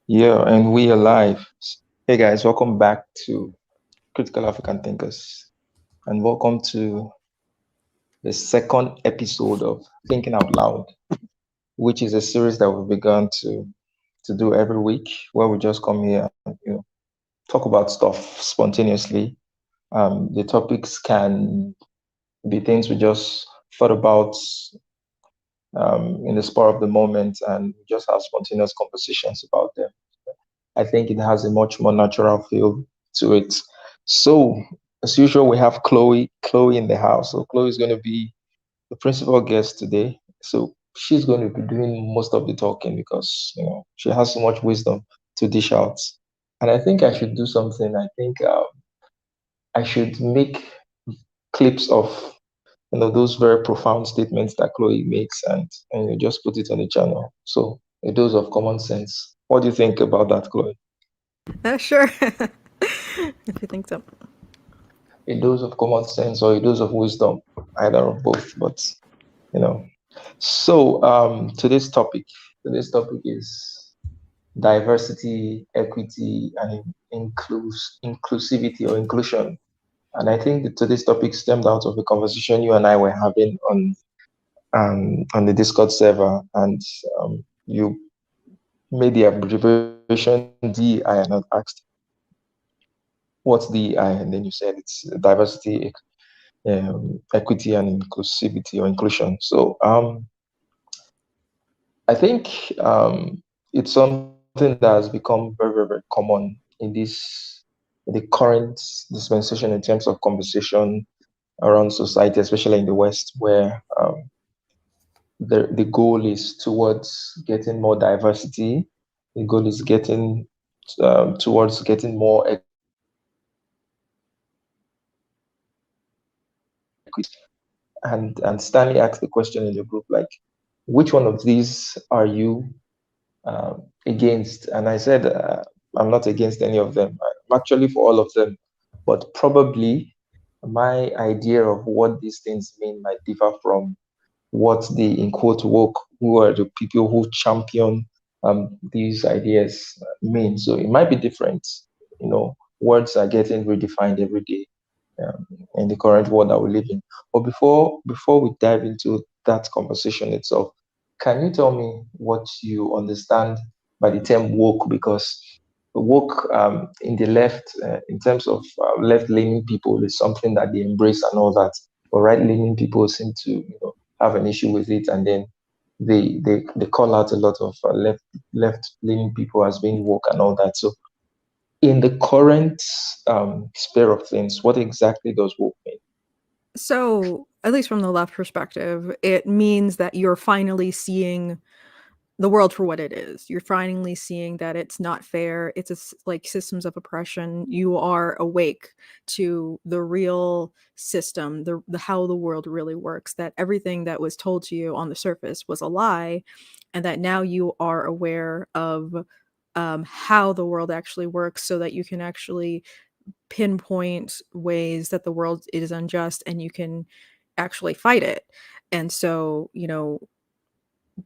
Yeah, and we are live. Hey guys, welcome back to Critical African Thinkers, and welcome to the second episode of Thinking Out Loud, which is a series that we've begun to do every week, where we just come here and talk about stuff spontaneously. The topics can be things we just thought about in the spur of the moment, and we just have spontaneous conversations about them. I think it has a much more natural feel to it. So, as usual, we have Chloe in the house. So, Chloe is going to be the principal guest today. So, she's going to be doing most of the talking because, she has so much wisdom to dish out. And I think I should do something. I think I should make clips of, those very profound statements that Chloe makes and you just put it on the channel. So, a dose of common sense. What do you think about that, Chloe? Sure. If you think so. A dose of common sense or a dose of wisdom, either of both. But you know, so today's topic is diversity, equity, and inclusivity or inclusion. And I think that today's topic stemmed out of a conversation you and I were having on the Discord server, and you made the abbreviation DI and I asked what's DI, and then you said it's diversity, equity and inclusivity or inclusion. So I think it's something that has become very, very, very common in the current dispensation in terms of conversation around society, especially in the West, where the goal is towards getting more diversity. The goal is getting towards getting more equity. And Stanley asked the question in the group, like, which one of these are you against? And I said, I'm not against any of them. I'm actually for all of them, but probably my idea of what these things mean might differ from what the in quote woke, who are the people who champion these ideas mean. So it might be different. Words are getting redefined every day um, in the current world that we live in. But before we dive into that conversation itself, can you tell me what you understand by the term woke? Because woke in the left, in terms of left-leaning people, is something that they embrace and all that. But right-leaning people seem to, have an issue with it, and then they call out a lot of left-leaning people as being woke and all that. So in the current sphere of things, what exactly does woke mean? So, at least from the left perspective, it means that you're finally seeing the world for what it is. You're finally seeing that it's not fair. Like systems of oppression. You are awake to the real system, the how the world really works. That everything that was told to you on the surface was a lie, and that now you are aware of how the world actually works, so that you can actually pinpoint ways that the world is unjust, and you can actually fight it. And so,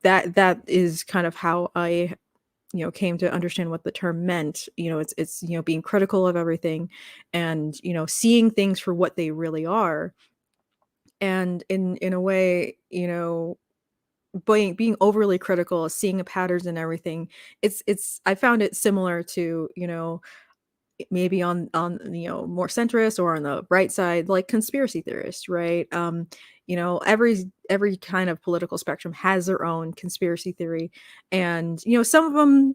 that is kind of how I came to understand what the term meant. It's being critical of everything, and seeing things for what they really are. And in a way, being overly critical, seeing the patterns and everything. It's I found it similar to maybe on more centrist or on the right side, like conspiracy theorists, right? Every kind of political spectrum has their own conspiracy theory, and some of them,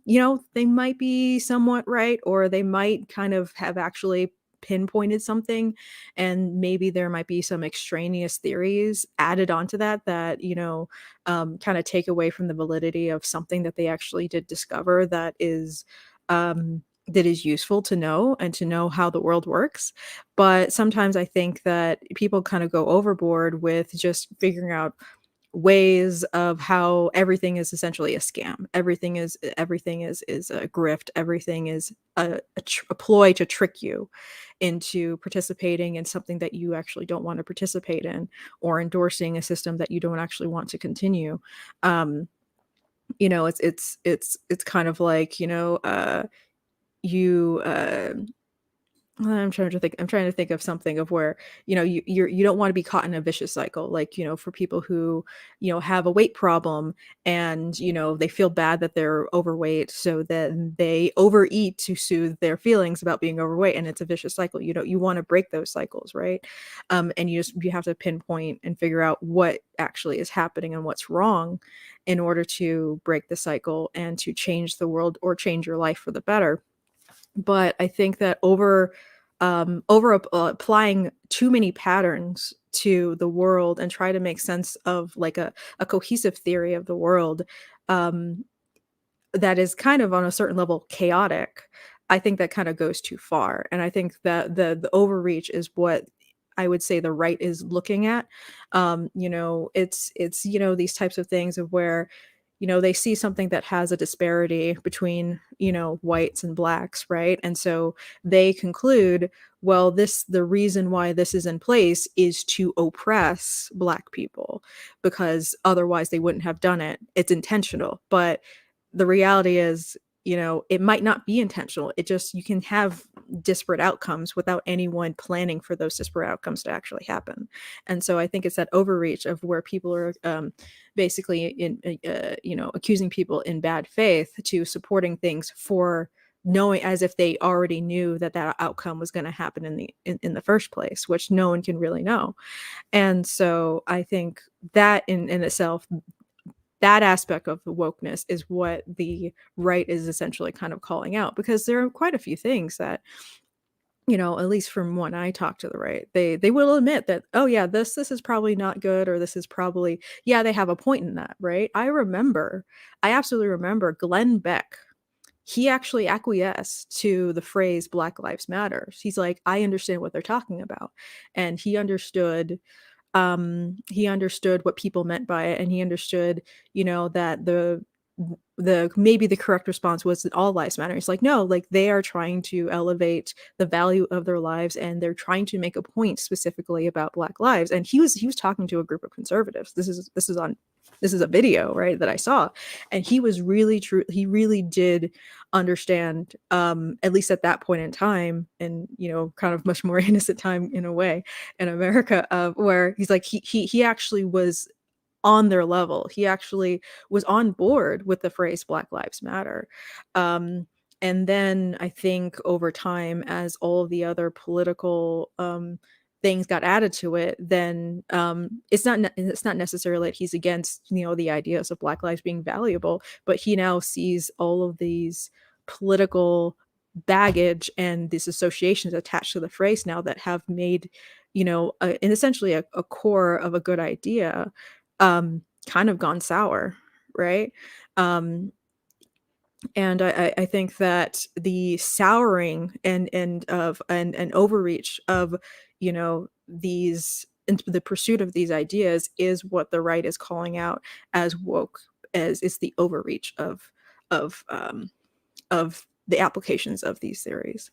they might be somewhat right, or they might kind of have actually pinpointed something, and maybe there might be some extraneous theories added onto that kind of take away from the validity of something that they actually did discover, that is useful to know, and to know how the world works. But sometimes I think that people kind of go overboard with just figuring out ways of how everything is essentially a scam. Everything is a grift. Everything is a ploy to trick you into participating in something that you actually don't want to participate in, or endorsing a system that you don't actually want to continue. Um, it's kind of like, you I'm trying to think of something of where, you don't want to be caught in a vicious cycle. Like, for people who, have a weight problem, and, they feel bad that they're overweight. So then they overeat to soothe their feelings about being overweight. And it's a vicious cycle. You want to break those cycles, right? And you have to pinpoint and figure out what actually is happening and what's wrong in order to break the cycle and to change the world or change your life for the better. But I think that applying too many patterns to the world and try to make sense of like a cohesive theory of the world, um, that is kind of on a certain level chaotic, I think that kind of goes too far. And I think that the overreach is what I would say the right is looking at. It's these types of things of where, they see something that has a disparity between, whites and blacks, right? And so they conclude, well, the reason why this is in place is to oppress black people, because otherwise they wouldn't have done it. It's intentional. But the reality is, it might not be intentional. It just, you can have disparate outcomes without anyone planning for those disparate outcomes to actually happen. And so I think it's that overreach of where people are, basically accusing people in bad faith to supporting things for knowing, as if they already knew that that outcome was going to happen in the first place, which no one can really know. And so I think that in itself, that aspect of the wokeness is what the right is essentially kind of calling out, because there are quite a few things that, at least from when I talk to the right, they will admit that, oh yeah, this is probably not good, or this is probably, yeah, they have a point in that, right? I absolutely remember Glenn Beck. He actually acquiesced to the phrase Black Lives Matter. He's like, I understand what they're talking about. And he understood what people meant by it, and he understood, that the maybe the correct response was that all lives matter. It's like, no, like they are trying to elevate the value of their lives, and they're trying to make a point specifically about black lives. And he was talking to a group of conservatives. This is a video, right, that I saw. And he was really true. He really did understand, at least at that point in time, and, kind of much more innocent time in a way in America, where he's like, he actually was on their level. He actually was on board with the phrase Black Lives Matter. Um, and then I think over time, as all of the other political, things got added to it, then, it's not necessarily that he's against, the ideas of Black lives being valuable, but he now sees all of these political baggage and these associations attached to the phrase now that have made, and essentially a core of a good idea, kind of gone sour, right? Um, and I think that the souring and overreach of, these, the pursuit of these ideas is what the right is calling out as woke, as it's the overreach of um, of the applications of these theories.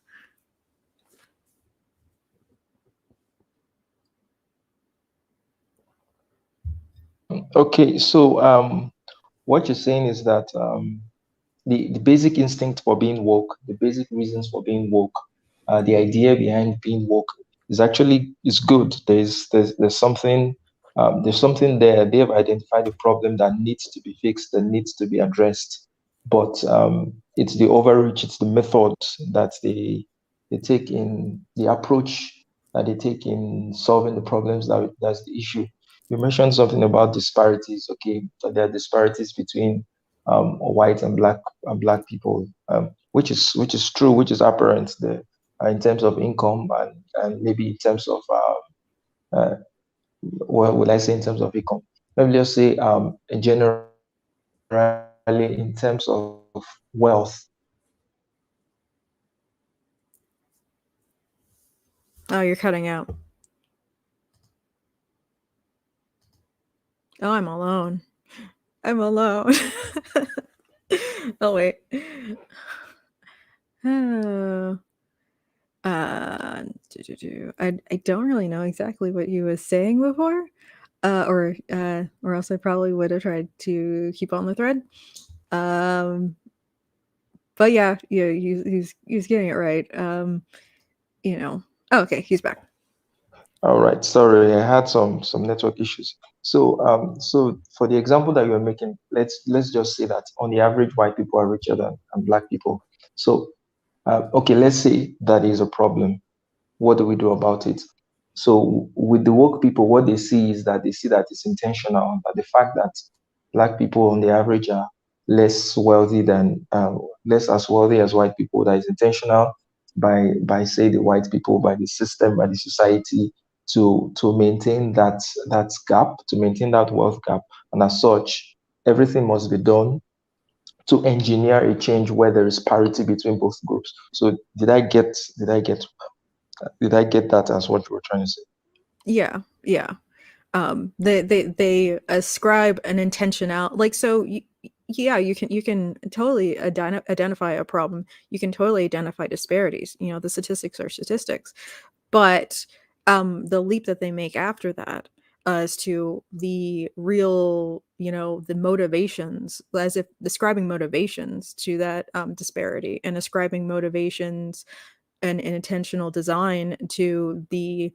Okay, so what you're saying is that the basic instinct for being woke, the basic reasons for being woke, the idea behind being woke is good. There's something there. They have identified a problem that needs to be fixed, that needs to be addressed. But it's the overreach, it's the method that they take in the approach that they take in solving the problems that's the issue. You mentioned something about disparities. Okay, that there are disparities between white and black people, which is true, which is apparent there in terms of income and maybe in terms of uh, what would I say in terms of income? Maybe let's say generally in terms of wealth. Oh, you're cutting out. Oh, I'm alone. I'm alone. Oh wait. Oh. Uh, I don't really know exactly what you was saying before, or else I probably would have tried to keep on the thread. Um, but yeah, yeah, he's getting it right. You know. Oh, okay, he's back. All right, sorry, I had some network issues. So for the example that you're making, let's just say that on the average, white people are richer than black people. So, okay, let's say that is a problem. What do we do about it? So with the work people, what they see is that they see that it's intentional, that the fact that black people on the average are less wealthy than less as wealthy as white people, that is intentional by say the white people, by the system, by the society to maintain that gap, to maintain that wealth gap, and as such, everything must be done to engineer a change where there is parity between both groups. So did I get that as what you were trying to say? Yeah, yeah. They ascribe an intentional, like, so yeah, you can totally identify a problem. You can totally identify disparities. You know, the statistics are statistics, but the leap that they make after that, as to the real, the motivations, as if describing motivations to that disparity, and ascribing motivations and intentional design to the,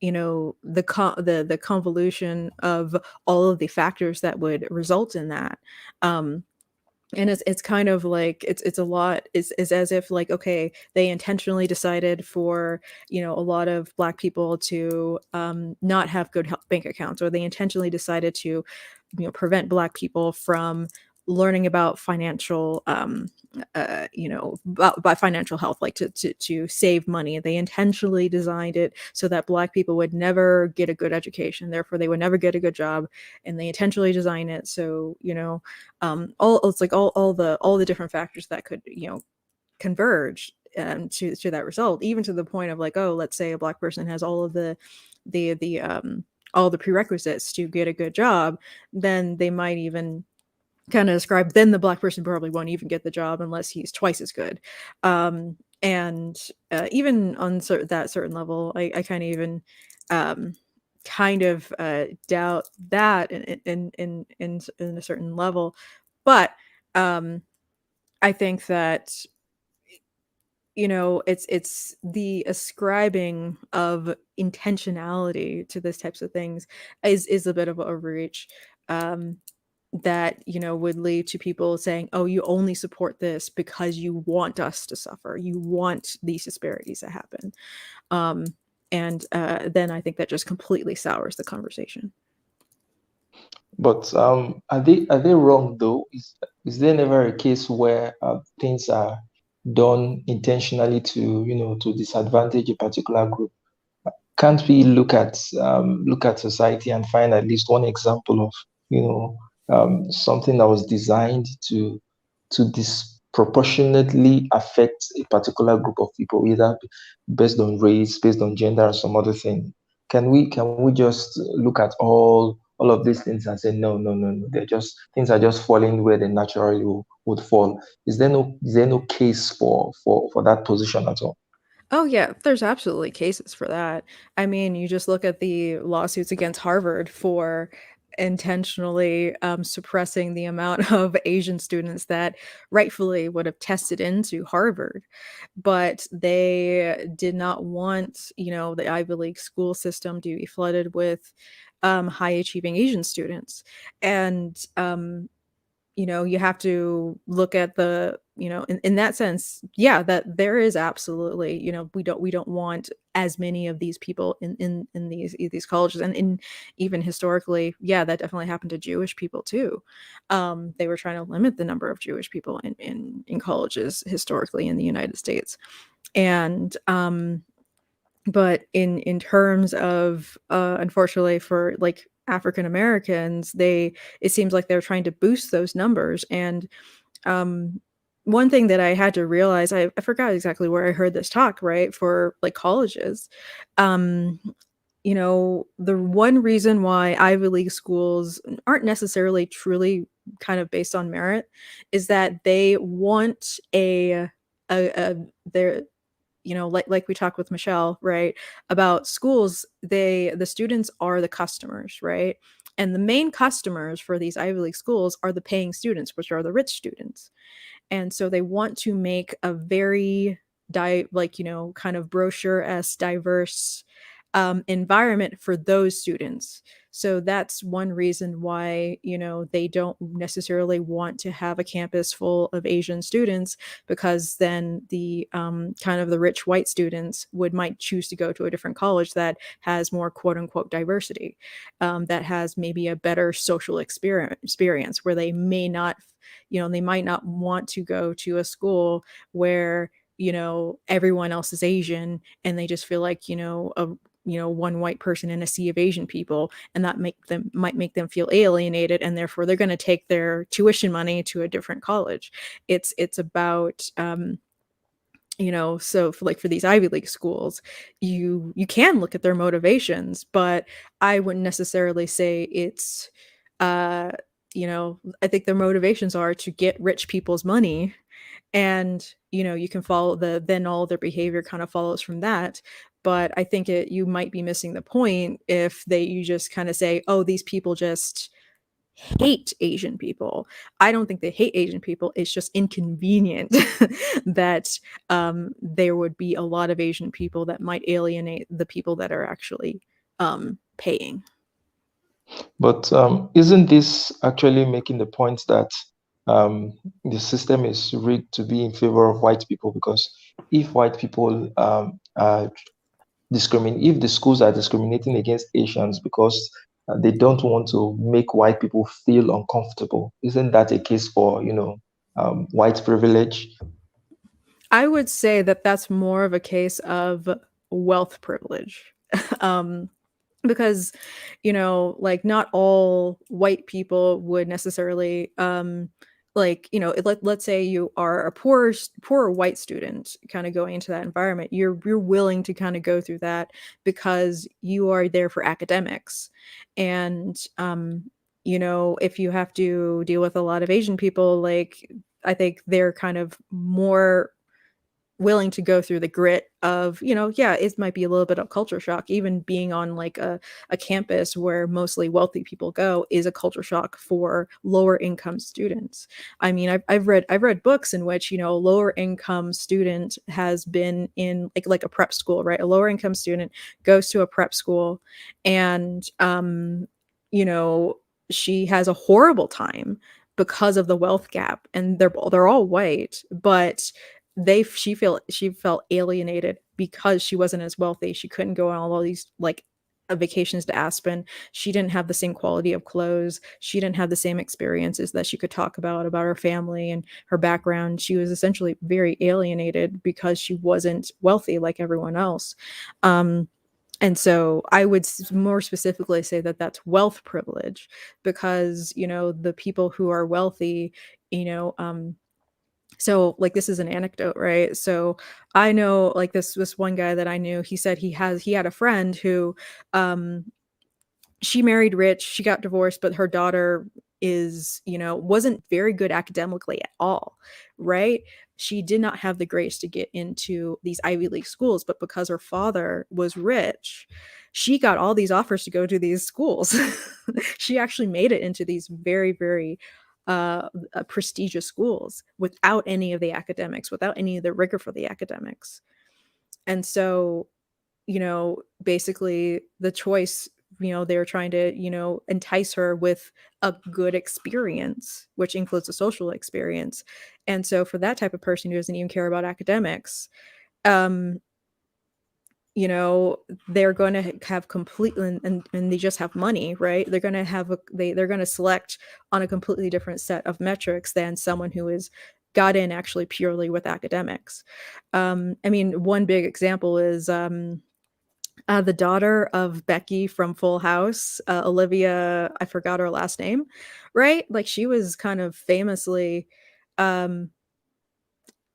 the convolution of all of the factors that would result in that. um and it's kind of like, it's a lot, it's as if, like, okay, they intentionally decided for, a lot of black people to not have good bank accounts, or they intentionally decided to, prevent black people from learning about financial, by financial health, like to save money. They intentionally designed it so that black people would never get a good education, therefore they would never get a good job. And they intentionally design it so, all, it's like all the different factors that could, converge to that result, even to the point of, like, oh, let's say a black person has the all the prerequisites to get a good job, then they might even kind of describe, then the black person probably won't even get the job unless he's twice as good. And even on that certain level, I kind of even um, kind of doubt that in a certain level. But um, I think that, it's the ascribing of intentionality to those types of things is a bit of a overreach. um that, would lead to people saying, oh, you only support this because you want us to suffer, you want these disparities to happen. um and then I think that just completely sours the conversation. But are they wrong though? Is there never a case where things are done intentionally to disadvantage a particular group? Can't we look at society and find at least one example of you know something that was designed to disproportionately affect a particular group of people, either based on race, based on gender, or some other thing? Can we just look at all of these things and say no, no, no, no? Things are just falling where they naturally would fall. Is there no case for that position at all? Oh yeah, there's absolutely cases for that. I mean, you just look at the lawsuits against Harvard for intentionally suppressing the amount of Asian students that rightfully would have tested into Harvard, but they did not want, the Ivy League school system to be flooded with high achieving Asian students. And you have to look at the, in that sense, yeah, that there is absolutely, we don't want as many of these people in these colleges. And in, even historically, yeah, that definitely happened to Jewish people too. They were trying to limit the number of Jewish people in colleges historically in the United States. And but in terms of, unfortunately for, like, African Americans, it seems like they're trying to boost those numbers. And um one thing that I had to realize, I forgot exactly where I heard this talk, right, for, like, colleges. um the one reason why Ivy League schools aren't necessarily truly kind of based on merit is that they want a their, like we talked with Michelle, right, about schools, the students are the customers, right? And the main customers for these Ivy League schools are the paying students, which are the rich students. And so they want to make a very like, kind of brochure-esque diverse environment for those students. So that's one reason why, they don't necessarily want to have a campus full of Asian students, because then the kind of the rich white students might choose to go to a different college that has more quote unquote diversity, that has maybe a better social experience where they might not want to go to a school where everyone else is Asian, and they just feel like one white person in a sea of Asian people, and that might make them feel alienated, and therefore they're going to take their tuition money to a different college. It's about so for these Ivy League schools, you can look at their motivations, but I wouldn't necessarily say it's uh I think their motivations are to get rich people's money, and you can follow then all their behavior kind of follows from that. But I think you might be missing the point if you just kind of say, oh, these people just hate Asian people. I don't think they hate Asian people. It's just inconvenient that there would be a lot of Asian people that might alienate the people that are actually paying. But isn't this actually making the point that um, the system is rigged to be in favor of white people? Because if white people if the schools are discriminating against Asians because they don't want to make white people feel uncomfortable, isn't that a case for, white privilege? I would say that that's more of a case of wealth privilege. um, because like not all white people would necessarily like let's say you are a poor white student kind of going into that environment. You're willing to kind of go through that because you are there for academics. And if you have to deal with a lot of Asian people, like I think they're kind of more willing to go through the grit of, yeah, it might be a little bit of culture shock. Even being on like a campus where mostly wealthy people go is a culture shock for lower income students. I mean, I've read books in which, a lower income student has been in like a prep school, right? A lower income student goes to a prep school, and you know, she has a horrible time because of the wealth gap, and they're all white, but she felt alienated because she wasn't as wealthy. She couldn't go on all these like vacations to Aspen. She didn't have the same quality of clothes. She didn't have the same experiences that she could talk about her family and her background. She was essentially very alienated because she wasn't wealthy like everyone else. And so I would more specifically say that that's wealth privilege, because the people who are wealthy, you know so like this is an anecdote, right? So I know like this one guy that I knew, he said he had a friend who um she married rich, she got divorced, but her daughter wasn't very good academically at all, right? She did not have the grades to get into these Ivy League schools, but because her father was rich, she got all these offers to go to these schools. She actually made it into these very, very prestigious schools without any of the academics, without any of the rigor for the academics. And so basically the choice, they're trying to, entice her with a good experience, which includes a social experience. And so for that type of person who doesn't even care about academics, um, they're going to have completely, and they just have money, right? They're going to have they're going to select on a completely different set of metrics than someone who is got in actually purely with academics. I mean, one big example is the daughter of Becky from Full House, Olivia, I forgot her last name, right? Like she was kind of famously, um,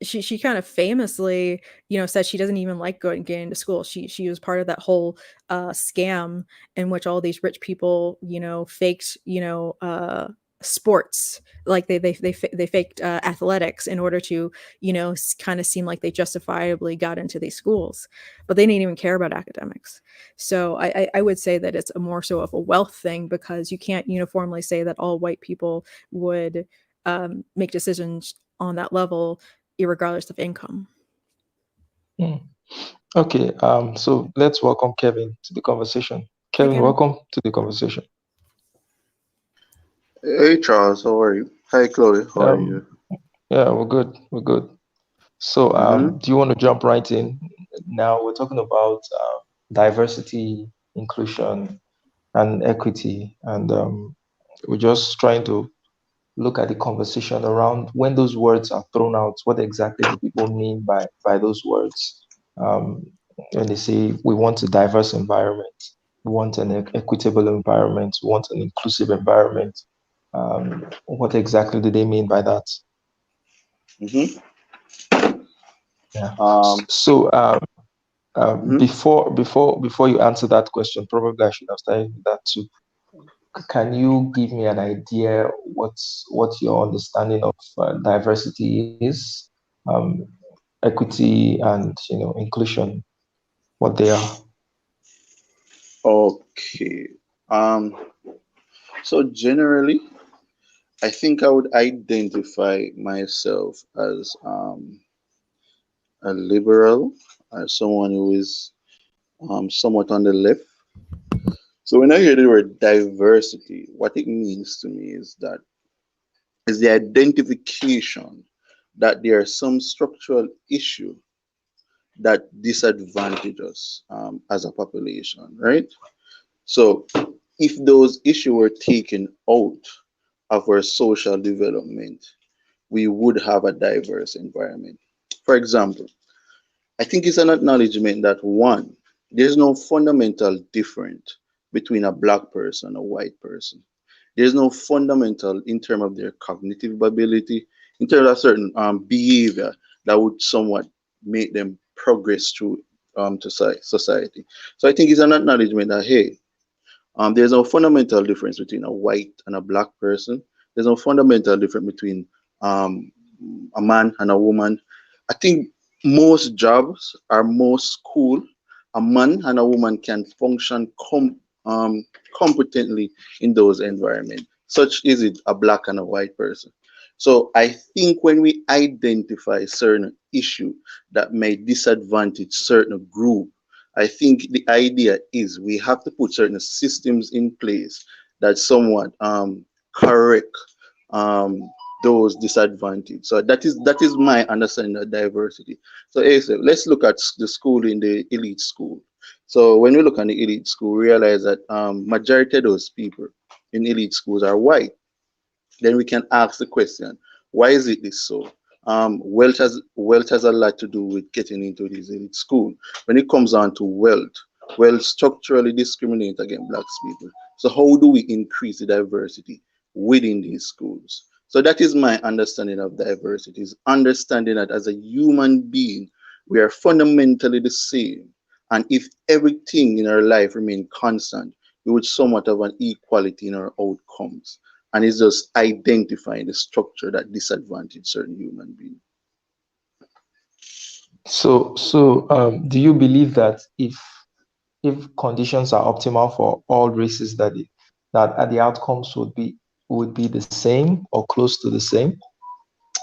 she kind of famously, said she doesn't even like getting to school. She was part of that whole scam in which all these rich people, faked, sports, like they faked athletics in order to, kind of seem like they justifiably got into these schools, but they didn't even care about academics. So I would say that it's a more so of a wealth thing, because you can't uniformly say that all white people would make decisions on that level, irregardless of income. Hmm. Okay, so let's welcome Kevin to the conversation. Hi, Kevin, Kevin. welcome to the conversation. Hey Charles, how are you? Hi Chloe, how are Um, you? yeah, we're good. We're good. So, Mm-hmm. do you want to jump right in? Now we're talking about diversity, inclusion, and equity, and we're just trying to look at the conversation around when those words are thrown out. What exactly do people mean by those words? Um, when they say we want a diverse environment, we want an equitable environment, we want an inclusive environment. What exactly do they mean by that? Mm-hmm. Yeah. Um, So, mm-hmm. before you answer that question, probably I should have started with that too. Can you give me an idea what your understanding of diversity is, um, equity, and inclusion, what they are? Okay. Um, so generally, I think I would identify myself as a liberal, as someone who is somewhat on the left. So when I hear the word diversity, what it means to me is the identification that there are some structural issue that disadvantage us as a population, right? So, if those issues were taken out of our social development, we would have a diverse environment. For example, I think it's an acknowledgement that one, there's no fundamental difference between a black person and a white person. There's no fundamental in terms of their cognitive ability, in terms of certain behavior that would somewhat make them progress through to society. So I think it's an acknowledgement that hey, there's no fundamental difference between a white and a black person. There's no fundamental difference between um, a man and a woman. I think most jobs or most school, a man and a woman can function competently in those environments. Such is it a black and a white person. So I think when we identify certain issue that may disadvantage certain group, I think the idea is we have to put certain systems in place that somewhat correct um, those disadvantages. So that is my understanding of diversity. So Asa, let's look at the school in the elite school. So when we look at the elite school, we realize that majority of those people in elite schools are white. Then we can ask the question, why is it this so? Wealth has a lot to do with getting into these elite school. When it comes down to wealth structurally discriminate against black people. So how do we increase the diversity within these schools? So that is my understanding of diversity, is understanding that as a human being, we are fundamentally the same. And if everything in our life remain constant, we would somewhat have an equality in our outcomes, and it's just identifying the structure that disadvantage certain human beings. So, do you believe that if conditions are optimal for all races, that the outcomes would be the same or close to the same?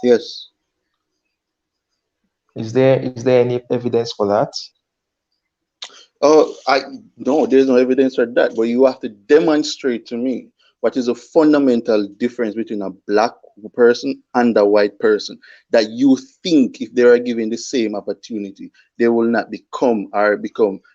Yes. Is there any evidence for that? Oh, I no, there's no evidence for that, but you have to demonstrate to me what is a fundamental difference between a black person and a white person that you think if they are given the same opportunity, they will not become.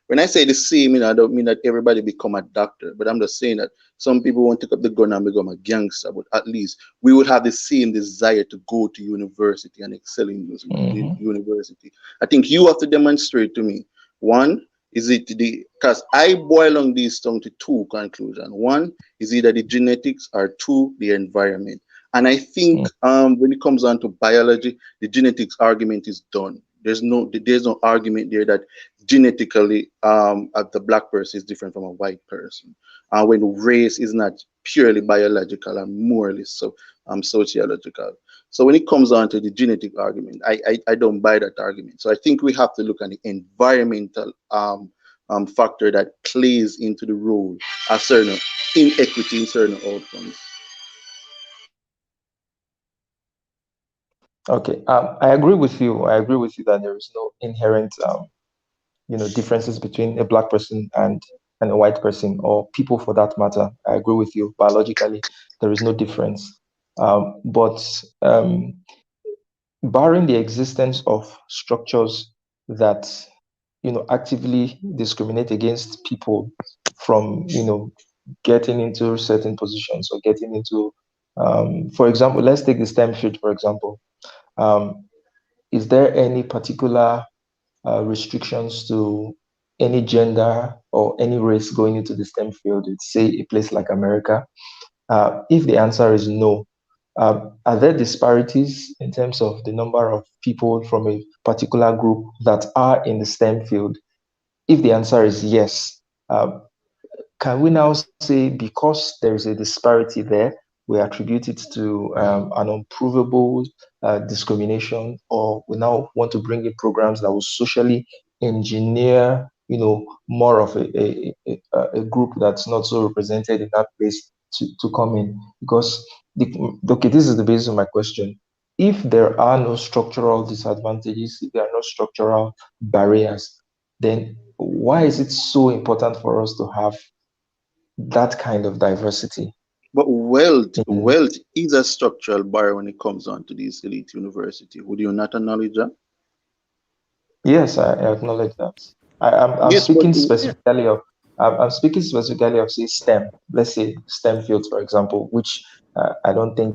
When I say the same, I don't mean that everybody become a doctor, but I'm just saying that some people won't take up the gun and become a gangster, but at least we would have the same desire to go to university and excel in Hmm. university. I think you have to demonstrate to me one. Is it the because I boil on these down to two conclusions. One is either the genetics or two the environment. And I think when it comes down to biology, the genetics argument is done. There's no argument there that genetically the black person is different from a white person. When race is not purely biological and morally sociological. So when it comes down to the genetic argument, I don't buy that argument. So I think we have to look at the environmental factor that plays into the role of certain inequity in certain outcomes. Okay, I agree with you. I agree with you that there is no inherent, differences between a black person and a white person, or people for that matter. I agree with you. Biologically, there is no difference. But barring the existence of structures that actively discriminate against people from getting into certain positions or getting into, for example, let's take the STEM field, for example. um, is there any particular restrictions to any gender or any race going into the STEM field, it's say a place like America? If the answer is no, are there disparities in terms of the number of people from a particular group that are in the STEM field? If the answer is yes, uh, can we now say because there is a disparity there, we attribute it to an unprovable discrimination, or we now want to bring in programs that will socially engineer, more of a group that's not so represented in that place to come in? Because, okay, this is the basis of my question. If there are no structural disadvantages, if there are no structural barriers, then why is it so important for us to have that kind of diversity But wealth, in? wealth is a structural barrier when it comes on to these elite university. Would you not acknowledge that? Yes, I acknowledge that. I'm Yes, but speaking specifically of, I'm speaking specifically of, say, STEM. Let's say STEM fields, for example, which I don't think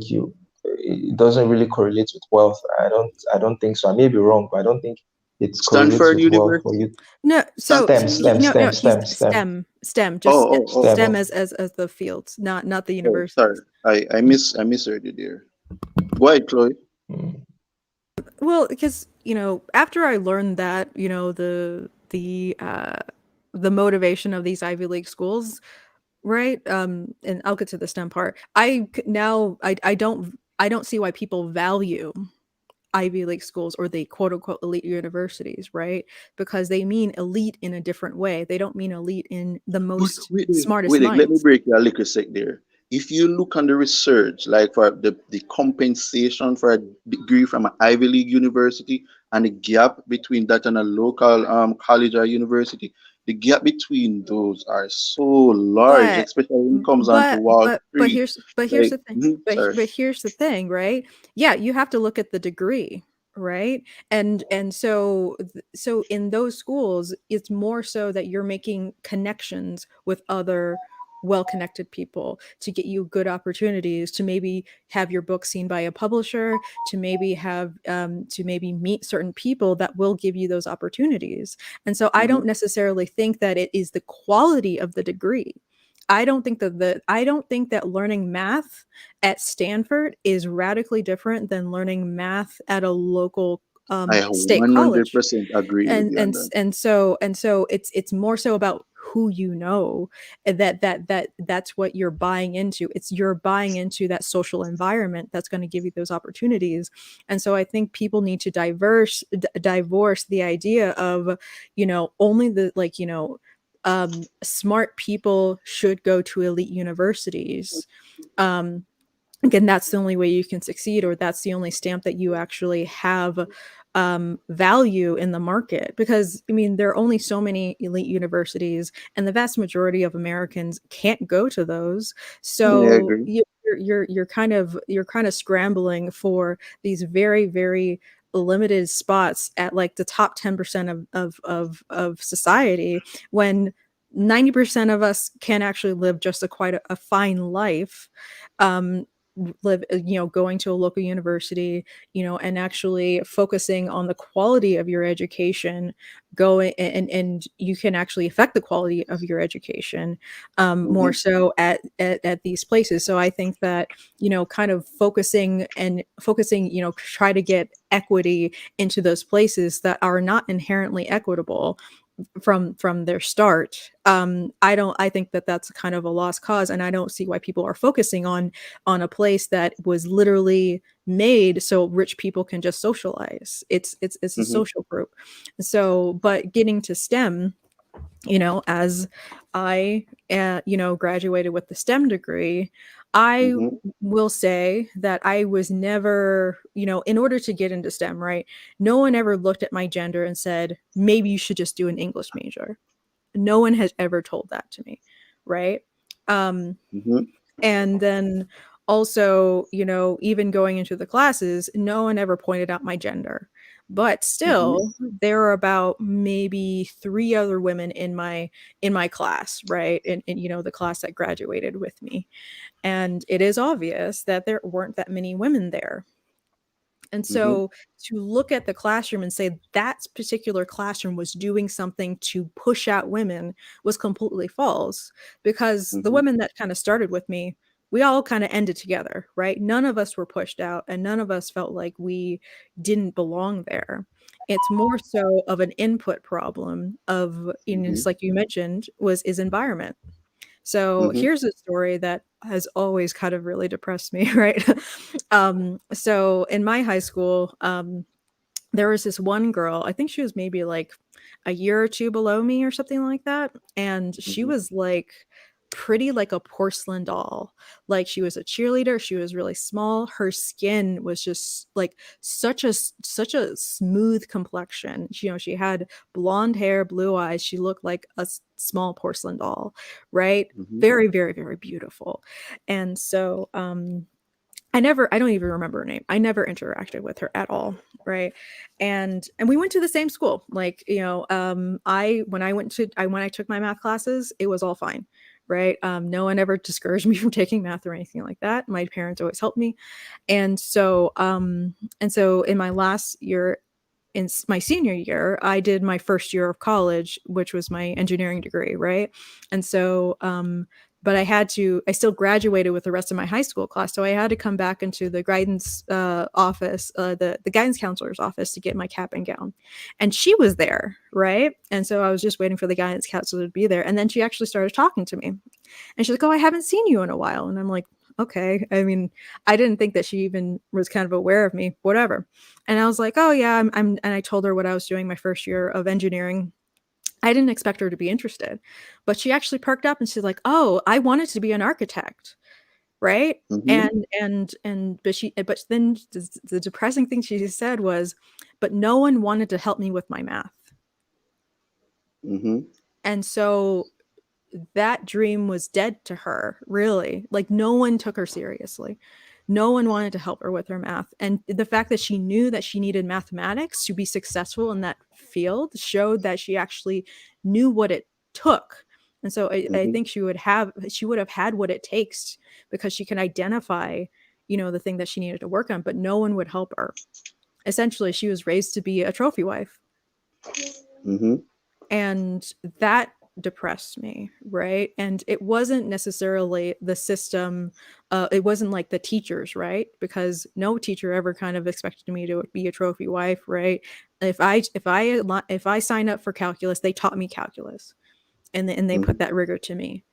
it doesn't really correlate with wealth. I don't think so. I may be wrong, but I don't think it correlates Stanford with wealth for University, you. No, so STEM, Stanford STEM, no, University. STEM, no, he's STEM, STEM. STEM, Oh, just oh, oh, STEM oh, as the fields, not the oh. Sorry, universities. I misheard you there. Go ahead, Chloe. Mm. Well, because after I learned that, the motivation of these Ivy League schools, right? And I'll get to the STEM part. Now I don't see why people value Ivy League schools or the quote unquote elite universities, right? Because they mean elite in a different way. They don't mean elite in the But most wait, there, smartest wait, there, let me minds. break you a little sec there. If you look on the research, like for the compensation for a degree from an Ivy League university and the gap between that and a local college or university, the gap between those are so large, But especially when it comes on to but Wall but Street. here's Like, the thing. sorry. But here's the thing, right? Yeah, you have to look at the degree, right? And so in those schools, it's more so that you're making connections with other well-connected people to get you good opportunities to maybe have your book seen by a publisher, to maybe meet certain people that will give you those opportunities. And so I Mhm. don't necessarily think that it is the quality of the degree. I don't think that learning math at Stanford is radically different than learning math at a local I state college. 100% agree with and you on and that. and so it's more so about who you know, and that's what you're buying into. It's You're buying into that social environment that's going to give you those opportunities. And so I think people need to divorce the idea of, only the, smart people should go to elite universities. um Again, that's the only way you can succeed, or that's the only stamp that you actually have value in the market. Because I mean, there are only so many elite universities, and the vast majority of Americans can't go to those. I So agree. you're kind of scrambling for these very, very limited spots at like the top 10% of society, when 90% of us can actually live just a quite a fine life. um live, going to a local university, and actually focusing on the quality of your education, going and you can actually affect the quality of your education more Mhm. so at these places. So I think that, kind of focusing, try to get equity into those places that are not inherently equitable from their start. I think that that's kind of a lost cause, and I don't see why people are focusing on a place that was literally made so rich people can just socialize. It's a Mhm. social group. So but getting to STEM, as I, graduated with the STEM degree, I Mhm. will say that I was never, in order to get into STEM, right? No one ever looked at my gender and said, maybe you should just do an English major. No one has ever told that to me, right? Um, Mhm. and then also, even going into the classes, no one ever pointed out my gender. But Mhm. still, there are about maybe three other women in my class, right? In the class that graduated with me. And it is obvious that there weren't that many women there. And Mhm. so to look at the classroom and say that particular classroom was doing something to push out women was completely false, because the Mhm. women that kind of started with me, we all kind of ended together, right? None of us were pushed out and none of us felt like we didn't belong there. It's more so of an input problem of, Mhm. just like you mentioned, is environment. So Mhm. here's a story that has always kind of really depressed me, right? So in my high school, there was this one girl, I think she was maybe like a year or two below me or something like that. And she Mhm. was like pretty like a porcelain doll. Like she was a cheerleader, she was really small. Her skin was just like such a smooth complexion. She had blonde hair, blue eyes. She looked like a small porcelain doll, right? Mhm. Very, very, very beautiful. And so I don't even remember her name. I never interacted with her at all, right? And we went to the same school. Like, I when I went to I when I took my math classes, it was all fine, right? No one ever discouraged me from taking math or anything like that. My parents always helped me. And so in my last year, my senior year, I did my first year of college, which was my engineering degree, right? And so, but I still graduated with the rest of my high school class. So I had to come back into the guidance office, the guidance counselor's office to get my cap and gown. And she was there, right? And so I was just waiting for the guidance counselor to be there. And then she actually started talking to me. And she's like, "Oh, I haven't seen you in a while." And I'm like, "Okay." I mean, I didn't think that she even was kind of aware of me, whatever. And I was like, "Oh, yeah, and I told her what I was doing my first year of engineering. I didn't expect her to be interested, but she actually perked up and she's like, "Oh, I wanted to be an architect." Right? Mhm. But then the depressing thing she said was, "But no one wanted to help me with my math." Mhm. And so that dream was dead to her, really. Like, no one took her seriously. No one wanted to help her with her math. And the fact that she knew that she needed mathematics to be successful in that field showed that she actually knew what it took. And so I Mhm. think she would have had what it takes, because she can identify, the thing that she needed to work on, but no one would help her. Essentially, she was raised to be a trophy wife. Mhm. And that depressed me, right? And it wasn't necessarily the system, it wasn't like the teachers, right? Because no teacher ever kind of expected me to be a trophy wife, right? If I signed up for calculus, they taught me calculus, and they put Mhm. that rigor to me.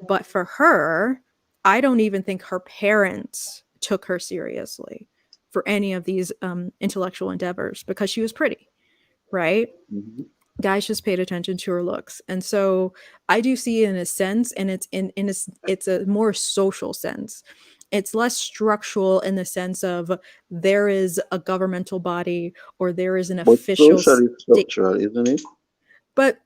But for her, I don't even think her parents took her seriously for any of these intellectual endeavors, because she was pretty, right? Mhm. Guys just paid attention to her looks. And so I do see it in a sense, and it's a more social sense. It's less structural in the sense of there is a governmental body or there is an But official social is state. structural, isn't it? But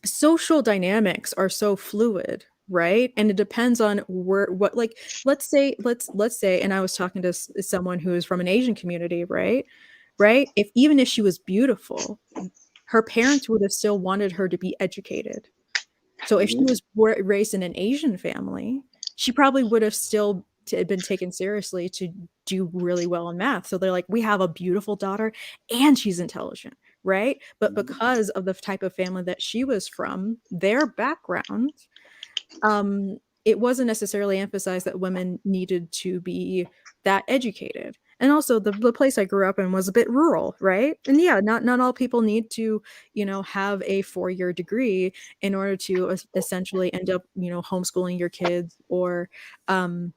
social dynamics are so fluid, right? And it depends on where what like let's say, and I was talking to someone who is from an Asian community, right? If even if she was beautiful, her parents would have still wanted her to be educated. So if she Mhm. was raised in an Asian family, she probably would have still been taken seriously to do really well in math. So they're like, we have a beautiful daughter and she's intelligent, right? But because of the type of family that she was from, their background, it wasn't necessarily emphasized that women needed to be that educated. And also the place I grew up in was a bit rural, right? And yeah, not all people need to, have a 4-year degree in order to essentially end up, homeschooling your kids or um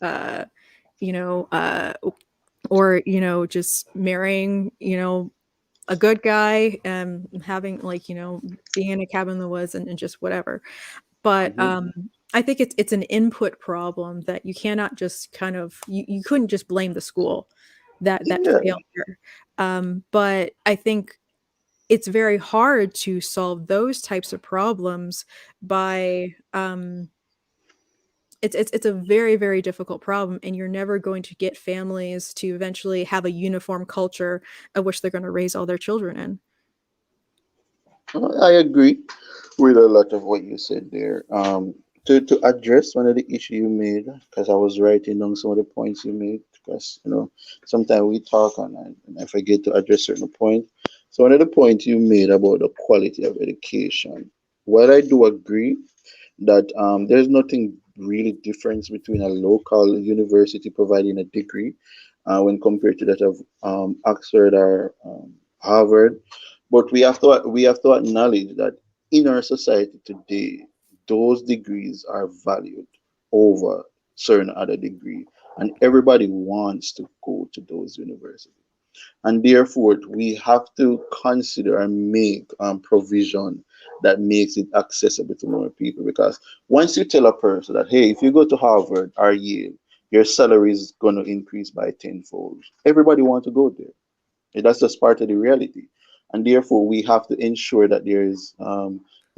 uh you know uh or just marrying, a good guy and having like, being in a cabin in the woods and just whatever. But, Hmm. I think it's an input problem that you cannot just kind of you couldn't just blame the school that Yeah. failure. But I think it's very hard to solve those types of problems by, it's a very, very difficult problem, and you're never going to get families to eventually have a uniform culture of which they're gonna raise all their children in. I agree with a lot of what you said there. To address one of the issue you made, because I was writing down some of the points you made, because sometimes we talk and I forget to address certain points. So one of the points you made about the quality of education, while I do agree that there's nothing really difference between a local university providing a degree when compared to that of Oxford or Harvard. But we have to acknowledge that in our society today, those degrees are valued over certain other degree, and everybody wants to go to those universities, and therefore we have to consider and make provision that makes it accessible to more people, because once you tell a person that, hey, if you go to Harvard or Yale, your salary is going to increase by tenfold, everybody wants to go there. And that's just part of the reality, and therefore we have to ensure that there is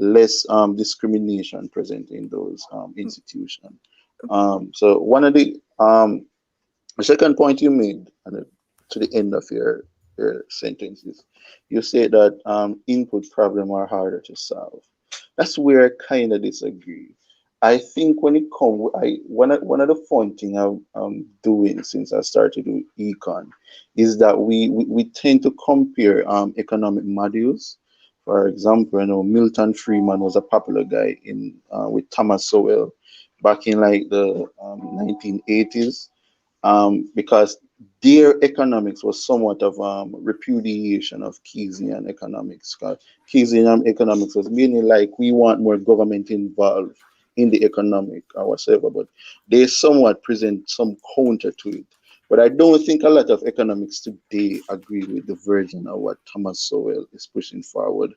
less discrimination present in those institutions. So one of the second point you made, and to the end of your sentences, you say that input problem are harder to solve. That's where I kind of disagree. I think when it comes, one of the fun thing I'm doing since I started with econ is that we tend to compare economic modules. For example, Milton Friedman was a popular guy in with Thomas Sowell back in like the 1980s, because their economics was somewhat of repudiation of Keynesian economics. 'Cause Keynesian economics was mainly like we want more government involved in the economic or whatsoever, but they somewhat present some counter to it. But I don't think a lot of economics today agree with the version of what Thomas Sowell is pushing forward,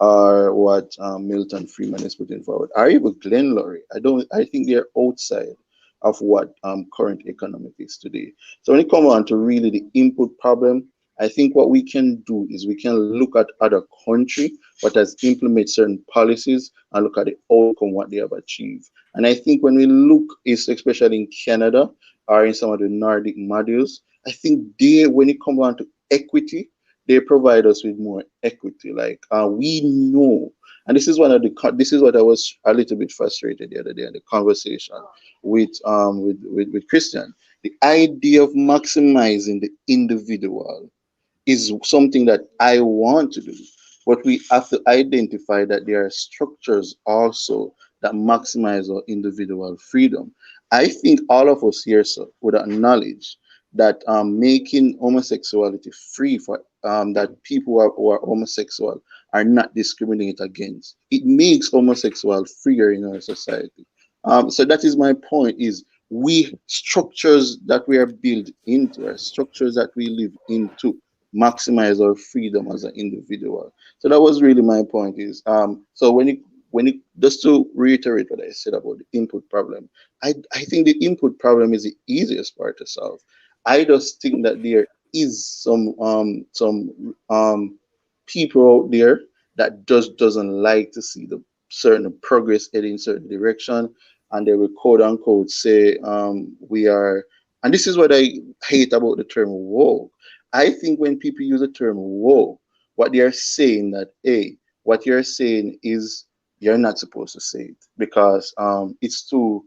or what Milton Friedman is putting forward, or even Glenn Laurie. I don't. I think they're outside of what current economic is today. So when it comes on to really the input problem, I think what we can do is we can look at other country what has implemented certain policies and look at the outcome what they have achieved. And I think when we look, is especially in Canada or in some of the Nordic modules, I think they, when it comes on to equity, they provide us with more equity. Like we know, and this is this is what I was a little bit frustrated the other day in the conversation with Christian. The idea of maximizing the individual is something that I want to do. But we have to identify that there are structures also that maximize our individual freedom. I think all of us here so, would acknowledge that making homosexuality free for that people who are homosexual are not discriminated against. It makes homosexual freer in our society. So that is my point: is we structures that we are built into, are structures that we live into, maximize our freedom as an individual. So that was really my point. Is so when it just to reiterate what I said about the input problem, I think the input problem is the easiest part to solve. I just think that there is some people out there that just doesn't like to see the certain progress heading in certain direction, and they will quote unquote say we are, and this is what I hate about the term woke. I think when people use the term woke, what they are saying that, hey, what you're saying is you're not supposed to say it because it's too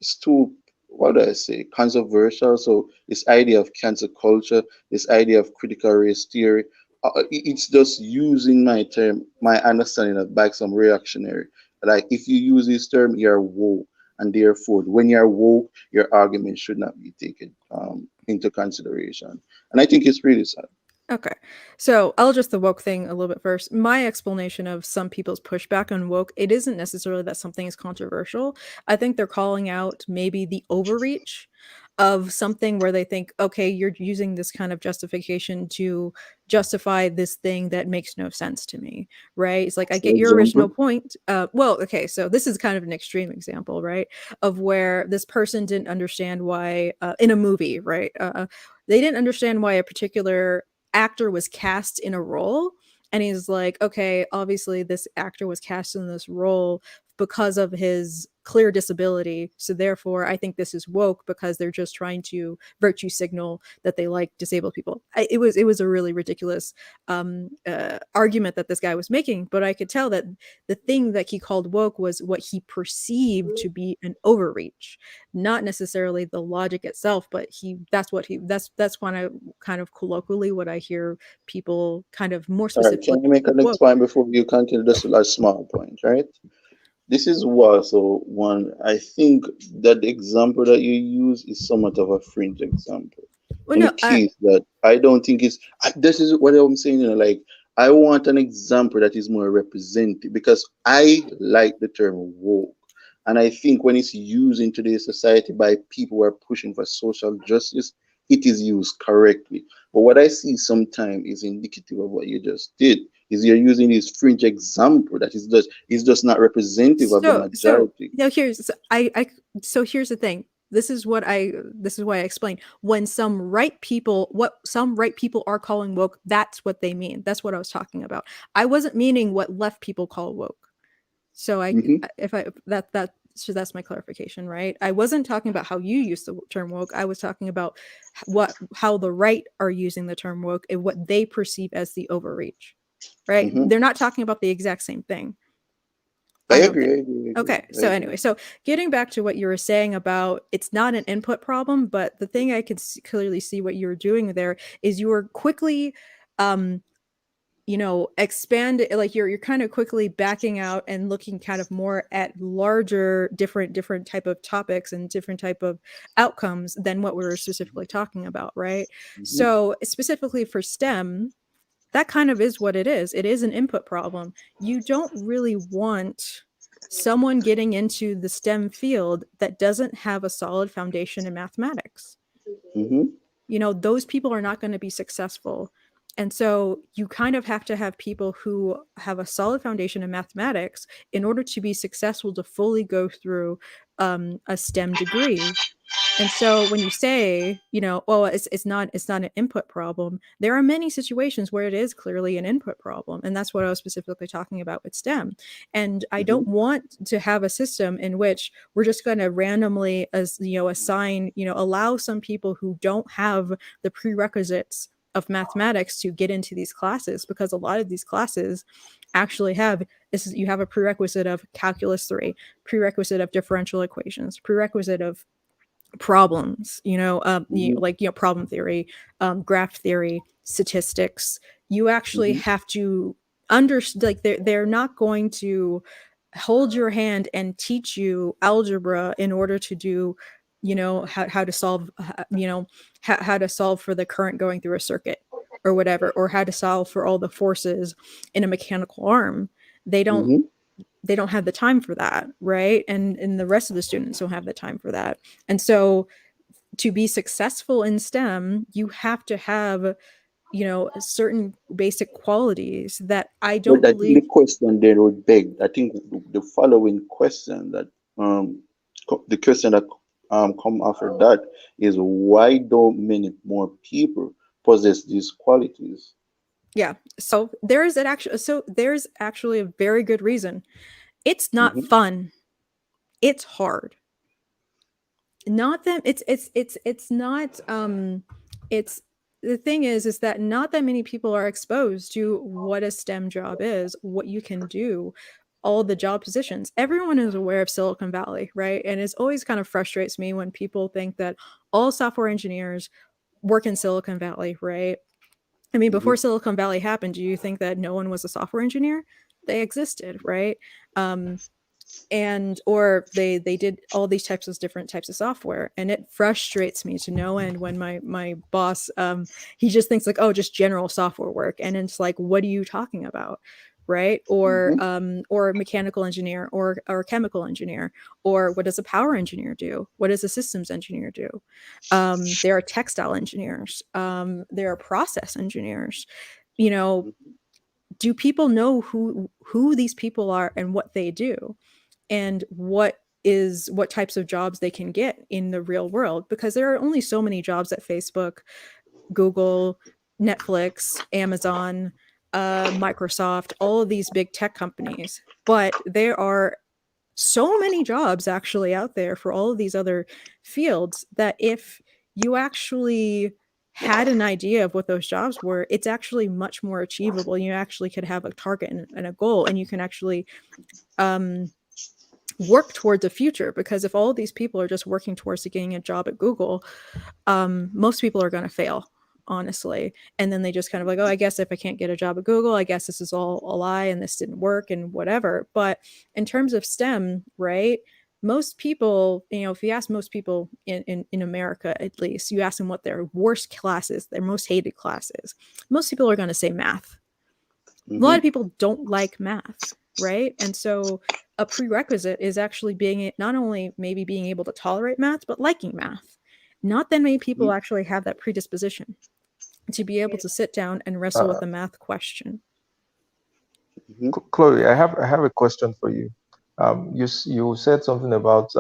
it's too, what do I say, controversial. So this idea of cancel culture, this idea of critical race theory, it's just using my term, my understanding of back some reactionary. Like if you use this term, you're woke, and therefore when you're woke, your argument should not be taken into consideration. And I think it's really sad. Okay. So I'll just the woke thing a little bit first. My explanation of some people's pushback on woke, it isn't necessarily that something is controversial. I think they're calling out maybe the overreach of something where they think, okay, you're using this kind of justification to justify this thing that makes no sense to me, right? It's like, I For get your original example, point. Well, okay, so this is kind of an extreme example, right? Of where this person didn't understand why, in a movie, right? They didn't understand why a particular actor was cast in a role, and he's like, okay, obviously this actor was cast in this role because of his clear disability, so therefore I think this is woke because they're just trying to virtue signal that they like disabled people. It was a really ridiculous argument that this guy was making, but I could tell that the thing that he called woke was what he perceived to be an overreach, not necessarily the logic itself, but that's kind of colloquially what I hear people kind of more all right, specifically can I make a next woke. point before you continue? Just a small point, right? This is what, so one, I think that the example that you use is somewhat of a fringe example. Well, In the no, case that I don't think it's, this is what I'm saying, like, I want an example that is more representative because I like the term woke. And I think when it's used in today's society by people who are pushing for social justice, it is used correctly. But what I see sometimes is indicative of what you just did. Is you're using this fringe example that is just not representative of the so majority. now here's so I so here's the thing. This is why I explained when what some right people are calling woke, that's what they mean. That's what I was talking about. I wasn't meaning what left people call woke. So I Hmm. if I that so that's my clarification, right? I wasn't talking about how you use the term woke. I was talking about what how the right are using the term woke and what they perceive as the overreach. Right? Hmm. They're not talking about the exact same thing. I I don't agree. think. I agree. I agree. Okay, I so agree. anyway, so getting back to what you were saying about it's not an input problem, but the thing I could clearly see what you were doing there is you were quickly um expand, like you're kind of quickly backing out and looking kind of more at larger different type of topics and different type of outcomes than what we were specifically talking about, right? Hmm. So specifically for STEM, that kind of is what it is. It is an input problem. You don't really want someone getting into the STEM field that doesn't have a solid foundation in mathematics. Hmm. Those people are not going to be successful. And so you kind of have to have people who have a solid foundation in mathematics in order to be successful to fully go through a STEM degree. And so when you say, oh, it's not an input problem, there are many situations where it is clearly an input problem. And that's what I was specifically talking about with STEM. And I Hmm. don't want to have a system in which we're just going to randomly assign, allow some people who don't have the prerequisites of mathematics to get into these classes, because a lot of these classes actually have you have a prerequisite of calculus 3, prerequisite of differential equations, prerequisite of problems, Hmm. problem theory, graph theory, statistics. You actually Hmm. have to understand, like they're not going to hold your hand and teach you algebra in order to do, how to solve, how to solve for the current going through a circuit or whatever, or how to solve for all the forces in a mechanical arm. They don't Hmm. they don't have the time for that, right? And the rest of the students don't have the time for that. And so to be successful in STEM, you have to have, certain basic qualities that I But don't I think the believe. question there would beg, I think the following question that the question that come after that is why don't many more people possess these qualities? Yeah. So there's actually a very good reason. It's not Hmm. fun. It's hard. Not that it's not it's the thing is that not that many people are exposed to what a STEM job is, what you can do, all the job positions. Everyone is aware of Silicon Valley, right? And it's always kind of frustrates me when people think that all software engineers work in Silicon Valley, right? I mean, before Mm-hmm. Silicon Valley happened, do you think that no one was a software engineer? They existed, right? Um, and or they did all these types of different types of software, and it frustrates me to no end when my boss he just thinks like, oh, just general software work, and it's like, what are you talking about, right? Mm-hmm. Or mechanical engineer, or chemical engineer, or what does a power engineer do, what does a systems engineer do? There are textile engineers, there are process engineers, you know. Do people know who these people are and what they do, and what types of jobs they can get in the real world? Because there are only so many jobs at Facebook, Google, Netflix, Amazon, Microsoft, all of these big tech companies, but there are so many jobs actually out there for all of these other fields that if you actually had an idea of what those jobs were, it's actually much more achievable. You actually could have a target and a goal, and you can actually um, work towards a future. Because if all of these people are just working towards getting a job at Google, most people are going to fail, honestly. And then they just kind of like, oh, I guess if I can't get a job at Google, I guess this is all a lie and this didn't work and whatever. But in terms of STEM, right? Most people, if you ask most people in America, at least, you ask them what their worst class is, their most hated class is, most people are going to say math. A lot Mm-hmm. of people don't like math, right? And so a prerequisite is actually being not only maybe being able to tolerate math, but liking math. Not that many people Mm-hmm. actually have that predisposition to be able to sit down and wrestle Uh, with a math question. Mm-hmm. Chloe, I have a question for you. You said something about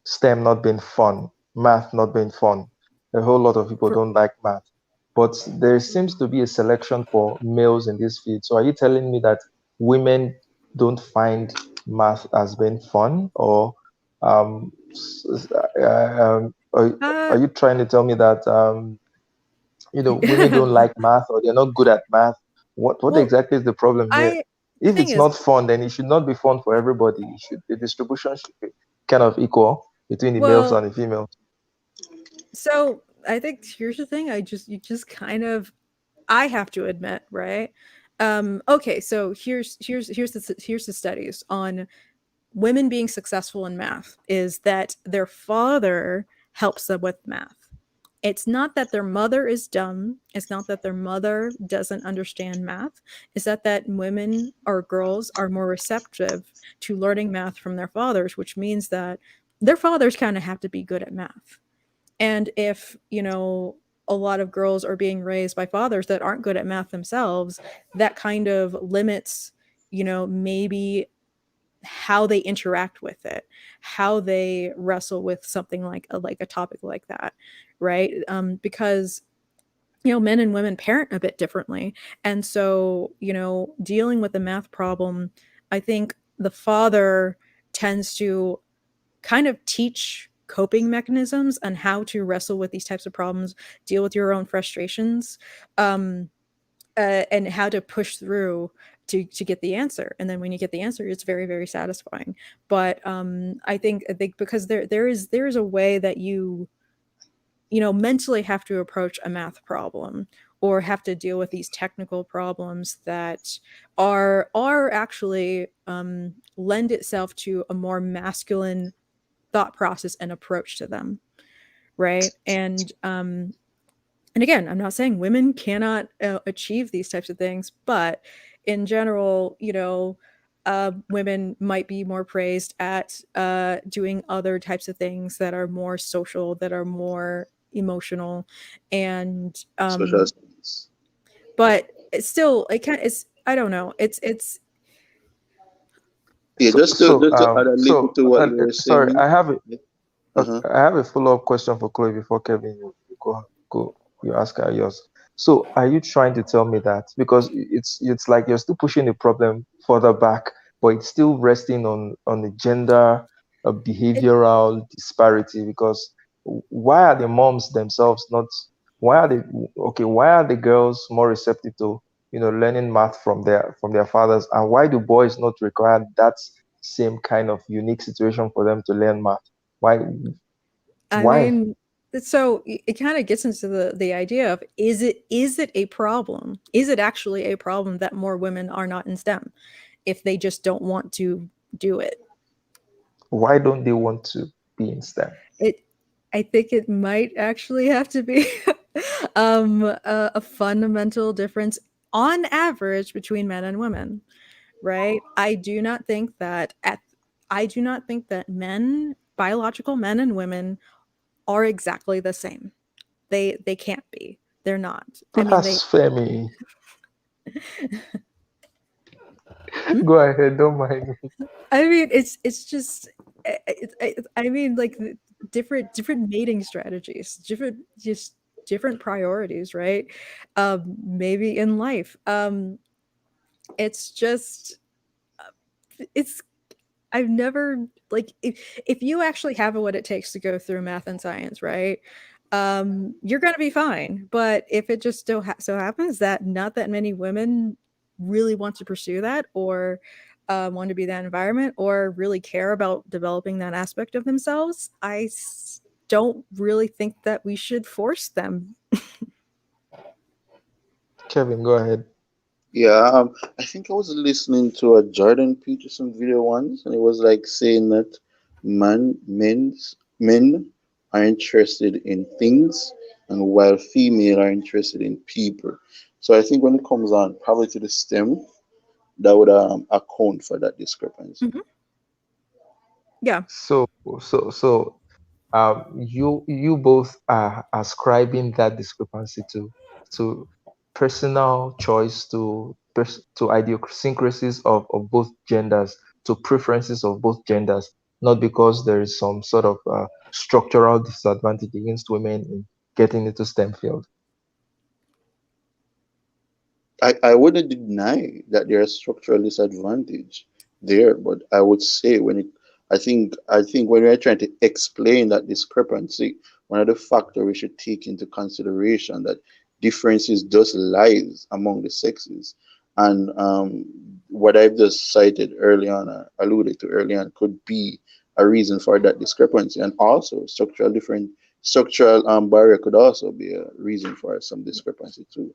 STEM not being fun, math not being fun. A whole lot of people For don't like math, but there seems to be a selection for males in this field. So are you telling me that women don't find math as being fun, or are uh you trying to tell me that women don't like math, or they're not good at math? What well, exactly is the problem here? I the If thing it's is, not fun, then it should not be fun for everybody. The distribution should be kind of equal between the males well, and the females. so I think here's the thing. You just kind of, I have to admit, right? Okay, so here's the studies on women being successful in math, is that their father helps them with math. It's not that their mother is dumb. It's not that their mother doesn't understand math. It's that women or girls are more receptive to learning math from their fathers, which means that their fathers kind of have to be good at math. And if, a lot of girls are being raised by fathers that aren't good at math themselves, that kind of limits, maybe how they interact with it, how they wrestle with something like a topic like that, right? Because men and women parent a bit differently, and so dealing with a math problem, I think the father tends to kind of teach coping mechanisms and how to wrestle with these types of problems, deal with your own frustrations, um, and how to push through to get the answer. And then when you get the answer, it's very, very satisfying. But I think because there is a way that you mentally have to approach a math problem, or have to deal with these technical problems that are actually lend itself to a more masculine thought process and approach to them, right? And again, I'm not saying women cannot achieve these types of things, but in general, women might be more praised at doing other types of things that are more social, that are more emotional, and Social studies. but it's still, it's, I don't know, it's Yeah, So so just to add a little so to what you were sorry, saying. I have a okay, Uh-huh. I have a follow-up question for Chloe before Kevin, you go you ask her yours. So are you trying to tell me that, because it's like you're still pushing the problem further back, but it's still resting on the gender, it, behavioral disparity? Because why are the moms themselves not, why are they okay, why are the girls more receptive to learning math from their fathers, and why do boys not require that same kind of unique situation for them to learn math? I Why why mean, so it kind of gets into the idea of, is it a problem? Is it actually a problem that more women are not in STEM if they just don't want to do it? why don't they want to be in STEM? It I think it might actually have to be a fundamental difference on average between men and women, right? I do not think that biological men and women are exactly the same. They can't be. They're not. I mean, they Blasphemy. hmm? Go ahead, don't mind me. I mean, it's just I mean, like, different mating strategies, different priorities, right? Maybe in life. It's just it's I've never, like, if you actually have what it takes to go through math and science, right? You're gonna be fine. But if it just so happens that not that many women really want to pursue that, or want to be that environment, or really care about developing that aspect of themselves, don't really think that we should force them. Kevin, go ahead. Yeah, I think I was listening to a Jordan Peterson video once, and it was like saying that men are interested in things, and while female are interested in people. So I think when it comes on, probably to the STEM, that would account for that discrepancy. Mhm. Yeah, So so you both are ascribing that discrepancy to personal choice, to idiosyncrasies of both genders, to preferences of both genders, not because there is some sort of structural disadvantage against women in getting into STEM field. I wouldn't deny that there are structural disadvantage there, but I would say I think when we're trying to explain that discrepancy, one of the factors we should take into consideration that differences just lies among the sexes, and what I've just cited early on, alluded to early on, could be a reason for that discrepancy, and also structural barrier could also be a reason for some discrepancy too.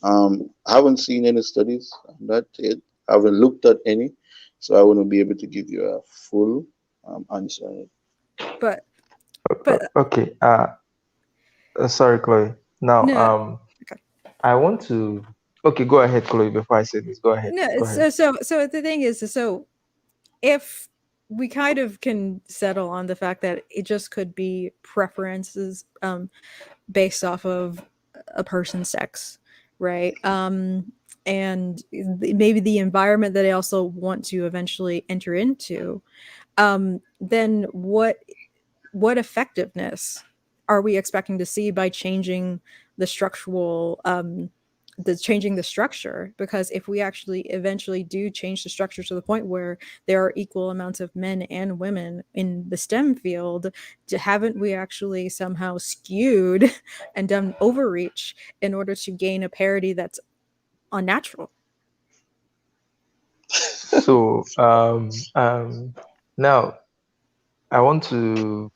I haven't seen any studies on that yet. I haven't looked at any, so I wouldn't be able to give you a full answer on it. but but Okay. Sorry, Chloe. Now, no, okay. I want to. Okay, go ahead, Chloe. Before I say this, go ahead. No, Go ahead. so the thing is, so if we kind of can settle on the fact that it just could be preferences, based off of a person's sex, right? And maybe the environment that they also want to eventually enter into, then what effectiveness are we expecting to see by changing the structural changing the structure? Because if we actually eventually do change the structure to the point where there are equal amounts of men and women in the STEM field, haven't we actually somehow skewed and done overreach in order to gain a parity that's unnatural? So, now I want to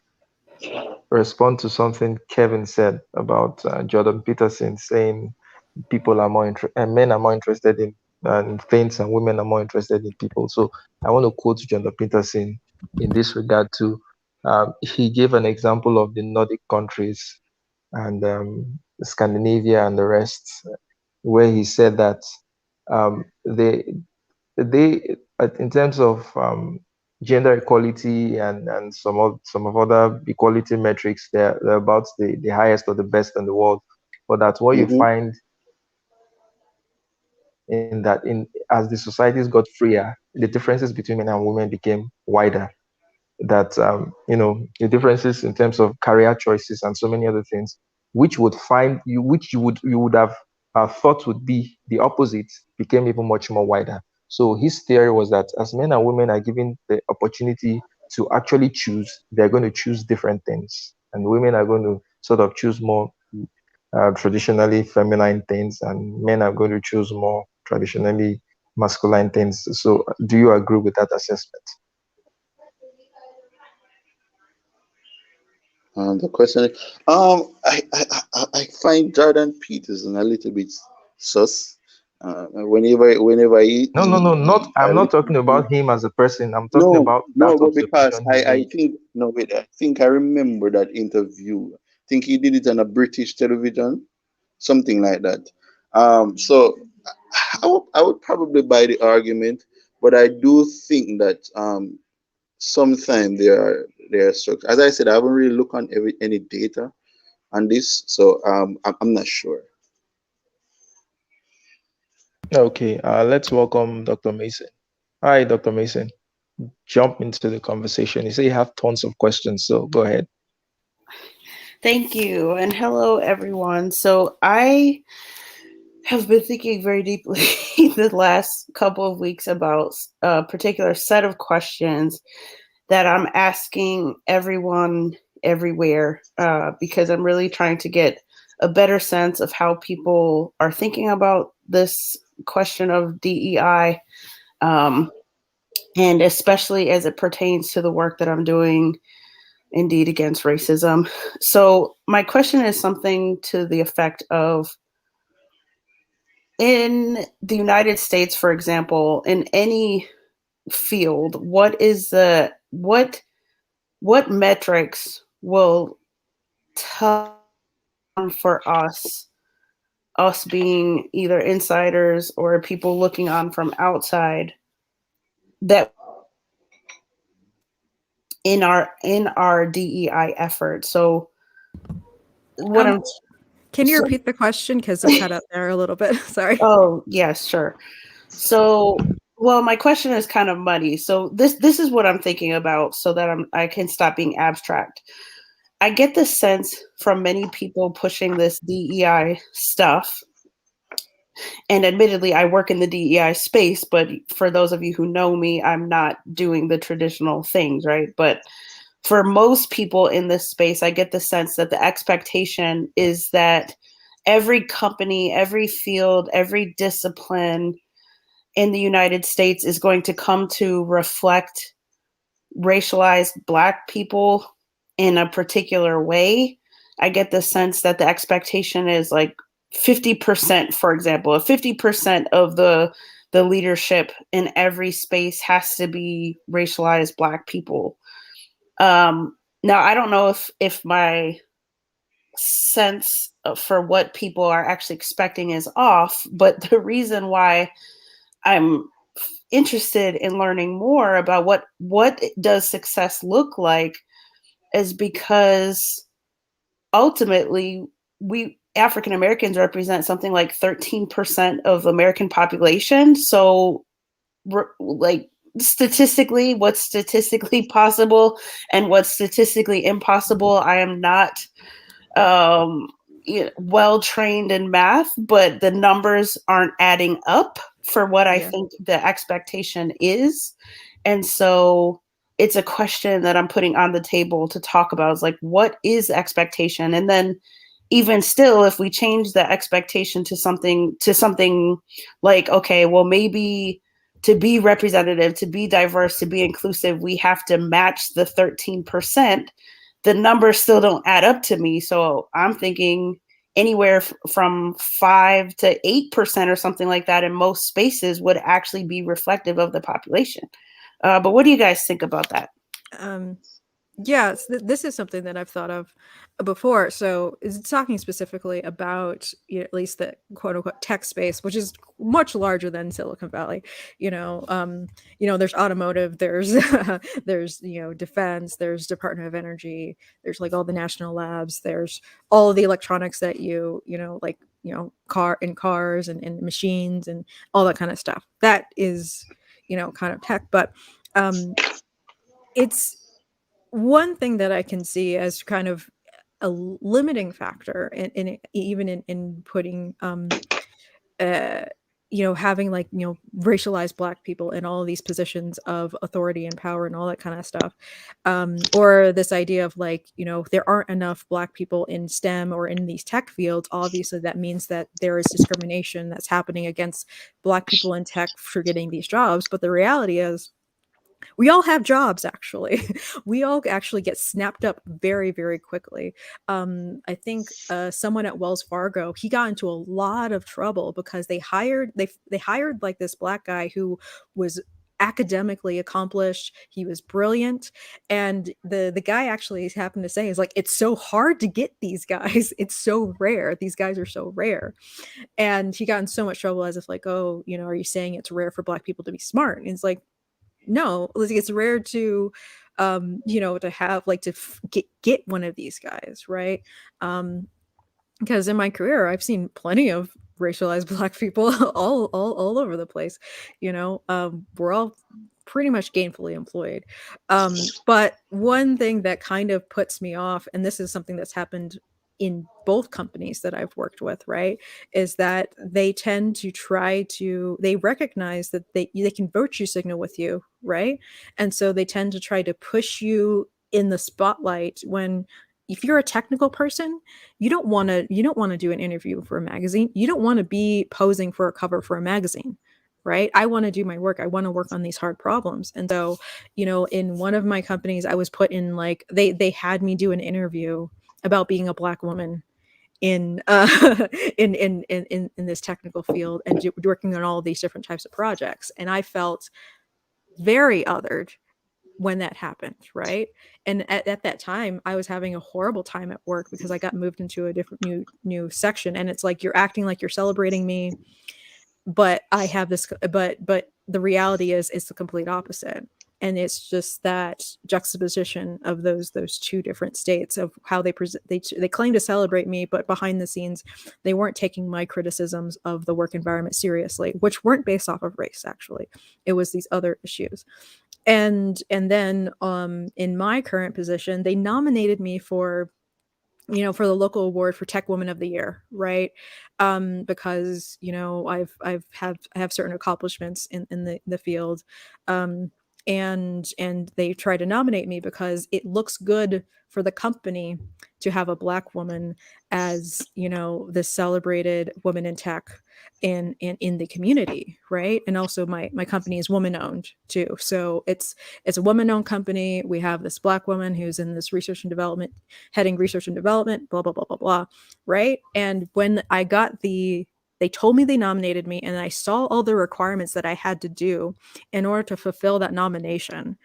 respond to something Kevin said about Jordan Peterson saying men are more interested in things, and women are more interested in people. So I want to quote Jordan Peterson in this regard too. He gave an example of the Nordic countries and Scandinavia and the rest, where he said that in terms of gender equality and some of other equality metrics, they're about the highest or the best in the world. But that's what you Mm-hmm. find in that in as the societies got freer, the differences between men and women became wider. That the differences in terms of career choices and so many other things, which you would have thought would be the opposite, became even much more wider. So his theory was that as men and women are given the opportunity to actually choose, they're going to choose different things, and women are going to sort of choose more traditionally feminine things, and men are going to choose more traditionally masculine things. So, do you agree with that assessment? The question is, I find Jordan Peterson a little bit sus. Whenever No, no, no, not. I I'm not listen talking to, about him as a person. I'm talking no, about that no, but because observation he I made. think, no, wait, I think I remember that interview. I think he did it on a British television, something like that. So I would probably buy the argument, but I do think that sometimes there are structures. As I said, I haven't really looked on any data on this, so I'm not sure. Okay, let's welcome Dr. Mason. Hi, Dr. Mason. Jump into the conversation. You say you have tons of questions, so go ahead. Thank you, and hello, everyone. So, I have been thinking very deeply the last couple of weeks about a particular set of questions that I'm asking everyone everywhere because I'm really trying to get a better sense of how people are thinking about this question of DEI, um, and especially as it pertains to the work that I'm doing indeed against racism. So, my question is something to the effect of, in the United States, for example, in any field, what metrics will tell for us being either insiders or people looking on from outside, that in our DEI effort. So what Um, I'm can you so, repeat the question? Because it cut out there a little bit. Sorry. oh yes, sure. So, well, my question is kind of muddy. So this is what I'm thinking about, so that I can stop being abstract. I get the sense from many people pushing this DEI stuff, and admittedly, I work in the DEI space, but for those of you who know me, I'm not doing the traditional things, right? But for most people in this space, I get the sense that the expectation is that every company, every field, every discipline in the United States is going to come to reflect racialized Black people in a particular way. I get the sense that the expectation is like 50%, for example, 50% of the leadership in every space has to be racialized Black people. Now, I don't know if my sense for what people are actually expecting is off, but the reason why I'm interested in learning more about what does success look like is because ultimately we African Americans represent something like 13% of the American population. So like statistically, what's statistically possible and what's statistically impossible, I am not um, well trained in math, but the numbers aren't adding up for what I Yeah. think the expectation is. And so it's a question that I'm putting on the table to talk about, is like, what is expectation? And then even still, if we change the expectation to something like, okay, well, maybe to be representative, to be diverse, to be inclusive, we have to match the 13%. The numbers still don't add up to me. So I'm thinking anywhere from 5 to 8% or something like that in most spaces would actually be reflective of the population. But what do you guys think about that? Um, Yes, this is something that I've thought of before. So, is talking specifically about, at least the quote unquote tech space, which is much larger than Silicon Valley. You know, there's automotive, there's there's defense, there's Department of Energy, there's like all the national labs, there's all of the electronics that like cars and machines and all that kind of stuff. That is kind of tech, but um, it's one thing that I can see as kind of a limiting factor in even in putting uh, having like, racialized Black people in all of these positions of authority and power and all that kind of stuff. Or this idea of like, there aren't enough Black people in STEM or in these tech fields. Obviously, that means that there is discrimination that's happening against Black people in tech for getting these jobs. But the reality is, we all have jobs, actually. We all actually get snapped up very, very quickly. I think someone at Wells Fargo, he got into a lot of trouble because they hired like this Black guy who was academically accomplished. He was brilliant, and the guy actually happened to say, is like, it's so hard to get these guys. It's so rare. These guys are so rare. And he got in so much trouble, as if like, oh, are you saying it's rare for Black people to be smart? And it's like, no, like, it's rare to to have like to get one of these guys, right? Because in my career, I've seen plenty of racialized Black people all over the place. We're all pretty much gainfully employed. But one thing that kind of puts me off, and this is something that's happened in both companies that I've worked with, right, is that they tend to they recognize that they can virtue signal with you, right? And so they tend to try to push you in the spotlight when, if you're a technical person, you don't want to do an interview for a magazine. You don't want to be posing for a cover for a magazine, right? I want to do my work. I want to work on these hard problems. And so, in one of my companies, I was put in, like, they had me do an interview about being a Black woman in in this technical field, and working on all these different types of projects. And I felt very othered when that happened, right? And at that time, I was having a horrible time at work because I got moved into a different new section, and it's like, you're acting like you're celebrating me, but I have this, but the reality is, it's the complete opposite. And it's just that juxtaposition of those two different states of how they present. They claim to celebrate me, but behind the scenes, they weren't taking my criticisms of the work environment seriously, which weren't based off of race. Actually, it was these other issues. And then in my current position, they nominated me for the local award for Tech Woman of the Year, right? Because I have certain accomplishments in the field, um, and they try to nominate me because it looks good for the company to have a Black woman as this celebrated woman in tech in the community, right? And also, my company is woman owned too, so it's a woman owned company. We have this Black woman who's in this research and development, heading research and development, blah blah blah blah blah, right? And when they told me they nominated me, and I saw all the requirements that I had to do in order to fulfill that nomination,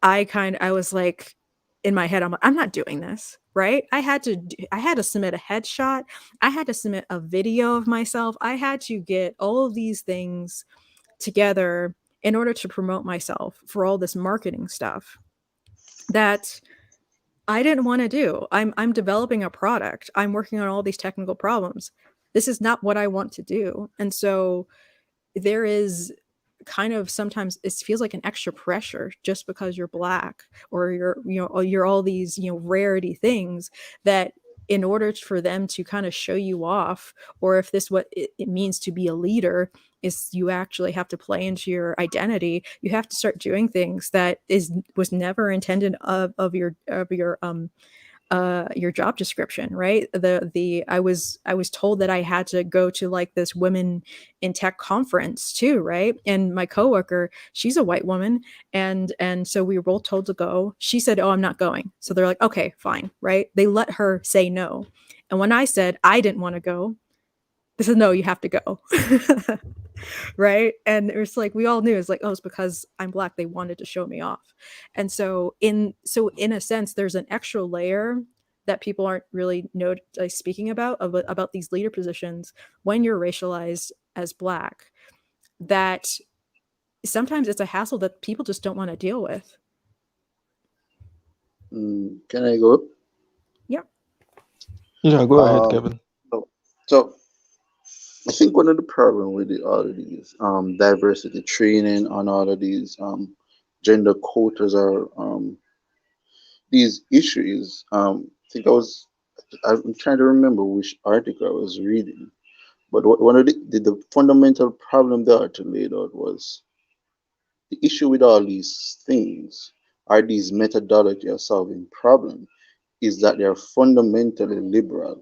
I was like, in my head, I'm like, I'm not doing this, right? I had to submit a headshot. I had to submit a video of myself. I had to get all of these things together in order to promote myself for all this marketing stuff that I didn't want to do. I'm developing a product. I'm working on all these technical problems. This is not what I want to do. And so there is kind of, sometimes it feels like an extra pressure just because you're Black, or you're all these rarity things, that in order for them to kind of show you off, or if this what it means to be a leader is, you actually have to play into your identity. You have to start doing things that was never intended of your job description, right? I was told that I had to go to like this women in tech conference too, right? And my coworker, she's a white woman, and so we were both told to go. She said, "Oh, I'm not going." So they're like, "Okay, fine," right? They let her say no. And when I said I didn't want to go, they said, "No, you have to go." Right? And it was like, we all knew, it's like, oh, it's because I'm Black, they wanted to show me off. And so in a sense, there's an extra layer that people aren't really speaking about these leader positions when you're racialized as Black, that sometimes it's a hassle that people just don't want to deal with. Can I go? Yeah. Yeah, go ahead, Um, Kevin. so, so I think one of the problem with all of these diversity training on all of these gender quotas or these issues. I think I'm trying to remember which article I was reading, But one of the fundamental problem that I laid out was the issue with all these things are these methodology of solving problem is that they are fundamentally liberal.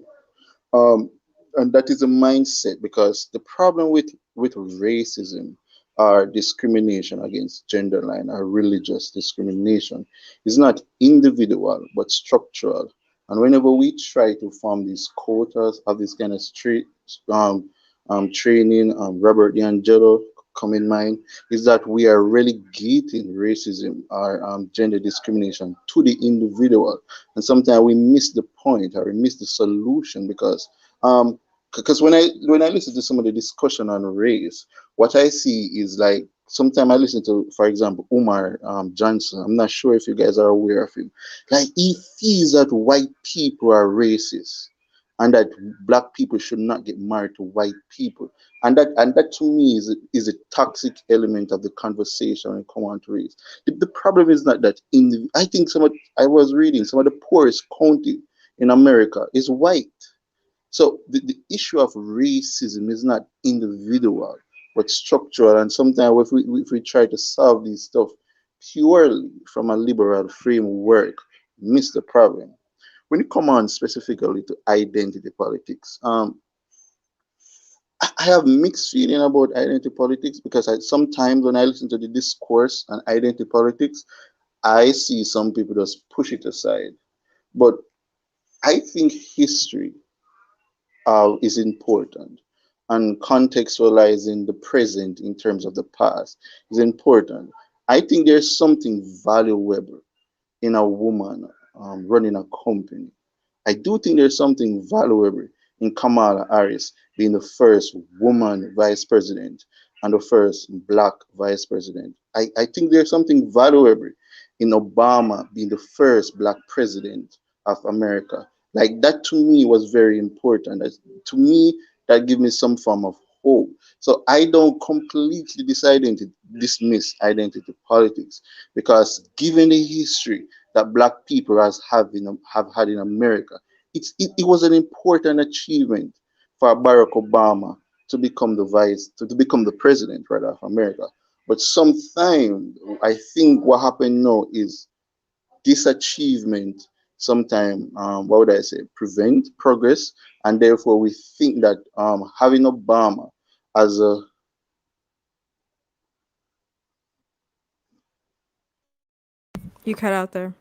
um, and that is a mindset because the problem with racism or discrimination against gender line or religious discrimination is not individual but structural. And whenever we try to form these quotas of this kind of street training, Robert D'Angelo come in mind, is that we are relegating racism or gender discrimination to the individual, and sometimes we miss the point or we miss the solution because when I listen to some of the discussion on race, what I see is like sometimes I listen to, for example, Umar Johnson. I'm not sure if you guys are aware of him. Like he feels that white people are racist and that black people should not get married to white people, and that to me is a toxic element of the conversation when it comes on to race. The problem is not that in the, I think I was reading some of the poorest county in America is white. So the issue of racism is not individual, but structural. And sometimes if we try to solve these stuff purely from a liberal framework, miss the problem. When you come on specifically to identity politics, I have mixed feeling about identity politics because sometimes when I listen to the discourse on identity politics, I see some people just push it aside. But I think history is important, and contextualizing the present in terms of the past is important. I think there's something valuable in a woman running a company. I do think there's something valuable in Kamala Harris being the first woman vice president and the first black vice president. I think there's something valuable in Obama being the first black president of America. Like that to me was very important. To me, that gives me some form of hope. So I don't completely decide to dismiss identity politics because given the history that black people have had in America, it was an important achievement for Barack Obama to become to become the president rather of America. But sometimes I think what happened now is this achievement sometimes what would I say prevent progress, and therefore we think that having Obama as a You cut out there.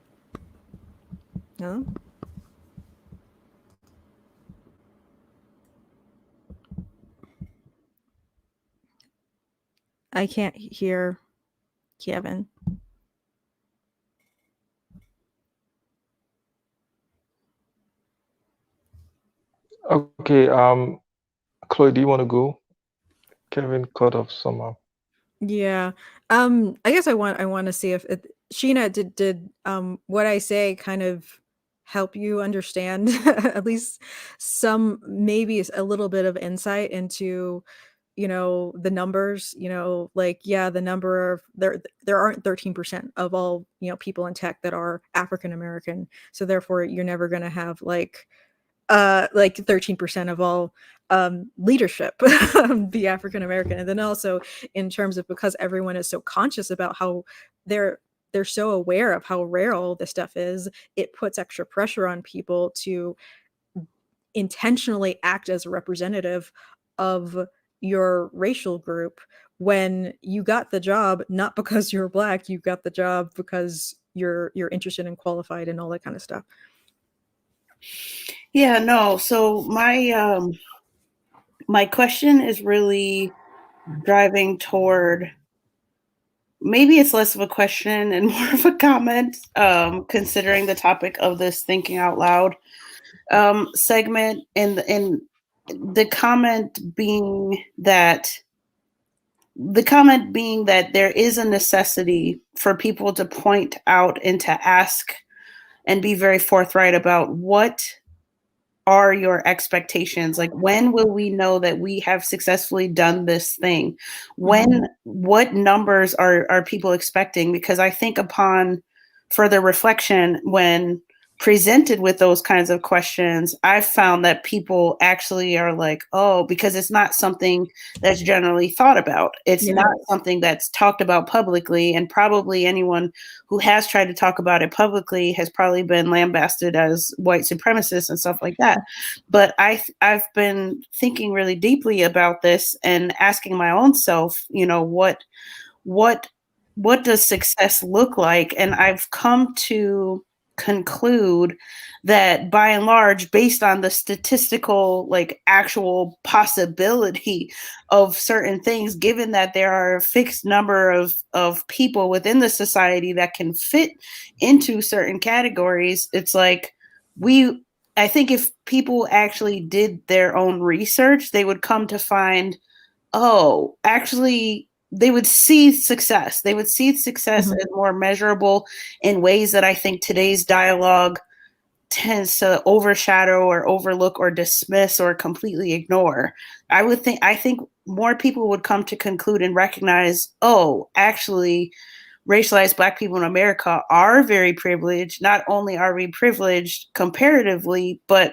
No? I can't hear Kevin. Okay, Chloe, do you want to go? Kevin cut off somehow. Yeah. I guess I want to see if Sheena did what I say kind of help you understand at least some maybe a little bit of insight into the numbers, like yeah, the number of there aren't 13% of all, people in tech that are African American. So therefore you're never going to have like 13% of all leadership be African American. And then also in terms of, because everyone is so conscious about how they're they're so aware of how rare all this stuff is, it puts extra pressure on people to intentionally act as a representative of your racial group when you got the job not because you're black, you got the job because you're interested and qualified and all that kind of stuff. Yeah, no. So my question is really driving toward, maybe it's less of a question and more of a comment, considering the topic of this thinking out loud segment, and the comment being that there is a necessity for people to point out and to ask and be very forthright about what are your expectations. Like, when will we know that we have successfully done this thing? What numbers are people expecting? Because I think upon further reflection, when presented with those kinds of questions, I've found that people actually are like, oh, because it's not something that's generally thought about. It's Yeah. not something that's talked about publicly. And probably anyone who has tried to talk about it publicly has probably been lambasted as white supremacist and stuff like that. But I've been thinking really deeply about this and asking my own self, you know, what does success look like? And I've come to conclude that by and large, based on the statistical, like actual possibility of certain things, given that there are a fixed number of people within the society that can fit into certain categories, it's like I think if people actually did their own research, they would come to find, oh, actually, they would see success. They would see success as more measurable in ways that I think today's dialogue tends to overshadow or overlook or dismiss or completely ignore. I think more people would come to conclude and recognize, oh, actually, racialized Black people in America are very privileged. Not only are we privileged comparatively, but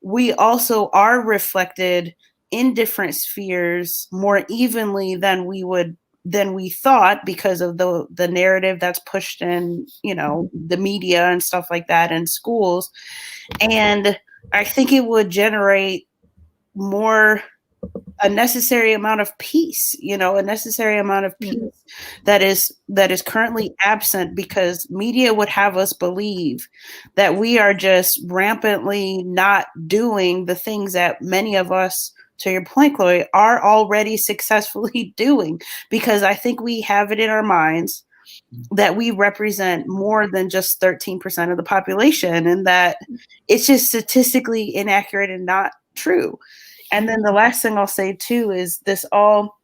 we also are reflected in different spheres more evenly than we thought, because of the narrative that's pushed in, you know, the media and stuff like that in schools. And I think it would generate a necessary amount of peace, you know, a necessary amount of peace that is currently absent, because media would have us believe that we are just rampantly not doing the things that many of us, to your point, Chloe, are already successfully doing, because I think we have it in our minds that we represent more than just 13% of the population, and that it's just statistically inaccurate and not true. And then the last thing I'll say too is this all,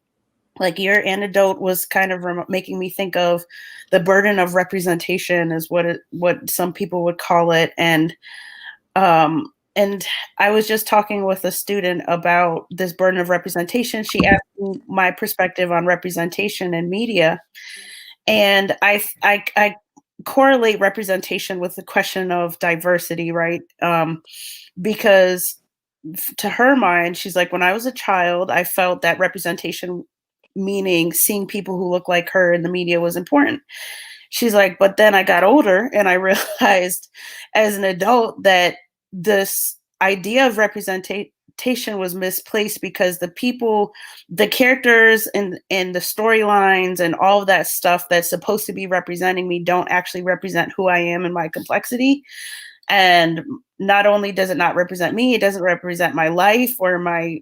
like your anecdote was kind of making me think of the burden of representation is what some people would call it. And I was just talking with a student about this burden of representation. She asked me my perspective on representation in media. And I correlate representation with the question of diversity, right? Because to her mind, she's like, when I was a child, I felt that representation, meaning seeing people who look like her in the media, was important. She's like, but then I got older and I realized as an adult that this idea of representation was misplaced, because the characters and the storylines and all of that stuff that's supposed to be representing me don't actually represent who I am and my complexity. And not only does it not represent me, it doesn't represent my life or my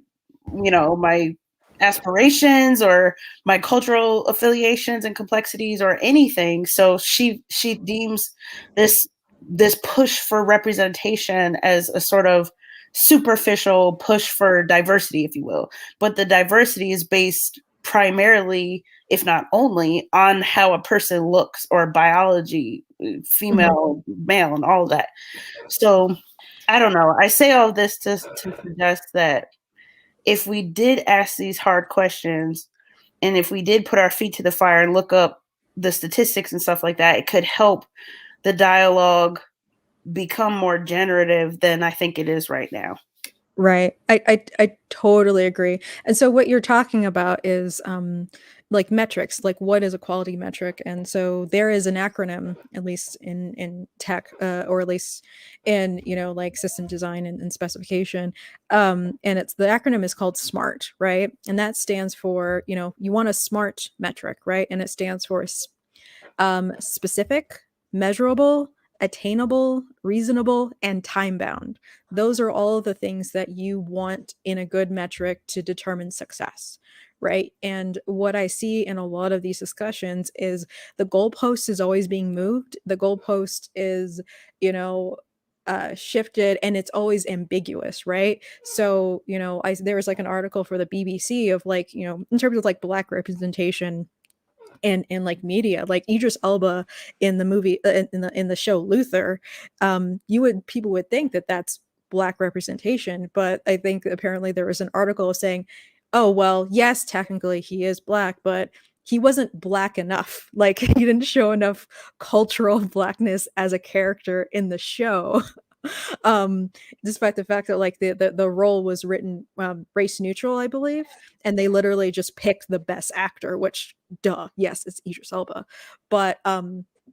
aspirations or my cultural affiliations and complexities or anything. So she deems this push for representation as a sort of superficial push for diversity, if you will. But the diversity is based primarily, if not only, on how a person looks or biology, female, male, and all of that. So I don't know. I say all this to suggest that if we did ask these hard questions, and if we did put our feet to the fire and look up the statistics and stuff like that, it could help the dialogue become more generative than I think it is right now. Right. I totally agree. And so what you're talking about is like metrics, like what is a quality metric? And so there is an acronym, at least in tech, or at least in, you know, like system design and specification. And it's the acronym is called SMART, right? And that stands for, you know, you want a SMART metric, right? And it stands for specific, measurable, attainable, reasonable, and time bound. Those are all the things that you want in a good metric to determine success, right? And what I see in a lot of these discussions is the goalpost is always being moved. The goalpost is, you know, shifted, and it's always ambiguous, right? So, you know, there was like an article for the BBC of like, you know, in terms of like Black representation in like media, like Idris Elba in the movie, in the show Luther, people would think that that's Black representation, but I think apparently there was an article saying, oh well, yes, technically he is Black, but he wasn't black enough. Like he didn't show enough cultural blackness as a character in the show. um Despite the fact that like the role was written race neutral, I believe, and they literally just picked the best actor, which duh, yes, it's Idris Elba. But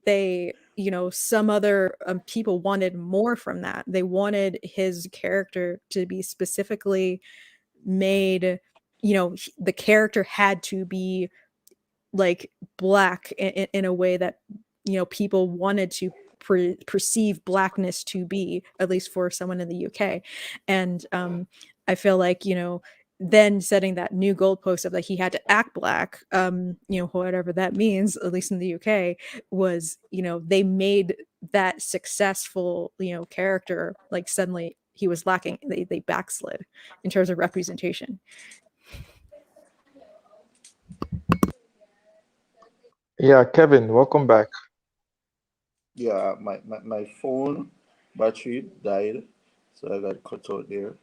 they, you know, some other people wanted more from that. They wanted his character to be specifically made, you know, the character had to be like black in a way that, you know, people wanted to perceive blackness to be, at least for someone in the UK. And I feel like, you know, then setting that new goalpost of like he had to act black, you know, whatever that means, at least in the UK, was, you know, they made that successful, you know, character like suddenly he was lacking. They backslid in terms of representation. Yeah, Kevin, welcome back. Yeah, my phone battery died, so I got cut out there.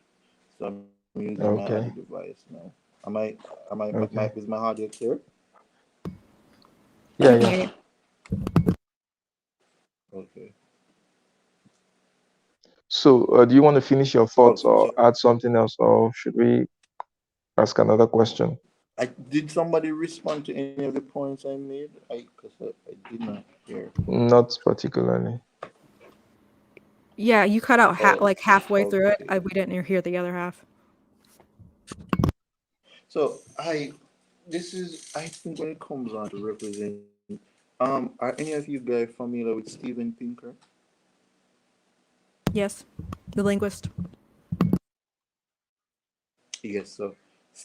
So I'm using my other Okay, device now. Is my okay. audio clear? We Yeah, can yeah. hear you. Okay. So, do you want to finish your Oh, thoughts or add something else, or should we ask another question? did somebody respond to any of the points I made? I did not hear. Not particularly. Yeah, you cut out Oh, like halfway through it. okay. We didn't hear the other half. So I think when it comes on to represent, are any of you guys familiar with Steven Pinker? Yes, the linguist. Yes, so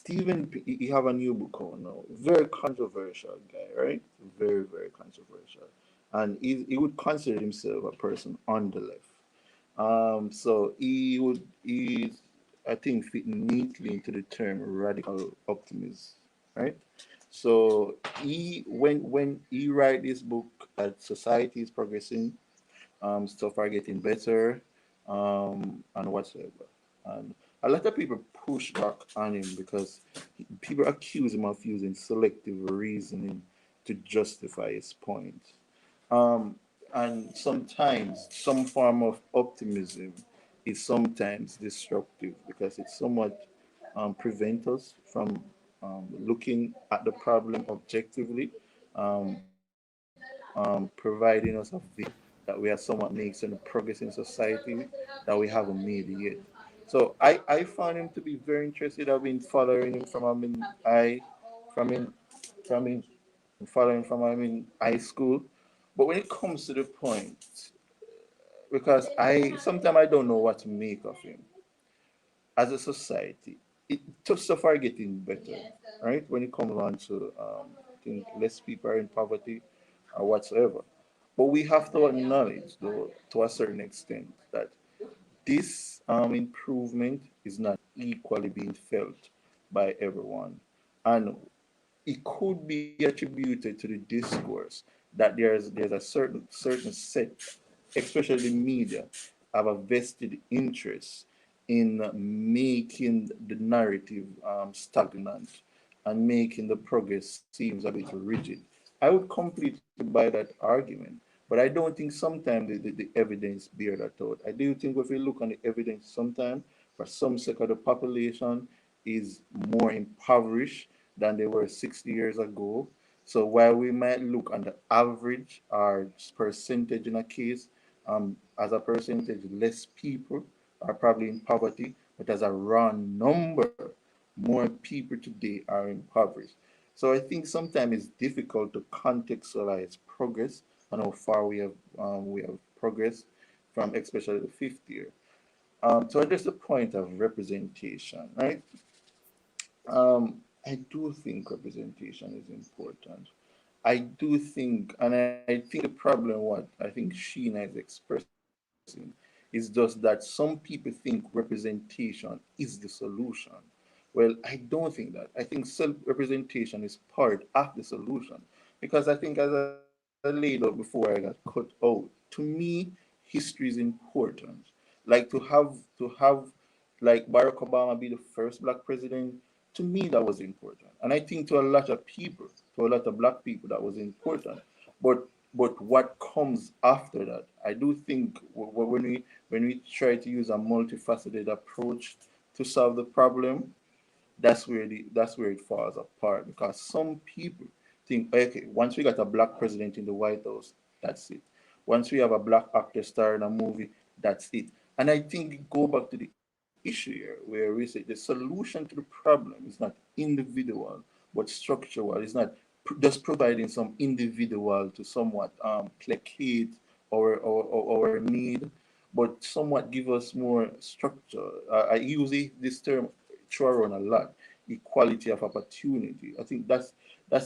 he have a new book out now. Very controversial guy, right? Very, very controversial. And he would consider himself a person on the left. So he I think fit neatly into the term radical optimism, right? So when he write this book that society is progressing, stuff are getting better, and whatsoever. And a lot of people push back on him because people accuse him of using selective reasoning to justify his point. Um, and sometimes some form of optimism is sometimes destructive because it somewhat prevents us from looking at the problem objectively, providing us a vision that we are somewhat making some progress in society that we haven't made yet. So I found him to be very interested. I've been following him from from in from in following from high school. But when it comes to the point, because I sometimes I don't know what to make of him as a society. It just so far getting better, right? When it comes on to I think less people are in poverty or whatsoever. But we have to acknowledge, though, to a certain extent, that this improvement is not equally being felt by everyone. And it could be attributed to the discourse that there's a certain set, especially the media, have a vested interest in making the narrative stagnant and making the progress seems a bit rigid. I would completely buy that argument, but I don't think sometimes the evidence bear that out. I do think if we look on the evidence, sometimes for some sect of the population is more impoverished than they were 60 years ago. So while we might look on the average or percentage in a case, as a percentage, less people are probably in poverty, but as a round number, more people today are impoverished. So I think sometimes it's difficult to contextualize progress and how far we have progressed from especially the fifth year. To address the point of representation, right? I do think representation is important. I do think, and I think the problem, what I think Sheena is expressing, is just that some people think representation is the solution. Well, I don't think that. I think self representation is part of the solution because I think, as I laid out before I got cut out, to me, history is important. Like to have like Barack Obama be the first black president to me that was important, and I think to a lot of people, to a lot of black people, that was important. But what comes after that, I do think when we try to use a multifaceted approach to solve the problem, that's where it falls apart, because some people think, okay, once we got a black president in the White House, that's it. Once we have a black actor star in a movie, that's it. And I think we go back to the issue here, where we say the solution to the problem is not individual but structural. It's not just providing some individual to somewhat placate our need, but somewhat give us more structure. I use this term throw around a lot: equality of opportunity. I think that's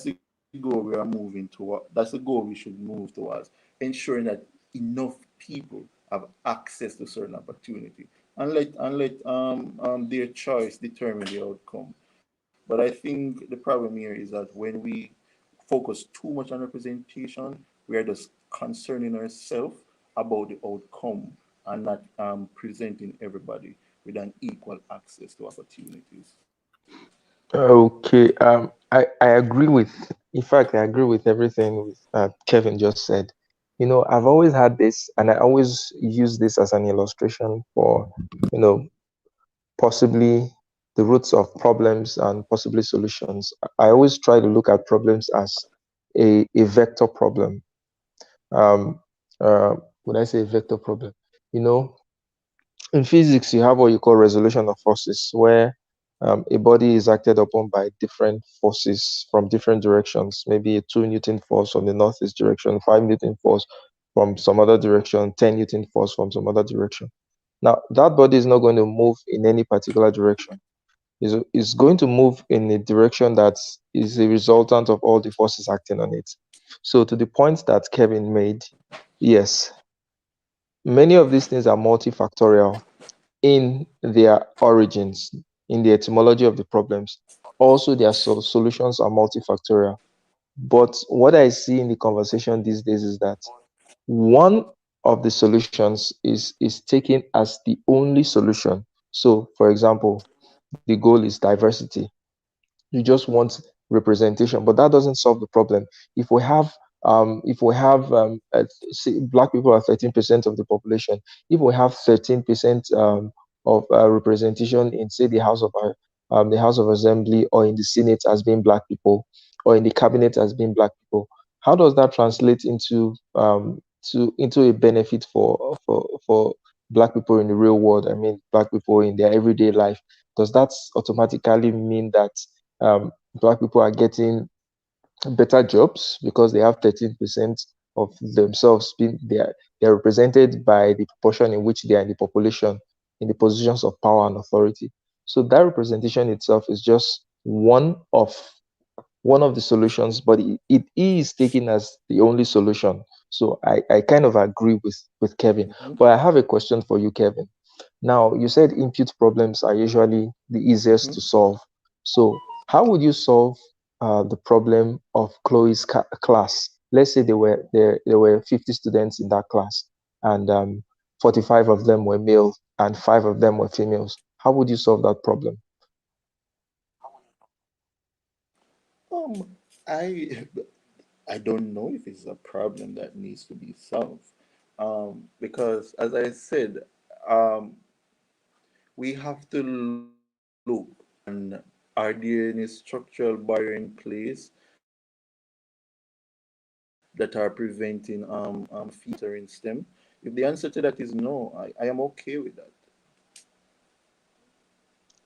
the goal we are moving toward. That's the goal we should move towards, ensuring that enough people have access to certain opportunity, and let their choice determine the outcome. But I think the problem here is that when we focus too much on representation, we are just concerning ourselves about the outcome, and not presenting everybody with an equal access to opportunities. Okay. I agree with, in fact, I agree with everything with, Kevin just said. I've always had this, and I always use this as an illustration for, you know, possibly the roots of problems and possibly solutions. I always try to look at problems as a vector problem. Um, when I say vector problem, you know, in physics, you have what you call resolution of forces, where a body is acted upon by different forces from different directions, maybe a 2 Newton force from the northeast direction, 5 Newton force from some other direction, 10 Newton force from some other direction. Now, that body is not going to move in any particular direction. It's going to move in a direction that is a resultant of all the forces acting on it. So, to the point that Kevin made, yes, many of these things are multifactorial in their origins, in the etymology of the problems. Also, their solutions are multifactorial. But what I see in the conversation these days is that one of the solutions is taken as the only solution. So, for example, the goal is diversity. You just want representation, but that doesn't solve the problem. If we have say black people are 13% of the population. If we have 13% of representation in, say, the House of Assembly, or in the Senate as being black people, or in the cabinet as being black people, how does that translate into a benefit for black people in the real world? I mean, black people in their everyday life. Does that automatically mean that black people are getting better jobs because they have 13% of themselves being they're represented by the proportion in which they are in the population, in the positions of power and authority? So that representation itself is just one of the solutions, but it is taken as the only solution. So I kind of agree with Kevin. Mhm. But I have a question for you, Kevin. Now, you said input problems are usually the easiest to Mhm. solve. So, how would you solve the problem of Chloe's class? Let's say there were 50 students in that class, and 45 of them were male and 5 of them were females. How would you solve that problem? I I don't know if it's a problem that needs to be solved, because as I said, um, we have to look on, are there any structural barrier in place that are preventing female entering STEM? If the answer to that is no, I am okay with that.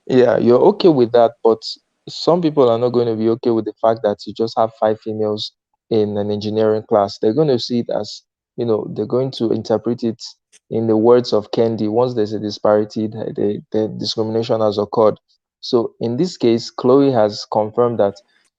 Yeah, you're okay with that, but some people are not going to be okay with the fact that you just have 5 females in an engineering class. They're going to see it as, they're going to interpret it in the words of Kendi. Once there's a disparity, the discrimination has occurred. So in this case, Chloe has confirmed that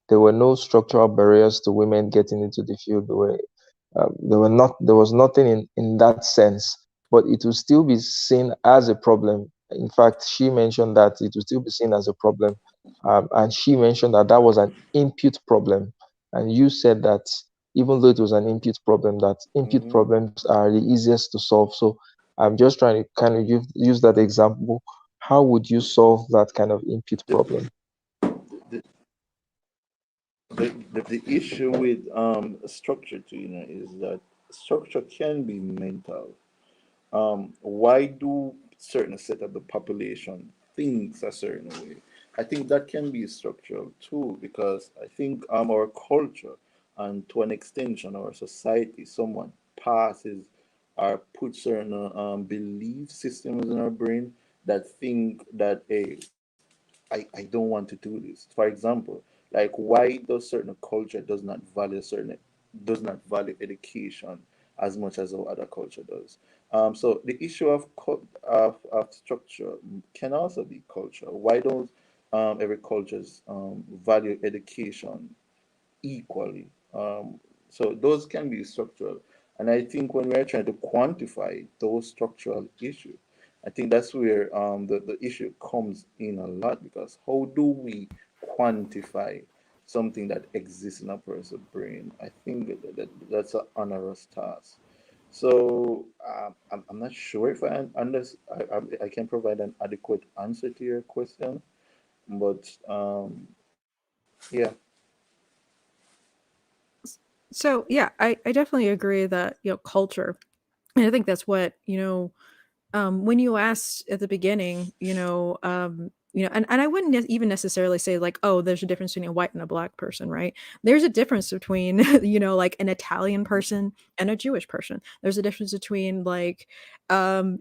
there were no structural barriers to women getting into the field. There was nothing in that sense, but it will still be seen as a problem. In fact, she mentioned that it will still be seen as a problem, and she mentioned that that was an input problem, and you said that even though it was an input problem, that input Hmm. problems are the easiest to solve. So I'm just trying to kind of use that example. How would you solve that kind of input The, problem? the issue with structure too, is that structure can be mental. Why do certain set of the population thinks a certain way? I think that can be structural too, because I think our culture and to an extension our society, someone passes or puts certain belief systems in our brain that think that, hey, I don't want to do this. For example, like why does certain culture does not value education as much as our other culture does? So the issue of structure can also be culture. Why don't every cultures value education equally? So those can be structural. And I think when we're trying to quantify those structural issues, I think that's where the issue comes in a lot, because how do we quantify something that exists in a person's brain? I think that's an onerous task. So I'm not sure if I can provide an adequate answer to your question, but yeah. So yeah, I definitely agree that, culture, and I think that's what, when you asked at the beginning, and I wouldn't even necessarily say like, oh, there's a difference between a white and a black person, right? There's a difference between, like an Italian person and a Jewish person. There's a difference between like, an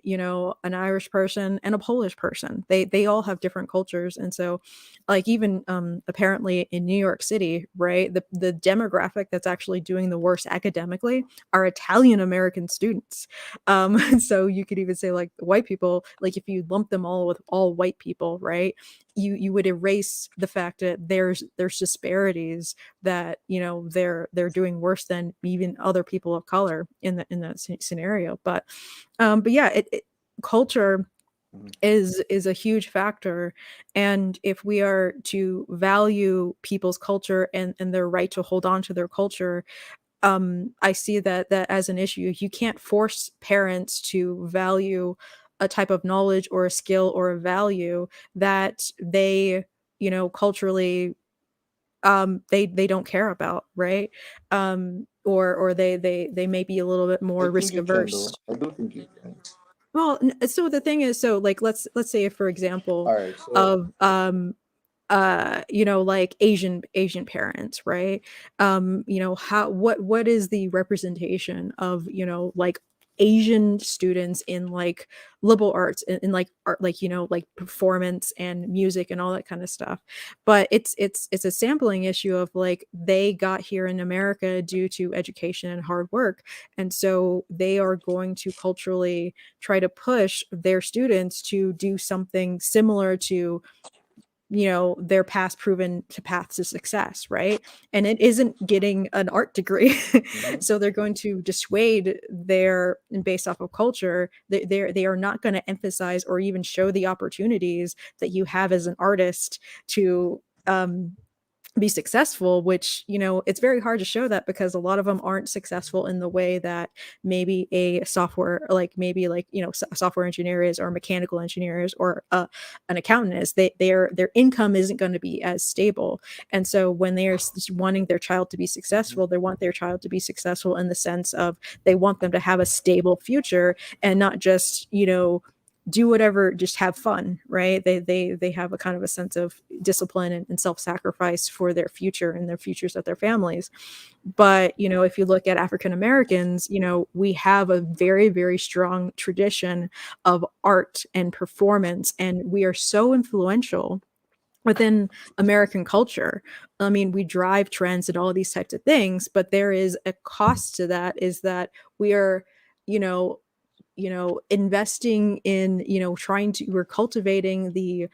Irish person and a Polish person. They all have different cultures, and so, like even apparently in New York City, right, the demographic that's actually doing the worst academically are Italian American students. So you could even say like white people, like if you lump them all with all white people, right? You would erase the fact that there's disparities that they're doing worse than even other people of color in that scenario. But yeah, culture is a huge factor, and if we are to value people's culture and their right to hold on to their culture, I see that as an issue. You can't force parents to value a type of knowledge or a skill or a value that they, culturally, they don't care about, right? Or they may be a little bit I more think risk you can, though. averse. I do think you can. Well, so the thing is, so like let's say, for example, All right. So of like Asian parents, right? How what is the representation of, like Asian students in like liberal arts, in like art, like like performance and music and all that kind of stuff. But it's a sampling issue of like they got here in America due to education and hard work, and so they are going to culturally try to push their students to do something similar to their past proven to paths to success, right? And it isn't getting an art degree. mhm. So they're going to dissuade their, and based off of culture, they are not going to emphasize or even show the opportunities that you have as an artist to be successful, which it's very hard to show that because a lot of them aren't successful in the way that maybe a software, like maybe like a software engineer is, or mechanical engineers, or an accountant is. Their income isn't going to be as stable, and so when they're wanting their child to be successful, they want their child to be successful in the sense of they want them to have a stable future and not just do whatever, just have fun, right? They have a kind of a sense of discipline and self-sacrifice for their future and their futures of their families. But if you look at African Americans, we have a very, very strong tradition of art and performance, and we are so influential within American culture. I mean, we drive trends and all of these types of things, but there is a cost to that, is that we are, you know, investing in, trying to, we're cultivating the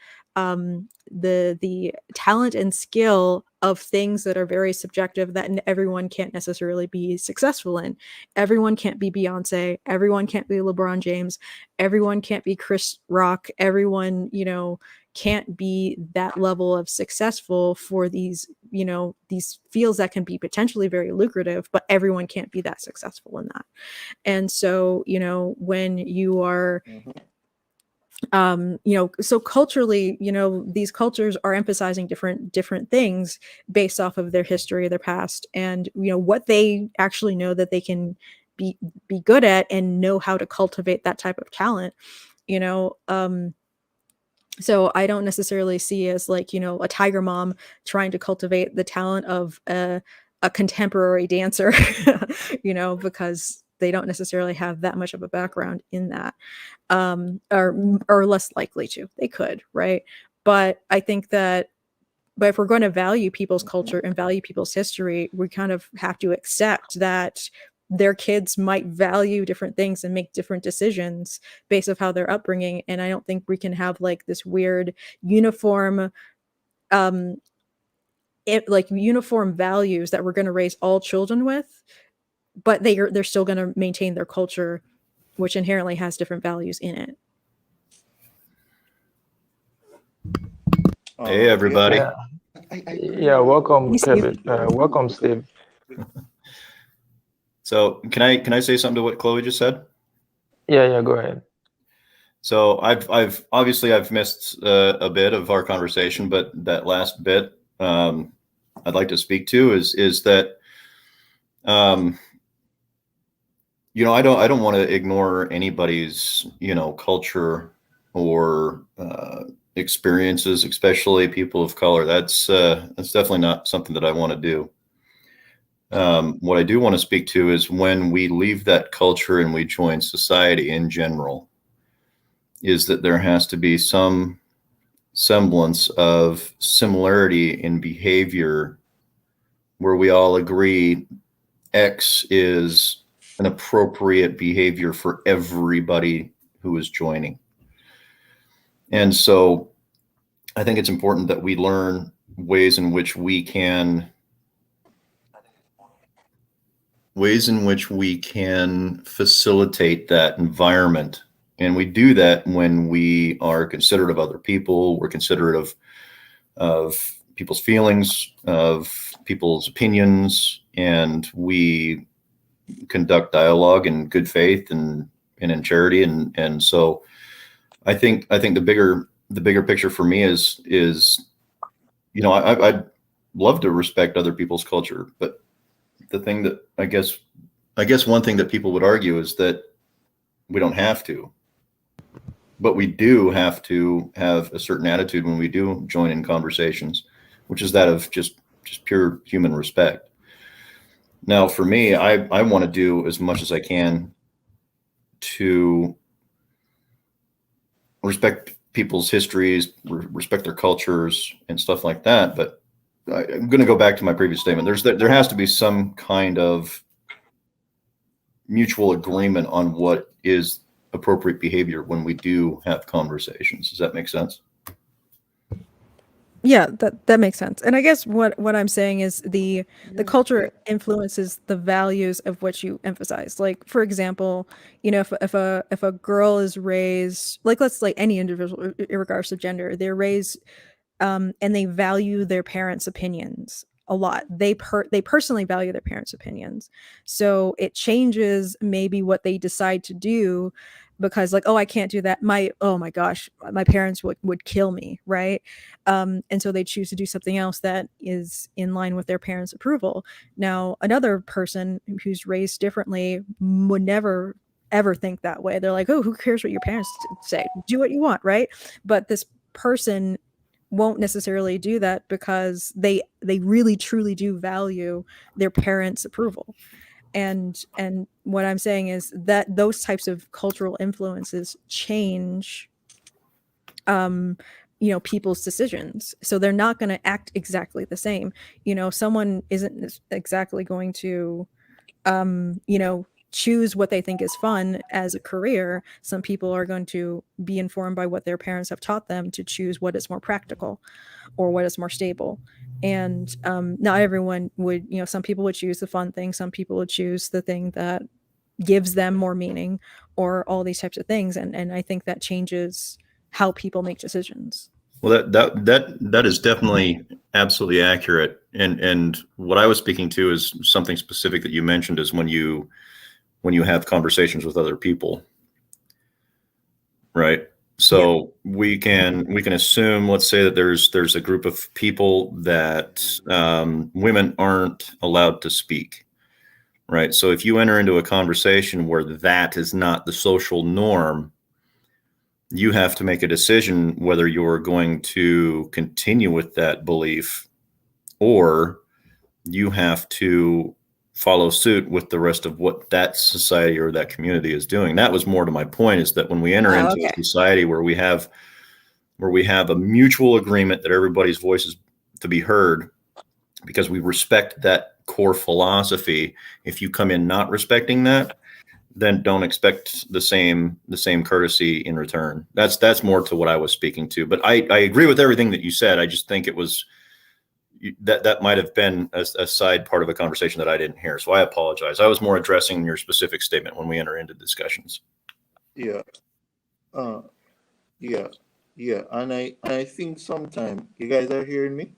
talent and skill of things that are very subjective, that everyone can't necessarily be successful in. Everyone can't be Beyonce, everyone can't be LeBron James, everyone can't be Chris Rock, everyone can't be that level of successful for these fields that can be potentially very lucrative, but everyone can't be that successful in that. And so, when you are Mhm. so culturally, these cultures are emphasizing different things based off of their history, their past, and what they actually know that they can be good at and know how to cultivate that type of talent. you know um so I don't necessarily see as like a tiger mom trying to cultivate the talent of a contemporary dancer, because they don't necessarily have that much of a background in that, or less likely to. They could, right? But I think that, but if we're going to value people's culture and value people's history, we kind of have to accept that their kids might value different things and make different decisions based off how their upbringing. And I don't think we can have like this weird uniform, um like uniform values that we're going to raise all children with, but they're still going to maintain their culture, which inherently has different values in it. Hey, everybody. Yeah, yeah. Welcome, Hey, Steve. Kevin. Welcome, Steve. So can I say something to what Chloe just said? Yeah. Go ahead. So I've obviously I've missed a bit of our conversation, but that last bit I'd like to speak to is that I don't want to ignore anybody's culture or experiences, especially people of color. That's definitely not something that I want to do. What I do want to speak to is when we leave that culture and we join society in general, is that there has to be some semblance of similarity in behavior where we all agree X is an appropriate behavior for everybody who is joining. And so I think it's important that we learn ways in which we can facilitate that environment. And we do that when we are considerate of other people, we're considerate of people's feelings, of people's opinions, and we conduct dialogue in good faith and in charity. And so I think the bigger picture for me is I'd love to respect other people's culture, but the thing that I guess one thing that people would argue is that we don't have to, but we do have to have a certain attitude when we do join in conversations, which is that of just pure human respect. Now, for me, I want to do as much as I can to respect people's histories, respect their cultures and stuff like that. But I'm going to go back to my previous statement. There has to be some kind of mutual agreement on what is appropriate behavior when we do have conversations. Does that make sense? Yeah, that makes sense. And I guess what I'm saying is the culture influences the values of what you emphasize. Like, for example, if a girl is raised, like, let's like any individual in regards to gender, they're raised and they value their parents' opinions a lot. They personally value their parents' opinions. So it changes maybe what they decide to do, because like, oh, I can't do that. Oh my gosh, my parents would kill me, right? And so they choose to do something else that is in line with their parents' approval. Now, another person who's raised differently would never ever think that way. They're like, oh, who cares what your parents say? Do what you want, right? But this person won't necessarily do that because they really truly do value their parents' approval. And what I'm saying is that those types of cultural influences change people's decisions. So they're not going to act exactly the same. Someone isn't exactly going to choose what they think is fun as a career. Some people are going to be informed by what their parents have taught them to choose what is more practical or what is more stable. And not everyone would, some people would choose the fun thing. Some people would choose the thing that gives them more meaning, or all these types of things. And I think that changes how people make decisions. Well, that is definitely absolutely accurate. And what I was speaking to is something specific that you mentioned, is when you have conversations with other people, right? So we can assume, let's say that there's a group of people that women aren't allowed to speak, right? So if you enter into a conversation where that is not the social norm, you have to make a decision whether you're going to continue with that belief, or you have to follow suit with the rest of what that society or that community is doing. That was more to my point, is that when we enter into a society where we have a mutual agreement that everybody's voice is to be heard, because we respect that core philosophy, if you come in not respecting that, then don't expect the same courtesy in return. That's more to what I was speaking to. But I agree with everything that you said. I just think it was that might have been a side part of a conversation that I didn't hear. So I apologize. I was more addressing your specific statement when we enter into discussions. Yeah. Uh, yeah. Yeah. And I think sometimes you guys are hearing me.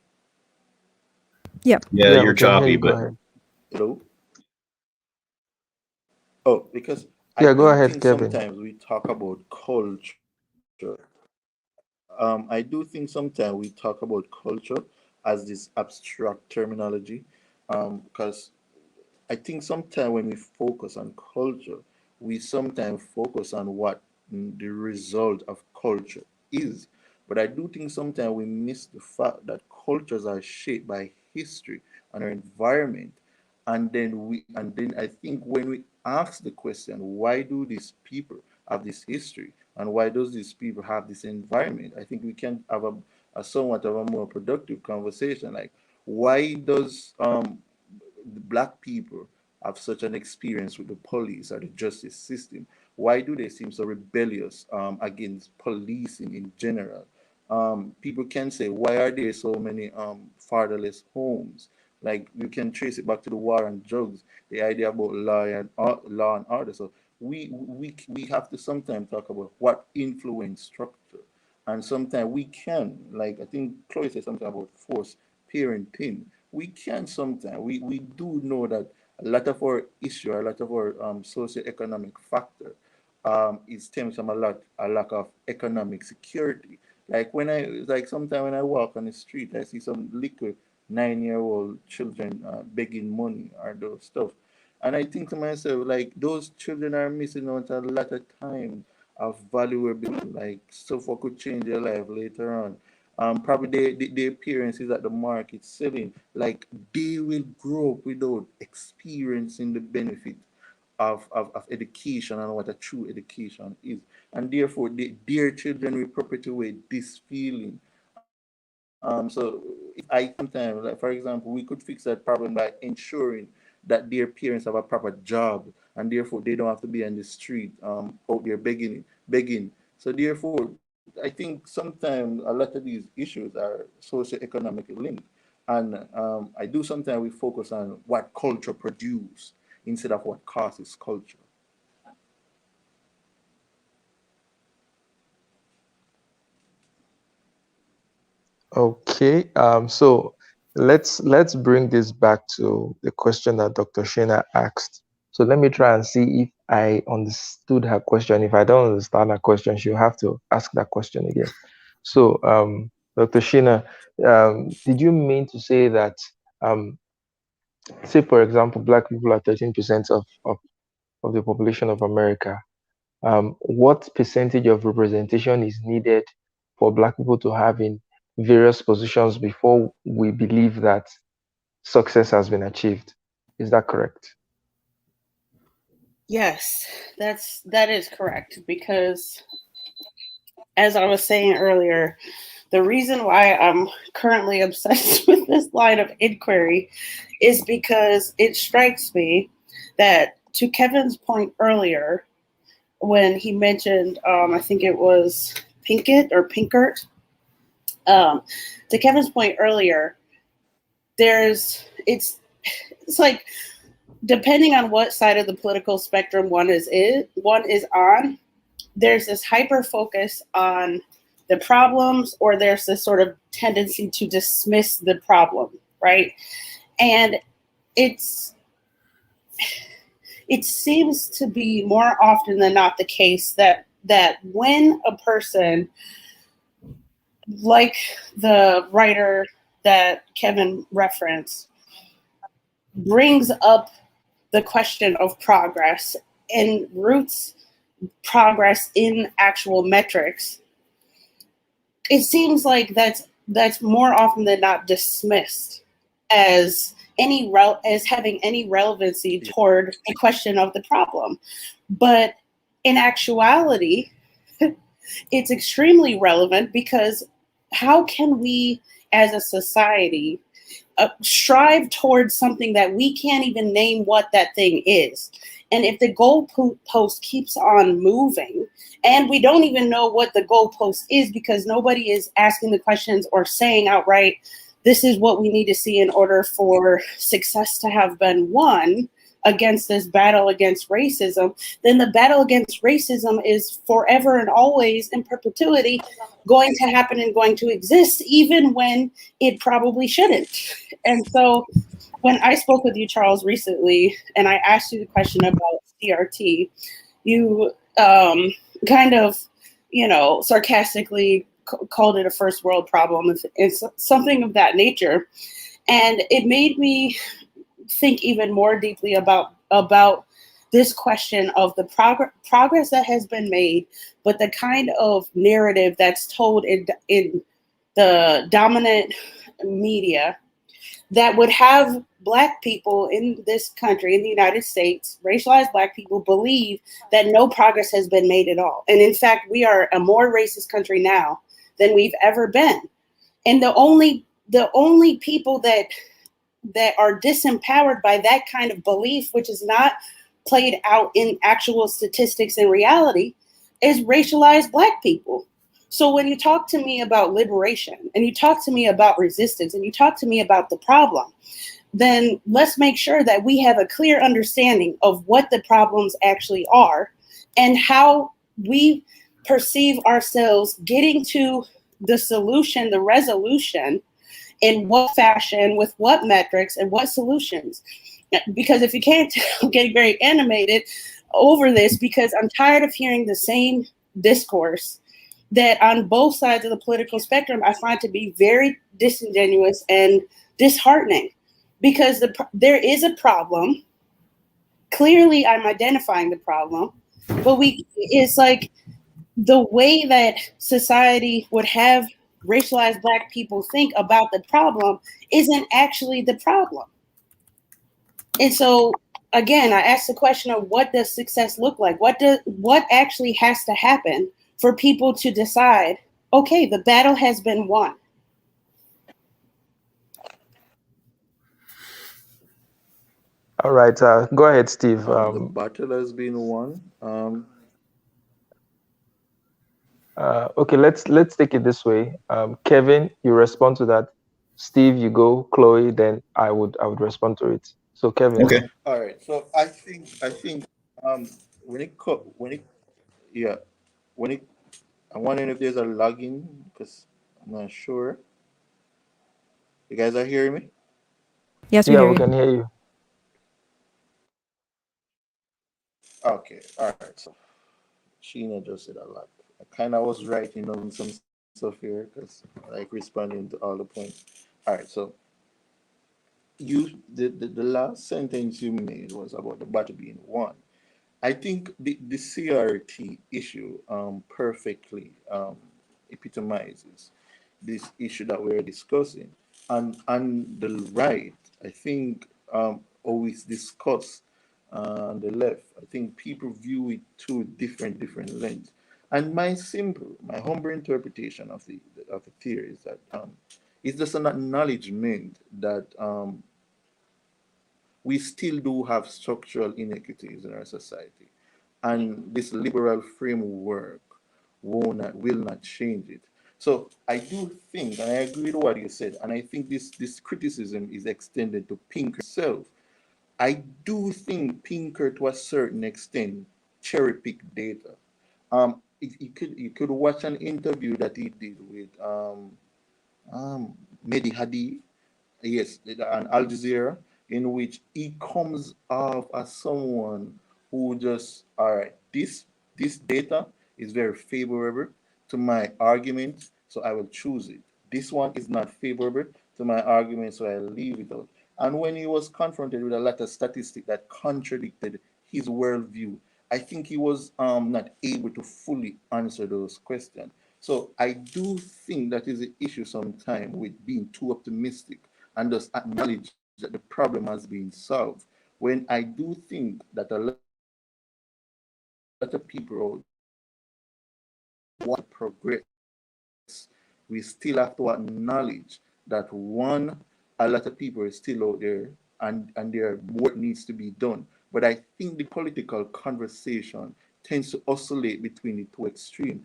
Yep. Yeah, Yeah, you're we can hear choppy, you. Go but ahead. Hello. Oh, because I Yeah, go do ahead, think Kevin. sometimes we talk about culture. I do think sometimes we talk about culture as this abstract terminology, because I think sometimes when we focus on culture, we sometimes focus on what the result of culture is. But I do think sometimes we miss the fact that cultures are shaped by history and our environment. And then I think when we ask the question, why do these people have this history and why does these people have this environment? I think we can have a somewhat of a more productive conversation. Like, why does the black people have such an experience with the police or the justice system? Why do they seem so rebellious against policing in general? People can say, why are there so many fatherless homes? Like, you can trace it back to the war on drugs, the idea about law and order. So we have to sometimes talk about what influence structure, and sometimes we can, like I think Chloe said something about force parenting. We can sometimes we do know that a lot of our issue, a lot of our socioeconomic factor is stems from a lack of economic security. Like when I like sometimes when I walk on the street, I see some little 9-year-old children begging money or those stuff. And I think to myself, like, those children are missing out a lot of time of valuable, like, stuff what could change their life later on. Probably their parents is at the market selling. Like, they will grow up without experiencing the benefit of education and what a true education is. And therefore, their children will perpetuate this feeling. So if I sometimes, like for example, we could fix that problem by ensuring that their parents have a proper job, and therefore they don't have to be on the street out there begging. So therefore, I think sometimes a lot of these issues are socio-economically linked. And I do sometimes we focus on what culture produce instead of what causes culture. Okay. So let's bring this back to the question that Dr. Shena asked. So let me try and see if I understood her question. If I don't understand her question, she'll have to ask that question again. So, Dr. Shena, did you mean to say that, um, say for example, Black people are 13% of the population of America? What percentage of representation is needed for Black people to have in various positions before we believe that success has been achieved? Is that correct? Yes, that is correct, because as I was saying earlier, the reason why I'm currently obsessed with this line of inquiry is because it strikes me that, to Kevin's point earlier, when he mentioned, I think it was Pinkett or Pinkert, um, to Kevin's point earlier, it's like, depending on what side of the political spectrum one is on, there's this hyper focus on the problems, or there's this sort of tendency to dismiss the problem, right? And it's it seems to be more often than not the case that that when a person, like the writer that Kevin referenced, brings up the question of progress and roots progress in actual metrics, it seems like that's more often than not dismissed as as having any relevancy toward the question of the problem. But in actuality, it's extremely relevant, because how can we as a society strive towards something that we can't even name what that thing is? And if the goalpost keeps on moving, and we don't even know what the goalpost is, because nobody is asking the questions or saying outright, this is what we need to see in order for success to have been won against this battle against racism, then the battle against racism is forever and always in perpetuity going to happen and going to exist, even when it probably shouldn't. And so when I spoke with you, Charles, recently, and I asked you the question about CRT, you kind of, sarcastically called it a first world problem. It's something of that nature. And it made me think even more deeply about this question of the progress that has been made, but the kind of narrative that's told in the dominant media that would have Black people in this country, in the United States, racialized Black people, believe that no progress has been made at all. And in fact, we are a more racist country now than we've ever been. And the only people that are disempowered by that kind of belief, which is not played out in actual statistics and reality, is racialized Black people. So when you talk to me about liberation, and you talk to me about resistance, and you talk to me about the problem, then let's make sure that we have a clear understanding of what the problems actually are and how we perceive ourselves getting to the solution, the resolution, in what fashion, with what metrics, and what solutions. Because if you can't, I'm getting very animated over this, because I'm tired of hearing the same discourse that on both sides of the political spectrum I find to be very disingenuous and disheartening. Because there is a problem. Clearly, I'm identifying the problem, but it's like the way that society would have racialized Black people think about the problem isn't actually the problem. And so, again, I asked the question of, what does success look like? What actually has to happen for people to decide, okay, the battle has been won? All right. Go ahead, Steve. The battle has been won. Okay, let's take it this way. Kevin, you respond to that. Steve, you go. Chloe, then I would respond to it. So Kevin. Okay. All right. So I think when it yeah when it I'm wondering if there's a login, because I'm not sure. You guys are hearing me? Yes, we Yeah, hear we you. can hear you. Okay. All right. So Sheena just said a lot. I kind of was writing on some stuff here, because like responding to all the points. All right. So the last sentence you made was about the battle being won. I think the CRT issue perfectly epitomizes this issue that we're discussing. And on the right, I think always discussed on the left, I think people view it through different lens. And my humble interpretation of the theory is that it's just an acknowledgement that we still do have structural inequities in our society, and this liberal framework will not change it. So I do think, and I agree with what you said, and I think this criticism is extended to Pinker himself. I do think Pinker, to a certain extent, cherry picked data. You could watch an interview that he did with Mehdi Hadi, yes, an Al Jazeera, in which he comes off as someone who just, all right, this data is very favorable to my argument, so I will choose it. This one is not favorable to my argument, so I leave it out. And when he was confronted with a lot of statistics that contradicted his worldview, I think he was not able to fully answer those questions. So I do think that is an issue sometimes with being too optimistic and just acknowledge that the problem has been solved. When I do think that a lot of people out there want to progress, we still have to acknowledge that one, a lot of people are still out there and there are work needs to be done. But I think the political conversation tends to oscillate between the two extremes.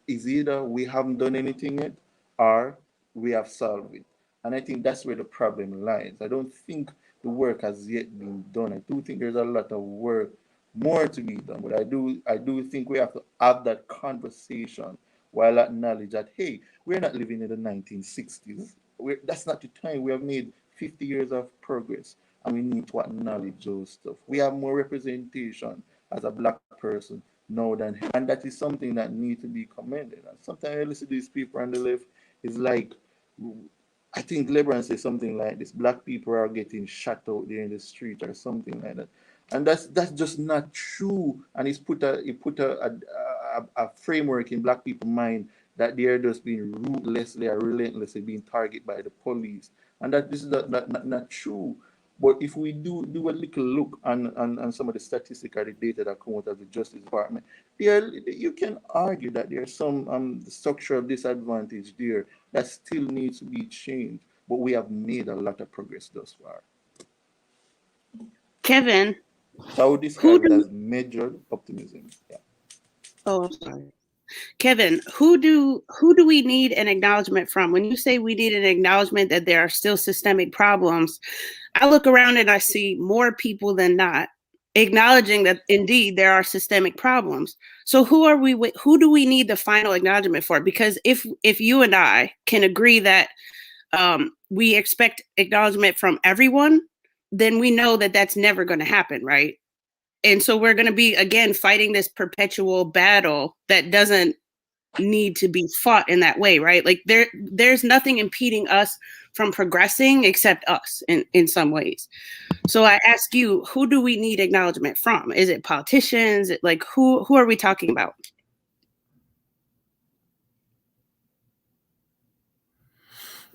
Is either we haven't done anything yet or we have solved it. And I think that's where the problem lies. I don't think the work has yet been done. I do think there's a lot of work more to be done. But I do think we have to have that conversation while acknowledge that, hey, we're not living in the 1960s. That's not the time. We have made 50 years of progress, and we need to acknowledge those stuff. We have more representation as a black person now than, and that is something that needs to be commended. And sometimes I listen to these people on the left, it's like, I think LeBron says something like this: black people are getting shot out there in the street or something like that, and that's just not true. And he put a framework in black people's mind that they're just being ruthlessly or relentlessly being targeted by the police, and that this is not true. But if we do a little look on some of the statistics or the data that come out of the Justice Department, you can argue that there's some structural disadvantage there that still needs to be changed. But we have made a lot of progress thus far. Kevin, So I would who describe it do? as measured optimism. Yeah. Oh, I'm sorry. Kevin, who do we need an acknowledgement from? When you say we need an acknowledgement that there are still systemic problems, I look around and I see more people than not acknowledging that indeed there are systemic problems. So who do we need the final acknowledgement for? Because if you and I can agree that we expect acknowledgement from everyone, then we know that that's never going to happen, right? And so we're going to be again fighting this perpetual battle that doesn't need to be fought in that way, right? Like there's nothing impeding us from progressing except us in some ways. So I ask you, who do we need acknowledgement from? Is it politicians? Like who are we talking about?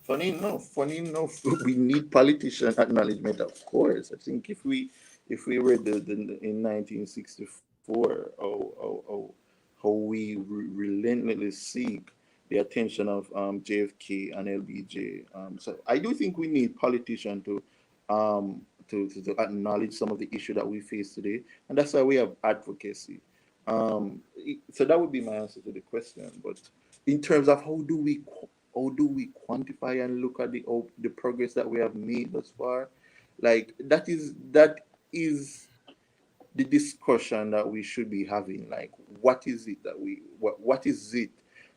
Funny enough, we need politician acknowledgement, of course. I think if we read in 1964, how we relentlessly seek the attention of JFK and LBJ. So I do think we need politicians to acknowledge some of the issue that we face today, and that's why we have advocacy. So that would be my answer to the question. But in terms of how do we quantify and look at the progress that we have made thus far, like that is the discussion that we should be having. Like, what is it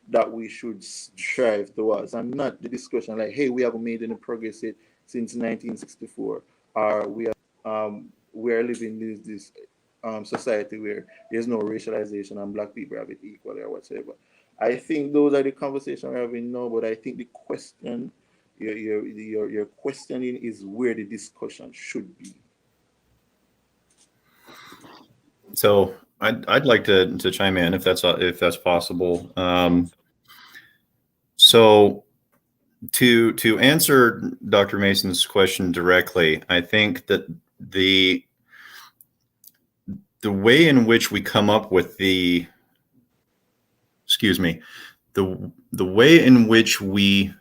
that we should strive towards, and not the discussion like, hey, we haven't made any progress yet since 1964, or we are living this society where there's no racialization and black people have it equally or whatever. I think those are the conversations we're having now, but I think the question your questioning is where the discussion should be. So I'd like to chime in if that's possible. So to answer Dr. Mason's question directly, I think that the way in which we come up with the way in which we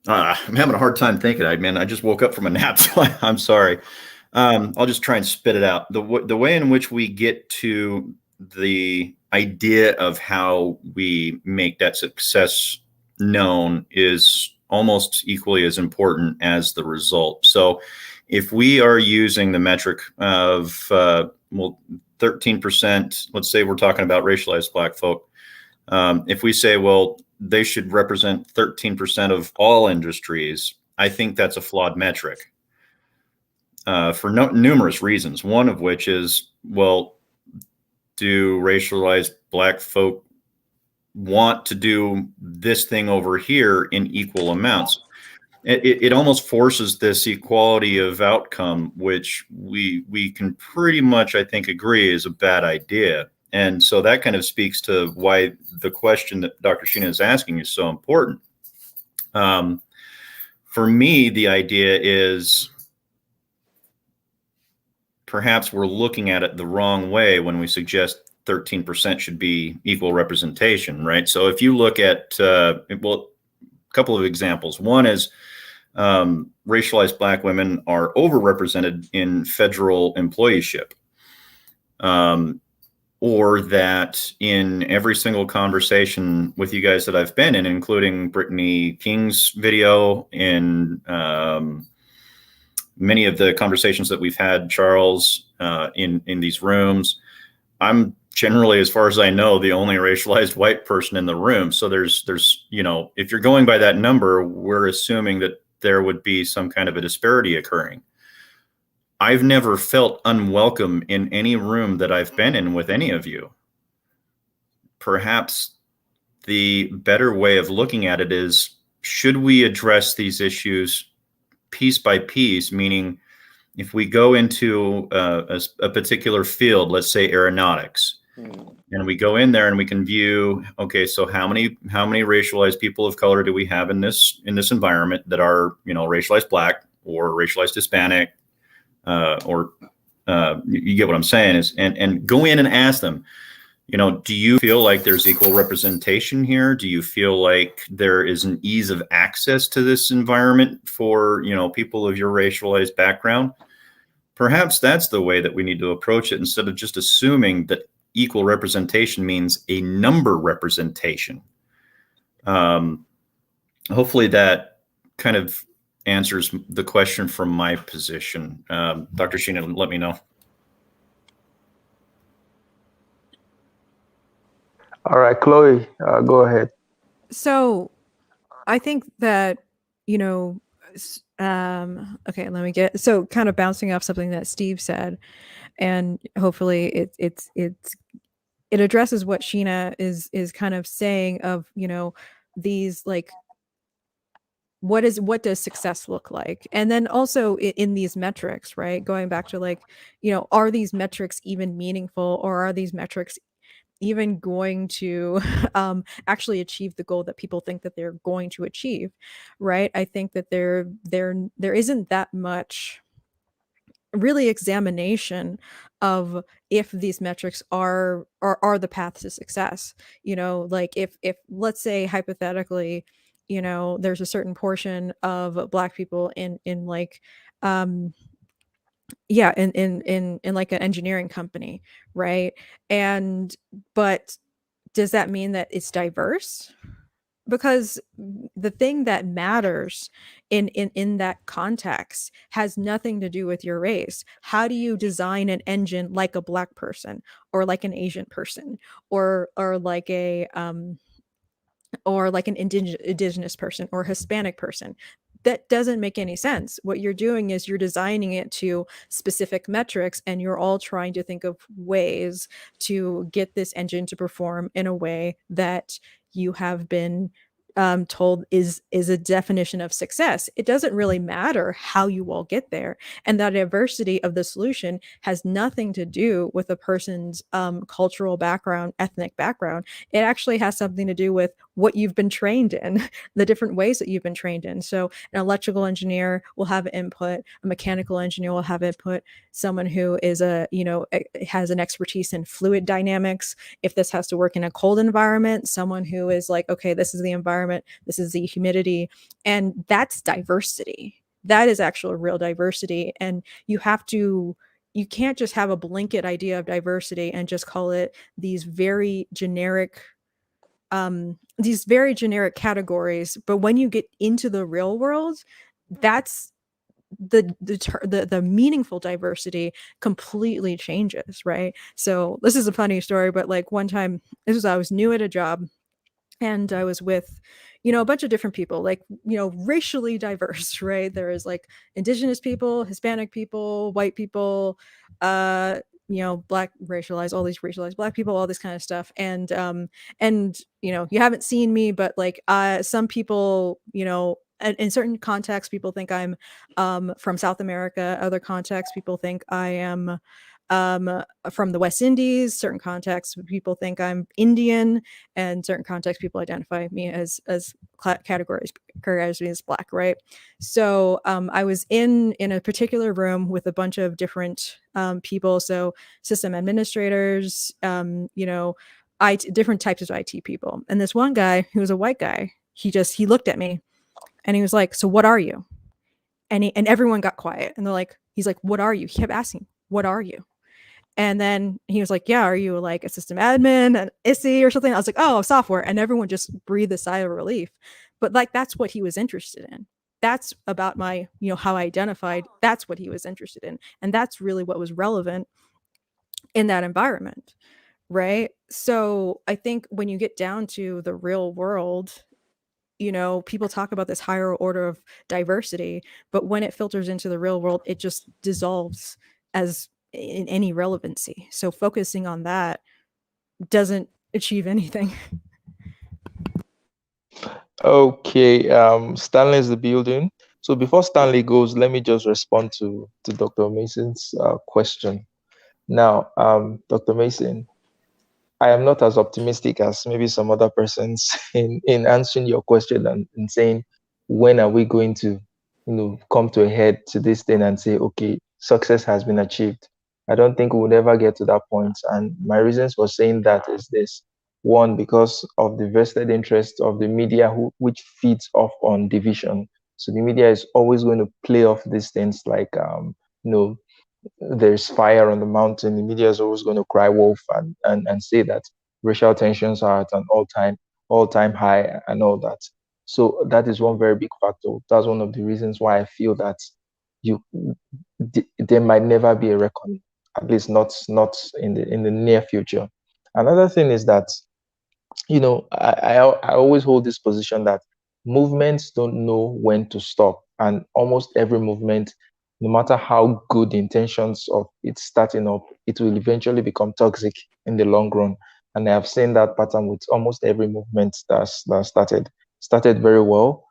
I'm having a hard time thinking. I just woke up from a nap, so I'm sorry. I'll just try and spit it out. The way in which we get to the idea of how we make that success known is almost equally as important as the result. So if we are using the metric of 13%, let's say we're talking about racialized black folk. If we say, well, they should represent 13% of all industries, I think that's a flawed metric for numerous reasons. One of which is, well, do racialized Black folk want to do this thing over here in equal amounts? It almost forces this equality of outcome, which we can pretty much, I think, agree is a bad idea. And so that kind of speaks to why the question that Dr. Sheena is asking is so important. For me, the idea is perhaps we're looking at it the wrong way when we suggest 13% should be equal representation, right? So if you look at, well, a couple of examples. One is racialized Black women are overrepresented in federal employeeship. Or that in every single conversation with you guys that I've been in, including Brittany King's video, in many of the conversations that we've had, Charles, in these rooms, I'm generally, as far as I know, the only racialized white person in the room. So there's, if you're going by that number, we're assuming that there would be some kind of a disparity occurring. I've never felt unwelcome in any room that I've been in with any of you. Perhaps the better way of looking at it is, should we address these issues piece by piece? Meaning, if we go into a particular field, let's say aeronautics, and we go in there and we can view, okay, so how many racialized people of color do we have in this environment that are, racialized Black or racialized Hispanic? You get what I'm saying, is and go in and ask them, do you feel like there's equal representation here? Do you feel like there is an ease of access to this environment for, people of your racialized background? Perhaps that's the way that we need to approach it, instead of just assuming that equal representation means a number representation. Hopefully that kind of answers the question from my position. Dr. Sheena, let me know. All right, Chloe, go ahead. So I think that, okay, let me get, so kind of bouncing off something that Steve said, and hopefully it addresses what Sheena is kind of saying of, these, like, what does success look like? And then also in these metrics, right? Going back to, like, are these metrics even meaningful, or are these metrics even going to actually achieve the goal that people think that they're going to achieve, right? I think that there isn't that much really examination of if these metrics are the path to success. Like, if let's say hypothetically, there's a certain portion of Black people in like yeah, in like an engineering company, right? But does that mean that it's diverse? Because the thing that matters in that context has nothing to do with your race. How do you design an engine like a Black person, or like an Asian person, or like a or like an indigenous person or Hispanic person? That doesn't make any sense. What you're doing is you're designing it to specific metrics, and you're all trying to think of ways to get this engine to perform in a way that you have been told is a definition of success. It doesn't really matter how you all get there, and that diversity of the solution has nothing to do with a person's cultural background, ethnic background. It actually has something to do with what you've been trained in, the different ways that you've been trained in. So an electrical engineer will have input, a mechanical engineer will have input, someone who is has an expertise in fluid dynamics, if this has to work in a cold environment, someone who is like, okay, this is the environment, this is the humidity, and that's diversity. That is actual real diversity. And you can't just have a blanket idea of diversity and just call it these very generic categories. But when you get into the real world, that's the meaningful diversity completely changes, right? So this is a funny story, but like one time, I was new at a job, and I was with, a bunch of different people, like, racially diverse, right? There is like indigenous people, Hispanic people, white people, black racialized, all these racialized black people, all this kind of stuff. And you haven't seen me, but like some people, in certain contexts, people think I'm from South America. Other contexts, people think I am from the West Indies. Certain contexts, people think I'm Indian, and certain contexts, people identify me as categorized me as black, right? So I was in a particular room with a bunch of different people, so system administrators, different types of IT people, and this one guy who was a white guy, he looked at me and he was like, "So what are you?" And everyone got quiet, and he's like, "What are you?" He kept asking, "What are you?" And then he was like, "Yeah, are you like a system admin, an ISI or something?" I was like, "Oh, software." And everyone just breathed a sigh of relief. But like, that's what he was interested in. That's about my, how I identified. That's what he was interested in. And that's really what was relevant in that environment. Right. So I think when you get down to the real world, people talk about this higher order of diversity, but when it filters into the real world, it just dissolves as in any relevancy. So focusing on that doesn't achieve anything. Okay, Stanley is the building. So before Stanley goes, let me just respond to Dr. Mason's question. Now, Dr. Mason, I am not as optimistic as maybe some other persons in answering your question and saying, when are we going to, come to a head to this thing and say, okay, success has been achieved. I don't think we would ever get to that point. And my reasons for saying that is this. One, because of the vested interest of the media which feeds off on division. So the media is always going to play off these things like, there's fire on the mountain. The media is always going to cry wolf and say that racial tensions are at an all time high and all that. So that is one very big factor. That's one of the reasons why I feel that you there might never be a reckoning, at least not in the near future. Another thing is that I always hold this position that movements don't know when to stop. And almost every movement, no matter how good the intentions of it starting up, it will eventually become toxic in the long run. And I have seen that pattern with almost every movement that started very well,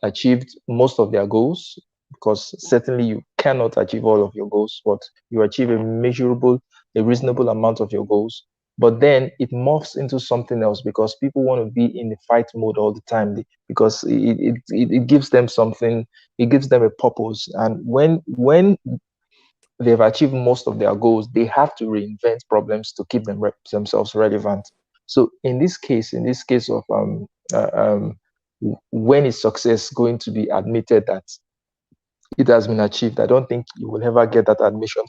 achieved most of their goals, because certainly you cannot achieve all of your goals, but you achieve a reasonable amount of your goals, but then it morphs into something else because people want to be in the fight mode all the time, because it gives them something. It gives them a purpose, and when they've achieved most of their goals, they have to reinvent problems to keep themselves relevant. So in this case of when is success going to be admitted that it has been achieved? I don't think you will ever get that admission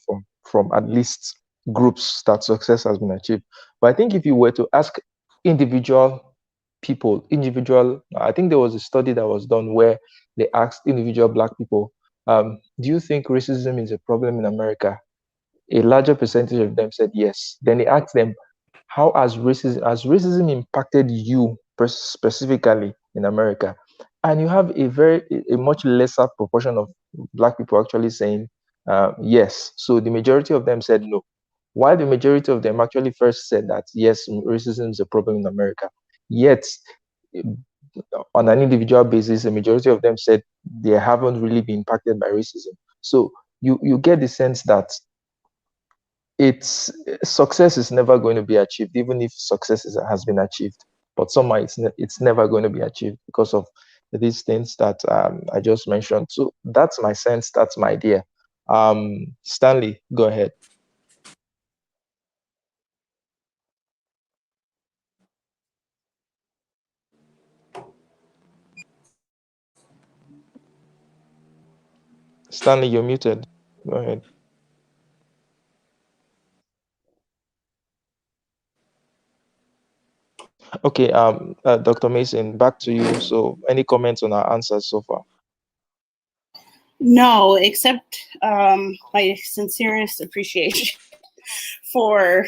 from at least groups that success has been achieved. But I think if you were to ask individual people, I think there was a study that was done where they asked individual black people, do you think racism is a problem in America? A larger percentage of them said yes. Then they asked them, how has racism impacted you specifically in America? And you have a much lesser proportion of black people actually saying yes. So the majority of them said no. While the majority of them actually first said that yes, racism is a problem in America. Yet, on an individual basis, the majority of them said they haven't really been impacted by racism. So you get the sense that it's success is never going to be achieved, even if has been achieved. But somehow it's never going to be achieved because of these things that I just mentioned. So that's my sense. That's my idea. Stanley, go ahead. Stanley, you're muted. Go ahead. Okay, Dr. Mason, back to you. So, any comments on our answers so far? No, except my sincerest appreciation for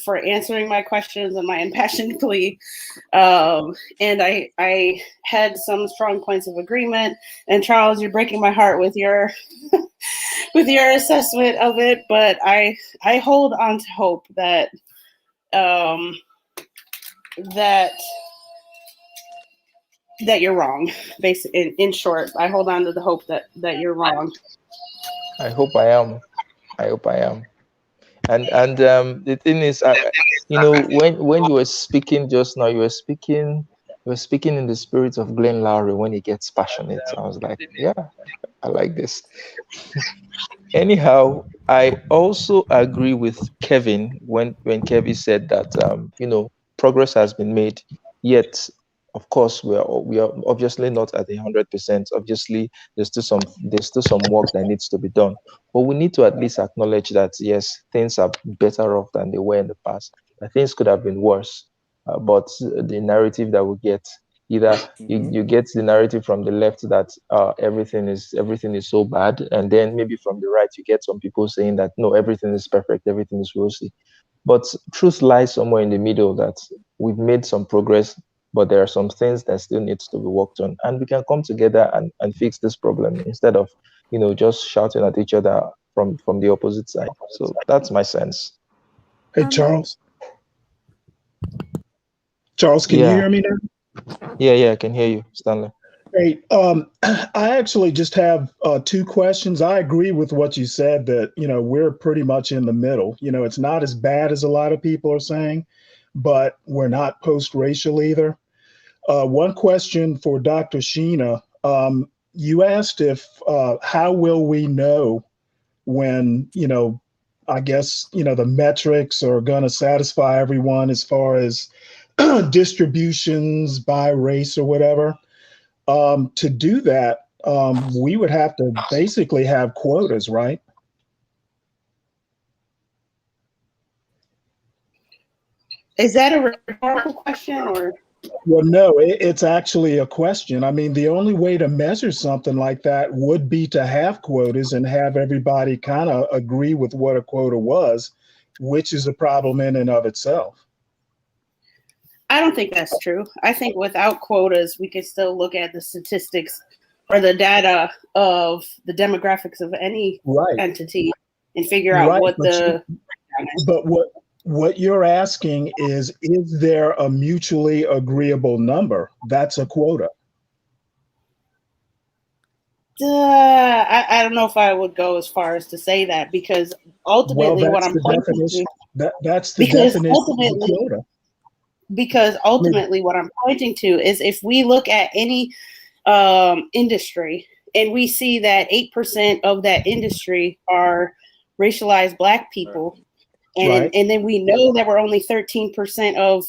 for answering my questions and my impassioned plea. And I had some strong points of agreement. And Charles, you're breaking my heart with your with your assessment of it, but I hold on to hope that that you're wrong. Basically, in short, I hold on to the hope that you're wrong. I hope I am. I hope I am. And the thing is, when you were speaking just now, you were speaking in the spirit of Glenn Lowry when he gets passionate. I was like, yeah, I like this. Anyhow, I also agree with Kevin when Kevin said that progress has been made, yet of course we are obviously not at 100%. Obviously, there's still some work that needs to be done, but we need to at least acknowledge that yes, things are better off than they were in the past. That things could have been worse, but the narrative that we get, either you get the narrative from the left that everything is so bad, and then maybe from the right you get some people saying that no, everything is perfect, everything is rosy. But truth lies somewhere in the middle, that we've made some progress, but there are some things that still needs to be worked on, and we can come together and fix this problem instead of just shouting at each other from the opposite side. So that's my sense. Hey, Charles. Charles, can you Yeah. hear me now? Yeah, I can hear you, Stanley. Hey, I actually just have two questions. I agree with what you said that, we're pretty much in the middle. It's not as bad as a lot of people are saying, but we're not post-racial either. One question for Dr. Sheena. You asked how will we know when, I guess, the metrics are going to satisfy everyone as far as distributions by race or whatever. To do that, we would have to basically have quotas, right? Is that a rhetorical question or? Well, no, it's actually a question. I mean, the only way to measure something like that would be to have quotas and have everybody kind of agree with what a quota was, which is a problem in and of itself. I don't think that's true. I think without quotas, we can still look at the statistics or the data of the demographics of any entity and figure out what the. But what you're asking is there a mutually agreeable number? That's a quota. I don't know if I would go as far as to say that, because ultimately what I'm pointing to. That's the definition of a quota. Because ultimately what I'm pointing to is if we look at any industry and we see that 8% of that industry are racialized Black people, and then we know that we're only 13% of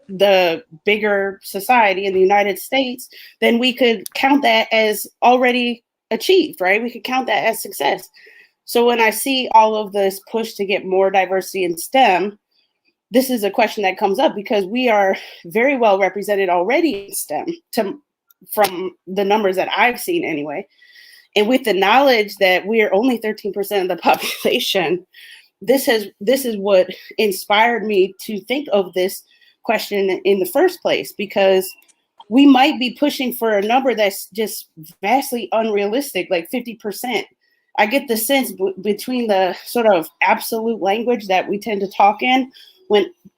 the bigger society in the United States, then we could count that as already achieved, right? We could count that as success. So when I see all of this push to get more diversity in STEM, this is a question that comes up because we are very well represented already in STEM from the numbers that I've seen anyway. And with the knowledge that we are only 13% of the population, this is what inspired me to think of this question in the first place, because we might be pushing for a number that's just vastly unrealistic, like 50%. I get the sense between the sort of absolute language that we tend to talk in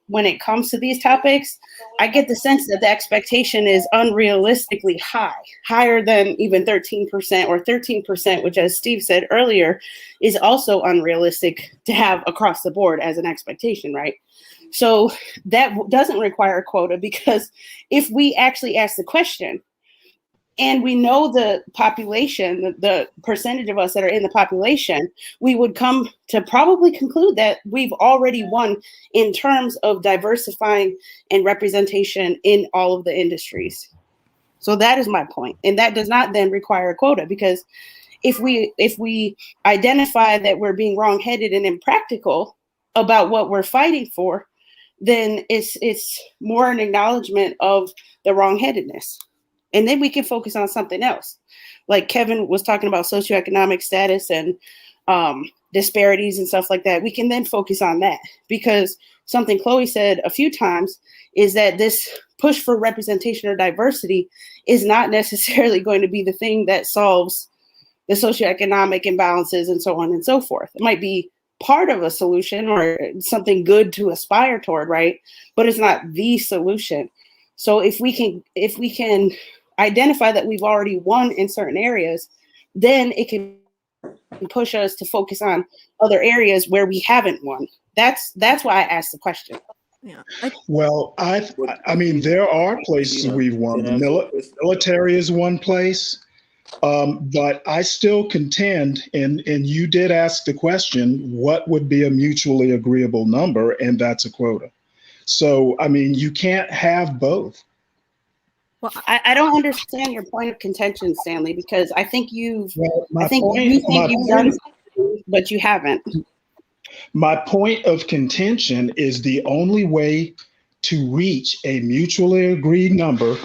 when it comes to these topics, I get the sense that the expectation is unrealistically high, higher than even 13% or 13%, which, as Steve said earlier, is also unrealistic to have across the board as an expectation, right? So that doesn't require a quota, because if we actually ask the question, and we know the population, the percentage of us that are in the population, we would come to probably conclude that we've already won in terms of diversifying and representation in all of the industries. So that is my point. And that does not then require a quota, because if we identify that we're being wrongheaded and impractical about what we're fighting for, then it's more an acknowledgement of the wrongheadedness. And then we can focus on something else. Like Kevin was talking about socioeconomic status and disparities and stuff like that. We can then focus on that, because something Chloe said a few times is that this push for representation or diversity is not necessarily going to be the thing that solves the socioeconomic imbalances and so on and so forth. It might be part of a solution or something good to aspire toward, right? But it's not the solution. So if we can identify that we've already won in certain areas, then it can push us to focus on other areas where we haven't won. That's why I asked the question. Yeah. Well, I mean, there are places we've won. The military is one place. But I still contend, and you did ask the question, what would be a mutually agreeable number? And that's a quota. So, I mean, you can't have both. Well, I don't understand your point of contention, Stanley, because I think you Well, think you've done something, but you haven't. My point of contention is the only way to reach a mutually agreed number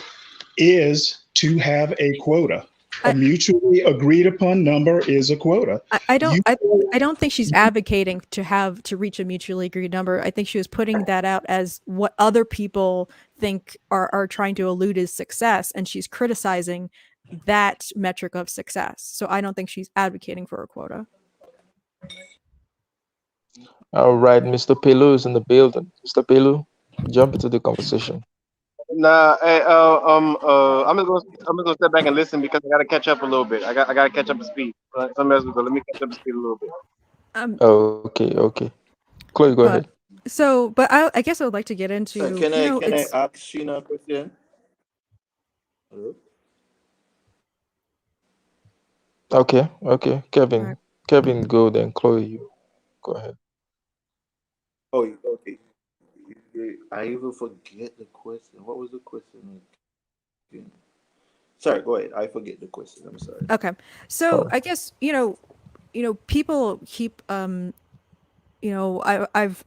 is to have a quota. A mutually agreed upon number is a quota. I don't think she's advocating to reach a mutually agreed number. I think she was putting that out as what other people think are trying to elude as success, and she's criticizing that metric of success. So I don't think she's advocating for a quota. All right, Mr. Pelu is in the building. Mr. Pelu, jump into the conversation. Nah, hey, I'm just gonna step back and listen because I gotta catch up a little bit. I gotta catch up to speed. Some else, let me catch up to speed a little bit. Okay. Chloe, go ahead. So, but I guess I would like to get into. So can I ask Sheena a question? Hello? Okay. Kevin, Right. Kevin, go then. Chloe, you go ahead. Oh, okay. I even forget the question. What was the question again? Sorry, go ahead. I forget the question. I'm sorry. Okay, so Oh. I guess people keep I've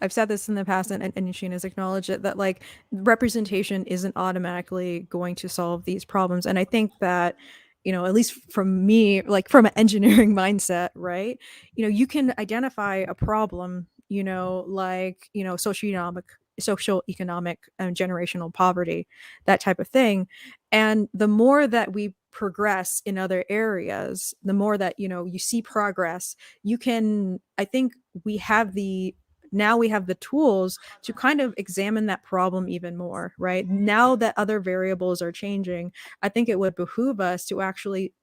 said this in the past, and Sheen has acknowledged it, that like representation isn't automatically going to solve these problems. And I think that, at least from me, like from an engineering mindset, right? You can identify a problem, like, socioeconomic and generational poverty, that type of thing. And the more that we progress in other areas, the more that, you see progress, I think we have the tools to kind of examine that problem even more, right? Now that other variables are changing, I think it would behoove us to actually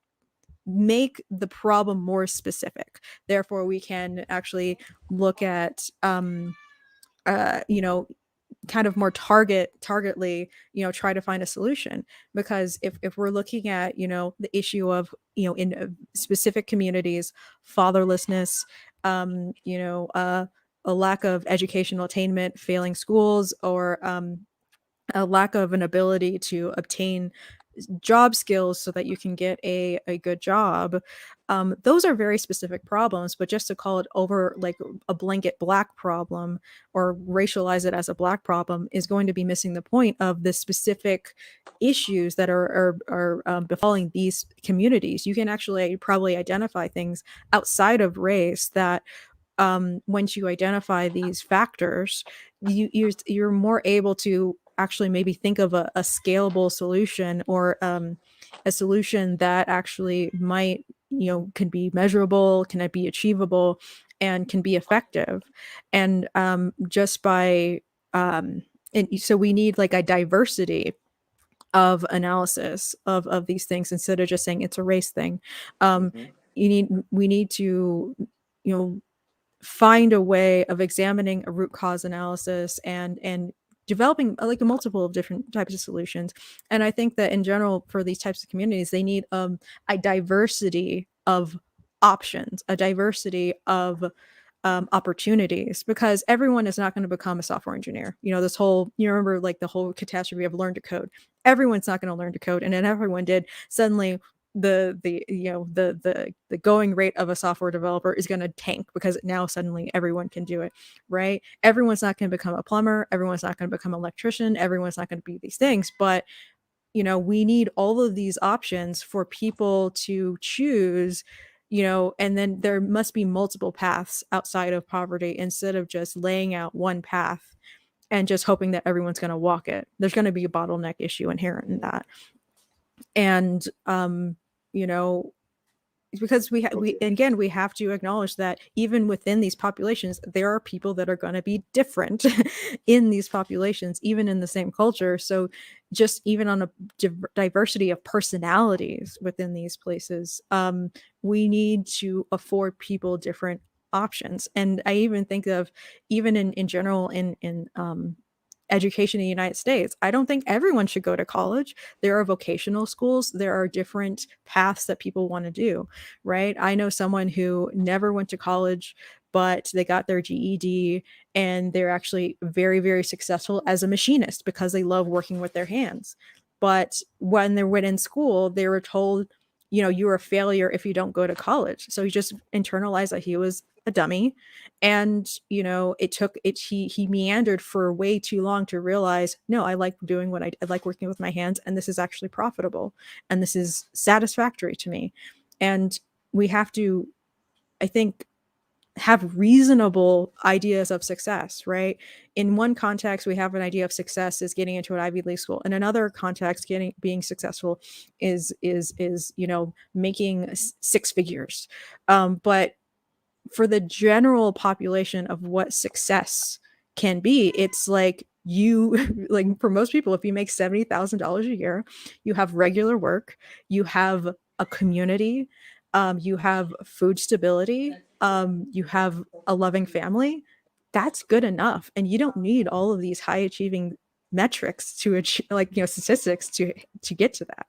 make the problem more specific. Therefore, we can actually look at kind of more targetly, try to find a solution. Because if we're looking at, the issue of, in specific communities, fatherlessness, a lack of educational attainment, failing schools, or a lack of an ability to obtain job skills so that you can get a good job. Those are very specific problems, but just to call it over like a blanket black problem or racialize it as a black problem is going to be missing the point of the specific issues that are befalling these communities. You can actually probably identify things outside of race that, once you identify these factors, you're more able to actually maybe think of a scalable solution, or a solution that actually might, can be measurable, can it be achievable, and can be effective. And just by and so we need like a diversity of analysis of these things, instead of just saying it's a race thing. We need to, find a way of examining a root cause analysis, and developing like a multiple of different types of solutions. And I think that in general, for these types of communities, they need a diversity of options, a diversity of opportunities, because everyone is not going to become a software engineer. This whole, remember like the whole catastrophe of learn to code. Everyone's not going to learn to code, and then everyone did. Suddenly, the going rate of a software developer is going to tank, because now suddenly everyone can do it, right? Everyone's not going to become a plumber, everyone's not going to become an electrician, everyone's not going to be these things. But we need all of these options for people to choose, and then there must be multiple paths outside of poverty, instead of just laying out one path and just hoping that everyone's going to walk it. There's going to be a bottleneck issue inherent in that. And because we Okay. again, we have to acknowledge that even within these populations there are people that are going to be different in these populations, even in the same culture. So just even on a diversity of personalities within these places, we need to afford people different options. And I even think of, even in general, in education in the United States, I don't think everyone should go to college. There are vocational schools, there are different paths that people want to do, right? I know someone who never went to college, but they got their GED and they're actually very, very successful as a machinist because they love working with their hands. But when they went in school, they were told, you know, you're a failure if you don't go to college. So he just internalized that he was a dummy. And, you know, it took it, he meandered for way too long to realize, no, I like doing what I like working with my hands, and this is actually profitable and this is satisfactory to me. And we have to, I think, have reasonable ideas of success, right? In one context, we have an idea of success is getting into an Ivy League school. In another context, being successful is you know, making six figures. But for the general population of what success can be, it's like you like for most people, if you make $70,000 a year, you have regular work, you have a community, you have food stability, you have a loving family. That's good enough, and you don't need all of these high achieving metrics to achieve, like, you know, statistics to get to that.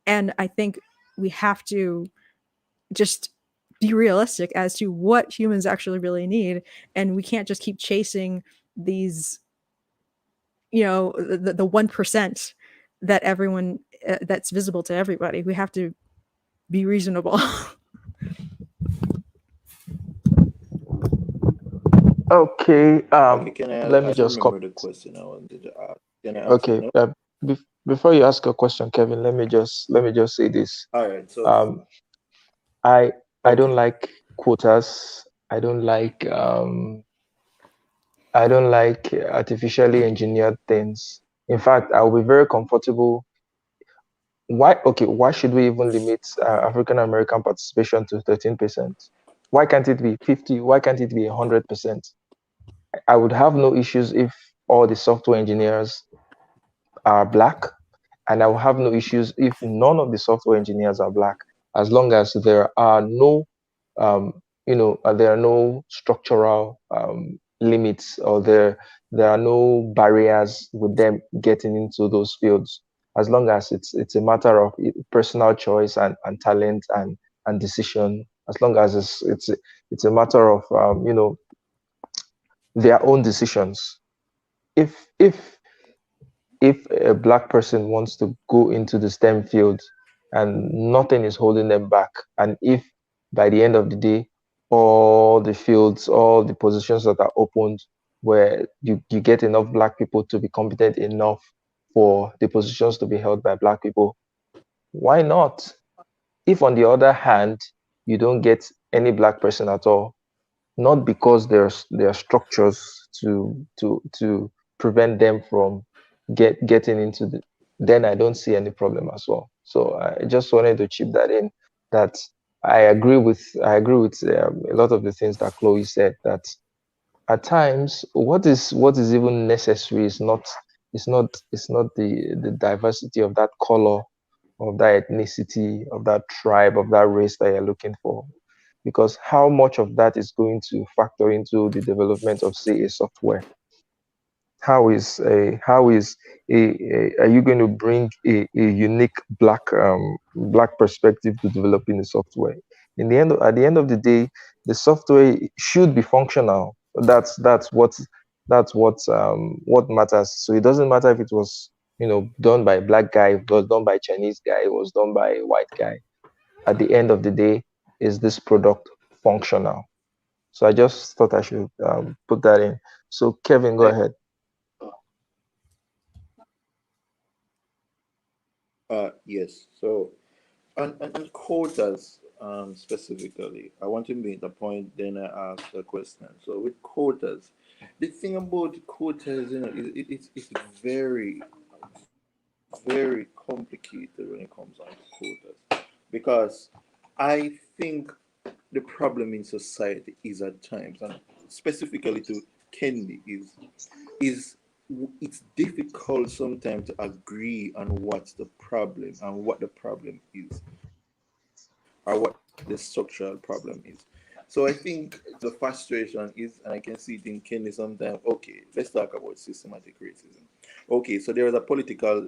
And I think we have to just be realistic as to what humans actually really need, and we can't just keep chasing these, you know, the 1% that everyone that's visible to everybody. We have to be reasonable. Okay. Okay, can Let I me don't just come. remember the question I wanted to ask. Can I ask it Okay. now? Before you ask a question, Kevin, let me just say this. All right. So Um, I I don't okay. like quotas. I don't like artificially engineered things. In fact, I'll be very comfortable. Why? Okay. Why should we even limit African American participation to 13%? Why can't it be 50? Why can't it be 100%? I would have no issues if all the software engineers are black, and I will have no issues if none of the software engineers are black, as long as there are no, there are no structural limits, or there are no barriers with them getting into those fields. As long as it's a matter of personal choice and talent and decision, as long as it's a matter of their own decisions. If if if a black person wants to go into the STEM field and nothing is holding them back, and if by the end of the day, all the fields, all the positions that are opened, where you get enough black people to be competent enough for the positions to be held by black people, why not? If on the other hand, you don't get any black person at all, not because there are structures to prevent them from getting into the, then I don't see any problem as well. So I just wanted to chip that in, that I agree with a lot of the things that Chloe said, that at times what is even necessary is not the diversity of that color, of that ethnicity, of that tribe, of that race that you're looking for, because how much of that is going to factor into the development of, say, a software? How is are you going to bring a unique black perspective to developing the software? At the end of the day, the software should be functional. That's what matters. So it doesn't matter if it was, done by a black guy, if it was done by a Chinese guy, it was done by a white guy. At the end of the day, is this product functional? So I just thought I should put that in. So Kevin, go Eh, ahead. yes. So on quotas, specifically, I want to make the point. Then I ask the question. So with quotas, the thing about quotas, it's very very complicated when it comes on to quotas, because I think the problem in society is at times, and specifically to Kendi, is it's difficult sometimes to agree on what's the problem and what the problem is, or what the structural problem is. So I think the frustration is, and I can see it in Kenny sometimes. Okay, let's talk about systematic racism. Okay, so there is a political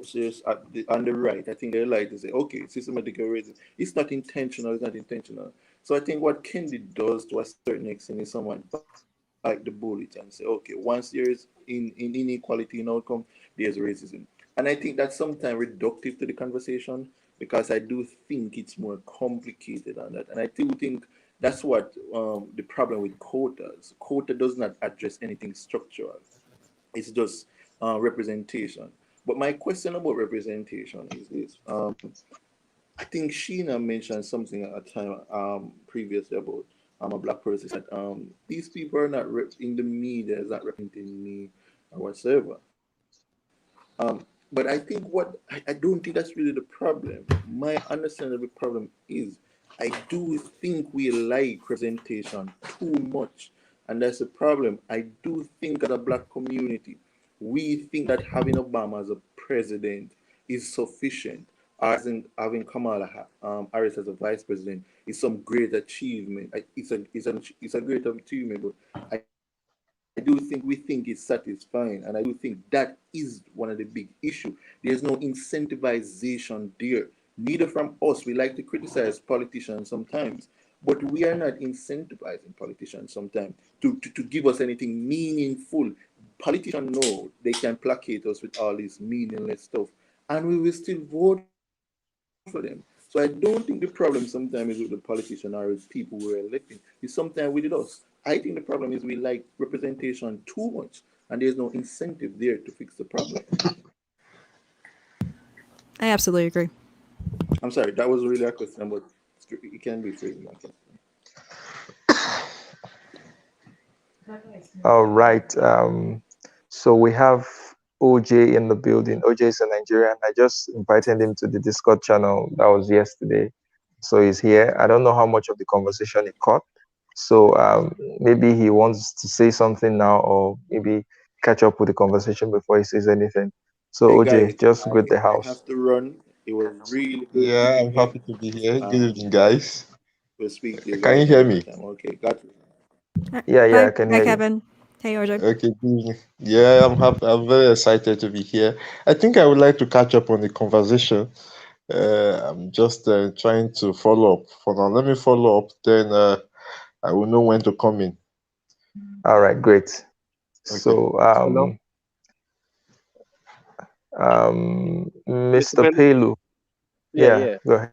source on the right. I think they like to say, okay, systematic racism. It's not intentional. It's not intentional. So I think what Kendi does to a certain extent is someone bite the bullet and say, okay, once there is in inequality in outcome, there's racism. And I think that's sometimes reductive to the conversation because I do think it's more complicated than that. And I do think that's what the problem with quotas. Quota does not address anything structural. It's just representation. But my question about representation is this. I think Sheena mentioned something at a time previously about a black person said these people are not in the media is not representing me or whatsoever. But I think I don't think that's really the problem. My understanding of the problem is I do think we like representation too much, and that's the problem. I do think as a black community, we think that having Obama as a president is sufficient, or having Kamala Harris as a vice president is some great achievement. It's a great achievement, but I do think we think it's satisfying, and I do think that is one of the big issue. There's no incentivization there. Neither from us. We like to criticize politicians sometimes, but we are not incentivizing politicians sometimes to give us anything meaningful. Politicians know they can placate us with all this meaningless stuff, and we will still vote for them. So I don't think the problem sometimes is with the politician or with people we're electing. It's sometimes with us. I think the problem is we like representation too much, and there's no incentive there to fix the problem. I absolutely agree. I'm sorry, that was really a question, but it can be phrased like that. All right. So we have OJ in the building. OJ is a Nigerian. I just invited him to the Discord channel. That was yesterday. So he's here. I don't know how much of the conversation he caught. So maybe he wants to say something now, or maybe catch up with the conversation before he says anything. So Hey OJ, guys, just greet the I house. have to run. It was really good Yeah, being I'm here. happy to be here. Good Um, evening, guys. we'll speak to you Can you guys hear another me? time. Okay, got you. Yeah, yeah, I Bye, can bye, hear you. Kevin. Hey, RJ. Okay, good evening. Yeah, I'm happy. I'm very excited to be here. I think I would like to catch up on the conversation. I'm just trying to follow up. For now, let me follow up. Then I will know when to come in. All right, great. Okay. So Hello. Mr. Mr. Billy. Pelu, Yeah, yeah, yeah. go ahead.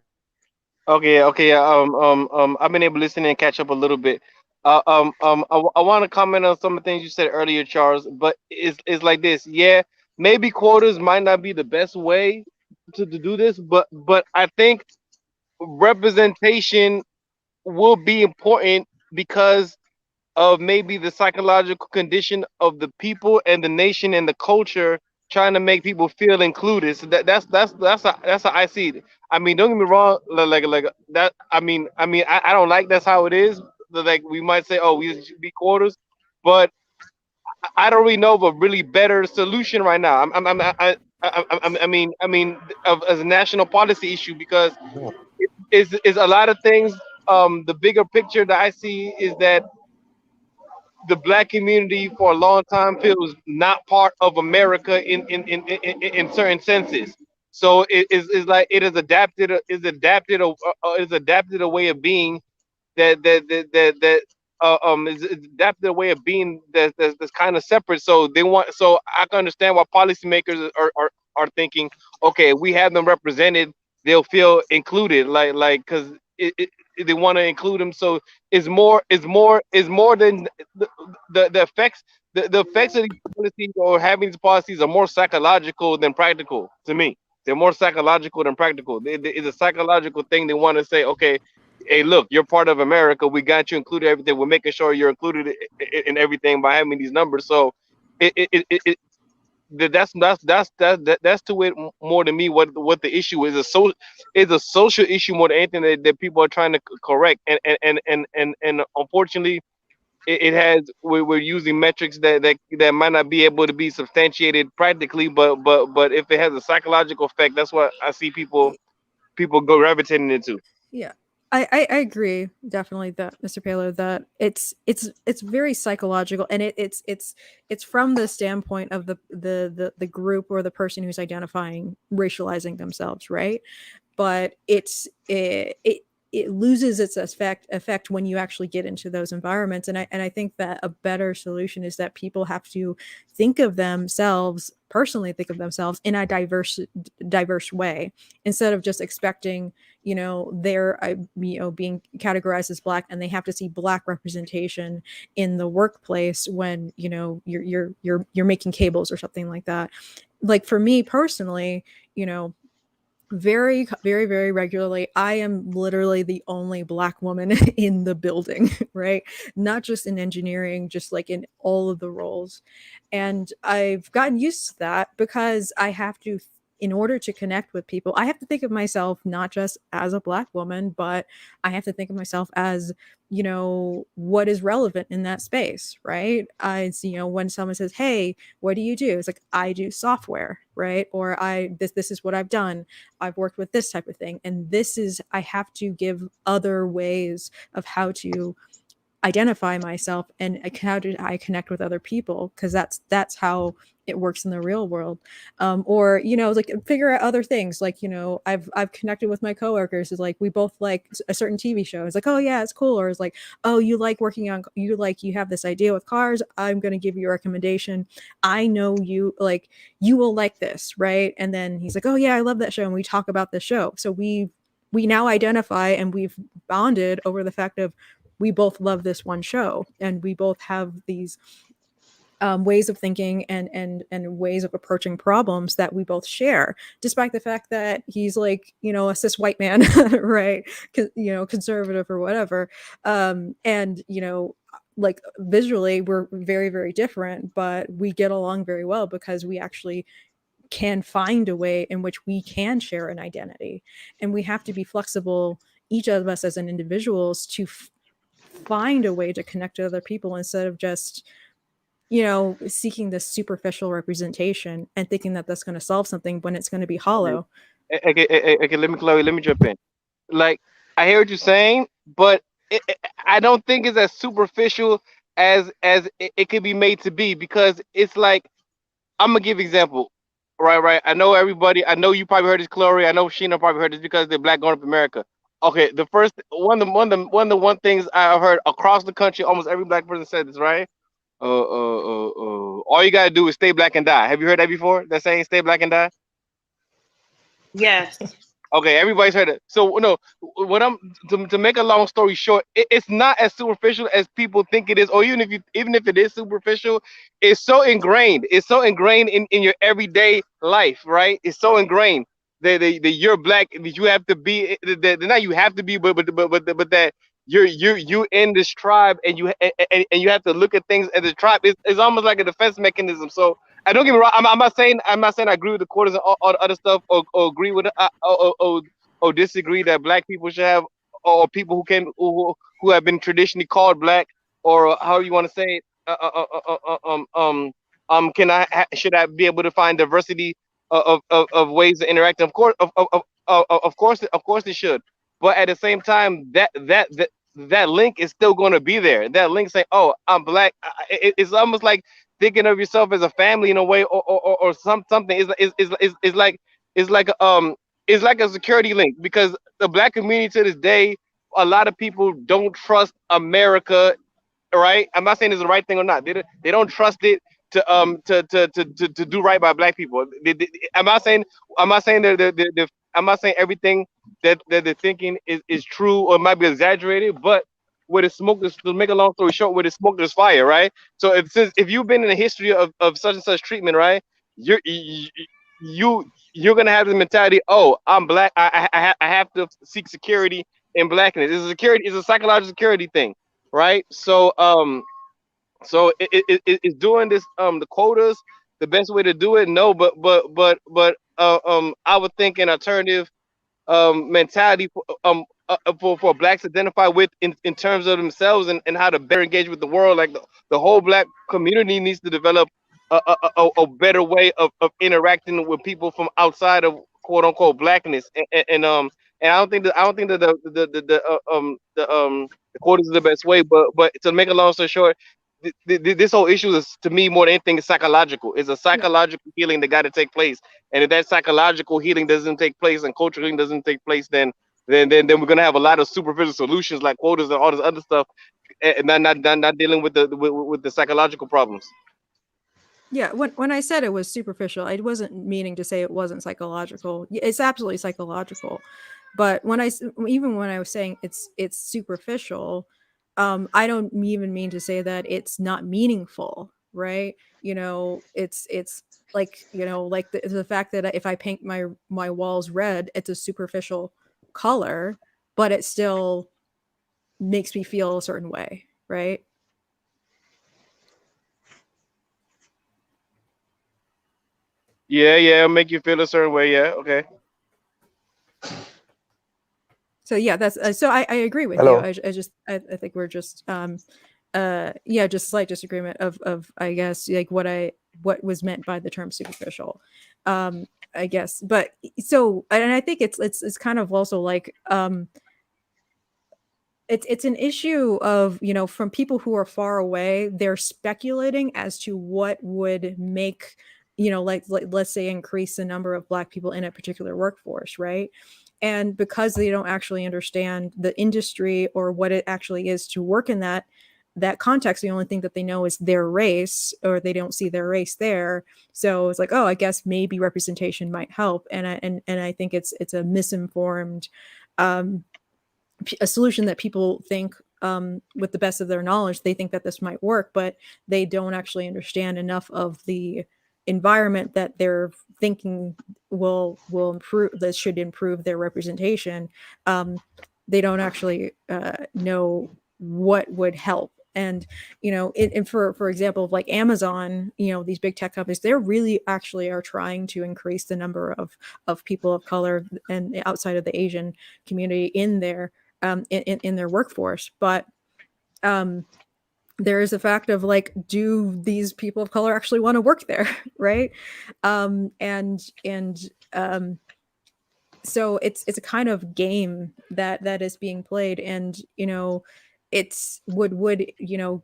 Okay, okay. I've been able to listen and catch up a little bit. I want to comment on some of the things you said earlier, Charles. But it's like this. Yeah, maybe quotas might not be the best way to do this, but I think representation will be important because of maybe the psychological condition of the people and the nation and the culture trying to make people feel included. So that's how I see it. I mean, don't get me wrong, like that. I don't like that's how it is. Like we might say, oh, we should be quarters, but I don't really know of a really better solution right now. As a national policy issue because Yeah. is a lot of things. The bigger picture that I see is that the black community for a long time feels not part of America in certain senses. So it is like it is adapted a way of being that is adapted a way of being that's kind of separate. So they want so I can understand why policymakers are thinking, okay, we have them represented, they'll feel included, like because it, they want to include them. So it's more than the effects the effects of these policies or having these policies are more psychological than practical to me. They're more psychological than practical. It's a psychological thing. They want to say, okay, hey, look, you're part of America. We got you included everything. We're making sure you're included in everything by having these numbers. So it that's to it more than me. What the issue is a social issue more than anything that people are trying to correct, and unfortunately, it has we're using metrics that might not be able to be substantiated practically, but if it has a psychological effect, that's what I see people go gravitating into. Yeah. I agree definitely that Mr. Paler that it's very psychological and it's from the standpoint of the group or the person who's identifying racializing themselves, right? But it loses its effect when you actually get into those environments, and I think that a better solution is that people have to think of themselves personally, think of themselves in a diverse way, instead of just expecting, they're being categorized as black and they have to see black representation in the workplace when you're making cables or something like that. Like for me personally, very very very regularly I am literally the only black woman in the building, right? Not just in engineering, just like in all of the roles. And I've gotten used to that because I have to, in order to connect with people, I have to think of myself not just as a black woman, but I have to think of myself as, what is relevant in that space, right? When someone says, hey, what do you do? It's like, I do software, right? Or this is what I've done. I've worked with this type of thing. And I have to give other ways of how to identify myself and how do I connect with other people, because that's how it works in the real world. Or like figure out other things, like I've connected with my coworkers. Is like we both like a certain TV show. It's like, oh yeah, it's cool. Or it's like, oh, you like working on, you have this idea with cars, I'm going to give you a recommendation. I know you like, you will like this, right? And then he's like, oh yeah, I love that show, and we talk about the show. So we now identify and we've bonded over the fact of we both love this one show, and we both have these ways of thinking and ways of approaching problems that we both share, despite the fact that he's like a cis white man, right? Conservative or whatever. And like visually we're very very different, but we get along very well because we actually can find a way in which we can share an identity. And we have to be flexible, each of us as an individuals, to find a way to connect to other people instead of just seeking this superficial representation and thinking that that's going to solve something when it's going to be hollow. Okay, let me Chloe, let me jump in. Like, I hear what you're saying, but I don't think it's as superficial as it could be made to be, because it's like, I'm gonna give example. Right. I know everybody. I know you probably heard this, Chloe. I know Sheena probably heard this because they're black growing up in America. Okay, the first one things I heard across the country, almost every black person said this, right? All you gotta do is stay black and die. Have you heard that before? That saying, "Stay black and die." Yes. Okay, everybody's heard it. So no, what I'm to make a long story short, it's not as superficial as people think it is, or even if it is superficial, it's so ingrained. It's so ingrained in your everyday life, right? It's so ingrained that you're black, that you have to be, that not you have to be, but that you in this tribe, and and you have to look at things as a tribe. It's almost like a defense mechanism. So I don't get me wrong. I'm not saying I agree with the quarters and all the other stuff, or agree with it, or disagree that black people should have, or people who have been traditionally called black, or how you want to say it. Can should I be able to find diversity of ways to interact? Of course it should. But at the same time, that link is still going to be there. That link saying, "Oh, I'm black." It's almost like thinking of yourself as a family in a way, or something. Is like it's like a security link, because the black community to this day, a lot of people don't trust America, right? I'm not saying it's the right thing or not. They don't trust it to do right by black people. I'm not saying I'm not saying everything that they're thinking is true or might be exaggerated, but where the smoke is, to make a long story short, where the smoke there's fire, right? So if you've been in a history of such and such treatment, right, you're gonna have the mentality, oh, I'm black, I have to seek security in blackness. It's a psychological security thing, right? So it's doing this, the quotas the best way to do it? No, but I would think an alternative mentality for blacks to identify with in terms of themselves and how to better engage with the world. Like the whole black community needs to develop a better way of interacting with people from outside of quote unquote blackness. And I don't think that the quote is the best way, but to make a long story short, this whole issue is to me more than anything is psychological. It's a Yeah. psychological healing that got to take place, and if that psychological healing doesn't take place and cultural healing doesn't take place, then we're gonna have a lot of superficial solutions like quotas and all this other stuff, and not dealing with with the psychological problems. Yeah, when I said it was superficial, I wasn't meaning to say it wasn't psychological. It's absolutely psychological, but even when I was saying it's superficial, I don't even mean to say that it's not meaningful, right? It's like like the fact that if I paint my walls red, it's a superficial color, but it still makes me feel a certain way, right? Yeah, yeah, make you feel a certain way. Yeah, okay. So yeah, that's so I agree with you. Hello. I think we're just yeah, just slight disagreement of I guess like what was meant by the term superficial. I guess. But so and I think it's kind of also like it's an issue of from people who are far away, they're speculating as to what would make like let's say increase the number of black people in a particular workforce, right? And because they don't actually understand the industry or what it actually is to work in that context, the only thing that they know is their race, or they don't see their race there. So it's like, oh, I guess maybe representation might help. And I think it's a misinformed um a solution that people think with the best of their knowledge, they think that this might work, but they don't actually understand enough of the environment that they're thinking will improve, that should improve their representation. They don't actually know what would help. And and for example, like Amazon, these big tech companies, they're really actually are trying to increase the number of people of color and outside of the Asian community in there in their workforce. But um, there is a fact of like, do these people of color actually want to work there, right? And so it's a kind of game that is being played, and it's would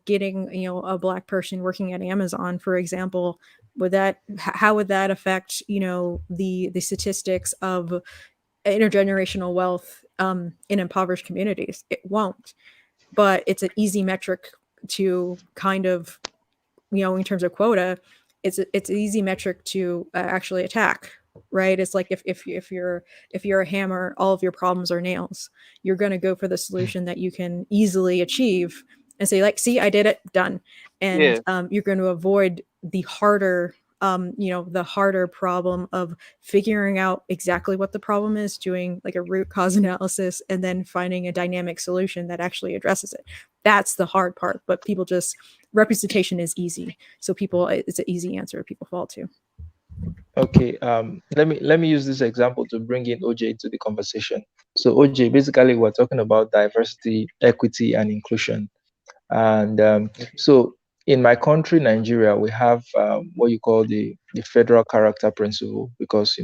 getting a black person working at Amazon, for example, would that how would that affect the statistics of intergenerational wealth in impoverished communities? It won't. But it's an easy metric to kind of, in terms of quota, it's an easy metric to actually attack, right? It's like if you're a hammer, all of your problems are nails. You're going to go for the solution that you can easily achieve and say, like, see, I did it, done. And Yeah, you're going to avoid the harder problem of figuring out exactly what the problem is, doing like a root cause analysis, and then finding a dynamic solution that actually addresses it. That's the hard part. But people just representation is easy, so people it's an easy answer people fall to. Okay, let me use this example to bring in OJ into the conversation. So OJ, basically we're talking about diversity, equity, and inclusion. And so in my country, Nigeria, we have what you call the federal character principle, because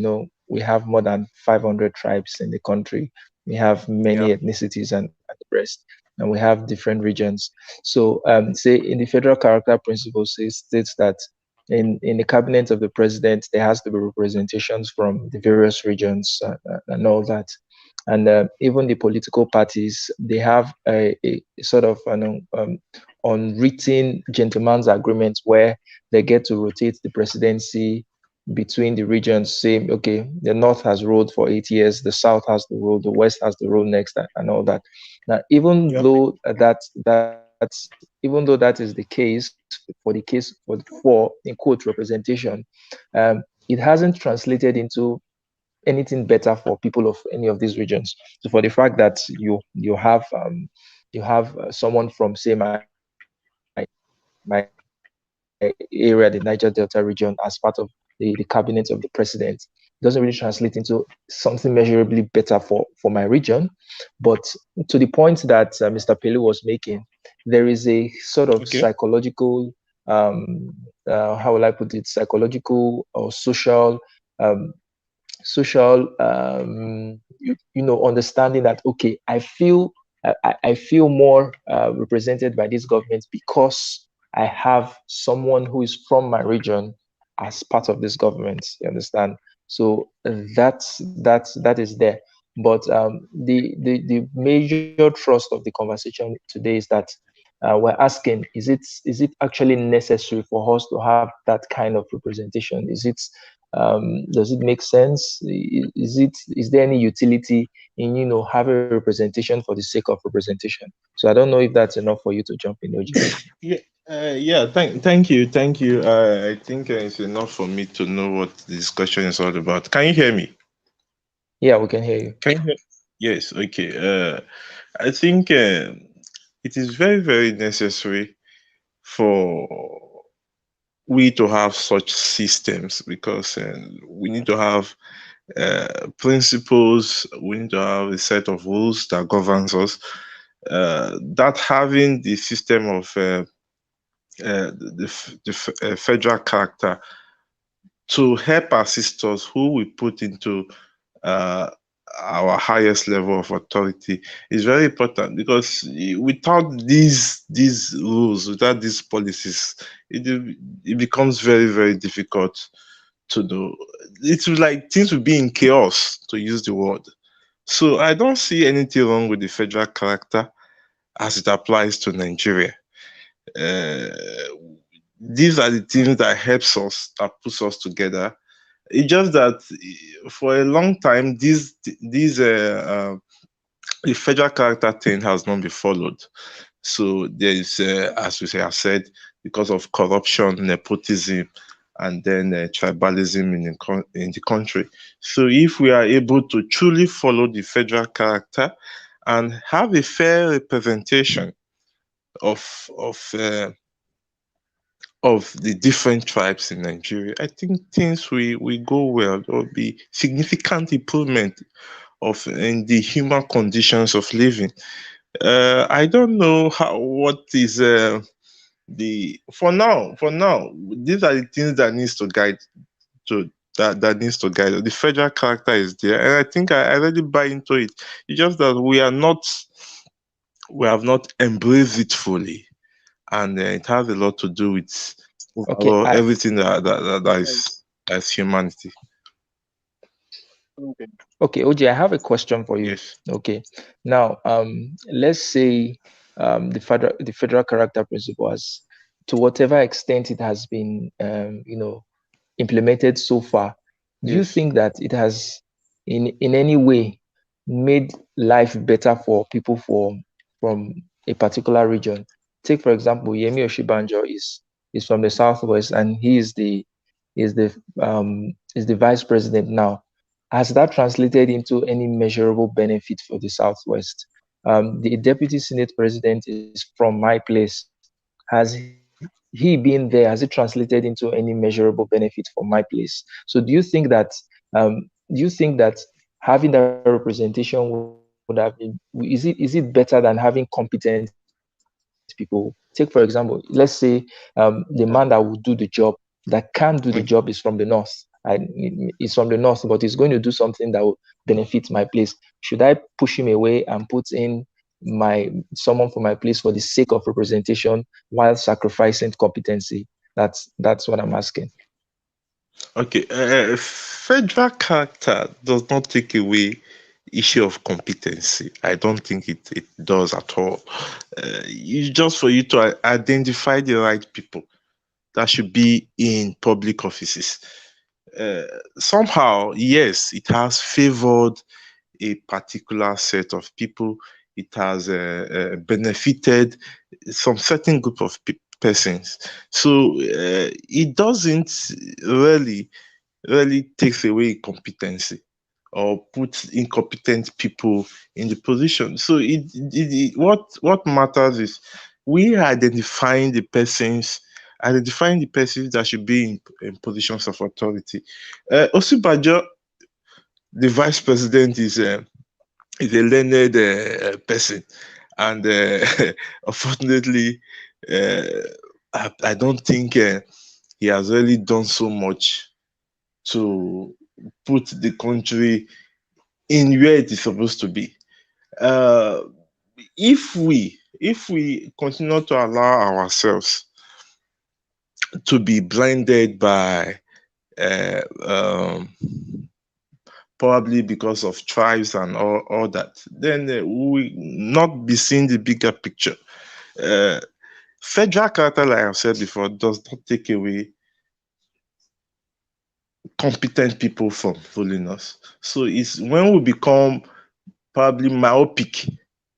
we have more than 500 tribes in the country. We have yeah, many ethnicities and the rest, and we have different regions. So say in the federal character principle states that in the cabinet of the president, there has to be representations from the various regions and all that. And even the political parties, they have a sort of unwritten gentleman's agreement where they get to rotate the presidency between the regions, saying, okay, the North has ruled for 8 years, the South has the rule, the West has the rule next, and all that. Now, even Yep. though even though that is the case for in quote representation, it hasn't translated into anything better for people of any of these regions. So for the fact that you have someone from say my country, area, the Niger Delta region, as part of the cabinet of the president, doesn't really translate into something measurably better for my region. But to the point that Mr. Pelu was making, there is a sort of Okay. psychological, how will I put it, psychological or um, social understanding that, okay, I feel more represented by this government because I have someone who is from my region as part of this government. You understand? So that is there. But the major thrust of the conversation today is that we're asking, is it actually necessary for us to have that kind of representation? Does it make sense? Is there any utility in having representation for the sake of representation? So I don't know if that's enough for you to jump in, OG. Yeah, yeah. Thank you. I think it's enough for me to know what the discussion is all about. Can you hear me? Yeah, we can hear you. Can you hear? Yes. Okay. I think it is very, very necessary for we to have such systems because we need to have principles. We need to have a set of rules that governs us. That having the system of federal character to help assist us who we put into uh, our highest level of authority is very important because without these rules, without these policies, it becomes very, very difficult to do. It's like things will be in chaos, to use the word. So I don't see anything wrong with the federal character as it applies to Nigeria. Uh, these are the things that helps us, that puts us together. It's just that for a long time, these the federal character thing has not been followed. So there is, as we say, I said, because of corruption, nepotism, and then tribalism in the country. So if we are able to truly follow the federal character and have a fair representation of of the different tribes in Nigeria, I think things we go well. There will be significant improvement of in the human conditions of living. I don't know what is the for now these are the things that needs to guide to that needs to guide. The federal character is there, and I think I really buy into it. It's just that we have not embraced it fully, and it has a lot to do with Okay, overall everything that is humanity. okay, OJ, I have a question for you. Yes. Okay, now let's say the federal character principle has, to whatever extent it has been, implemented so far, do you Yes. think that it has in any way made life better for people from a particular region? Take for example, Yemi Oshibanjo is from the southwest, and he is the vice president now. Has that translated into any measurable benefit for the southwest? The deputy senate president is from my place. Has he being there, has it translated into any measurable benefit for my place? So do you think that having that representation would have been, is it better than having competent people? Take for example, let's say the man that will do the job, that can do the job, is from the north. Is from the north, but he's going to do something that will benefit my place. Should I push him away and put in someone for my place for the sake of representation while sacrificing competency? That's what I'm asking. Okay. Federal character does not take away issue of competency. I don't think it does at all. It's just for you to identify the right people that should be in public offices. Uh, Somehow, yes, it has favored a particular set of people. It has benefited some certain group of persons. So it doesn't really takes away competency or puts incompetent people in the position. So what matters is we identifying the persons identifying the persons that should be in positions of authority. Osibajo, the vice president, is a learned person, and unfortunately, uh, I don't think he has really done so much to put the country in where it is supposed to be. Uh, if we continue to allow ourselves to be blinded by uh, um, probably because of tribes and all that, then we not be seeing the bigger picture. Uh, Federal character, like I've said before, does not take away competent people from ruling us. So it's when we become probably myopic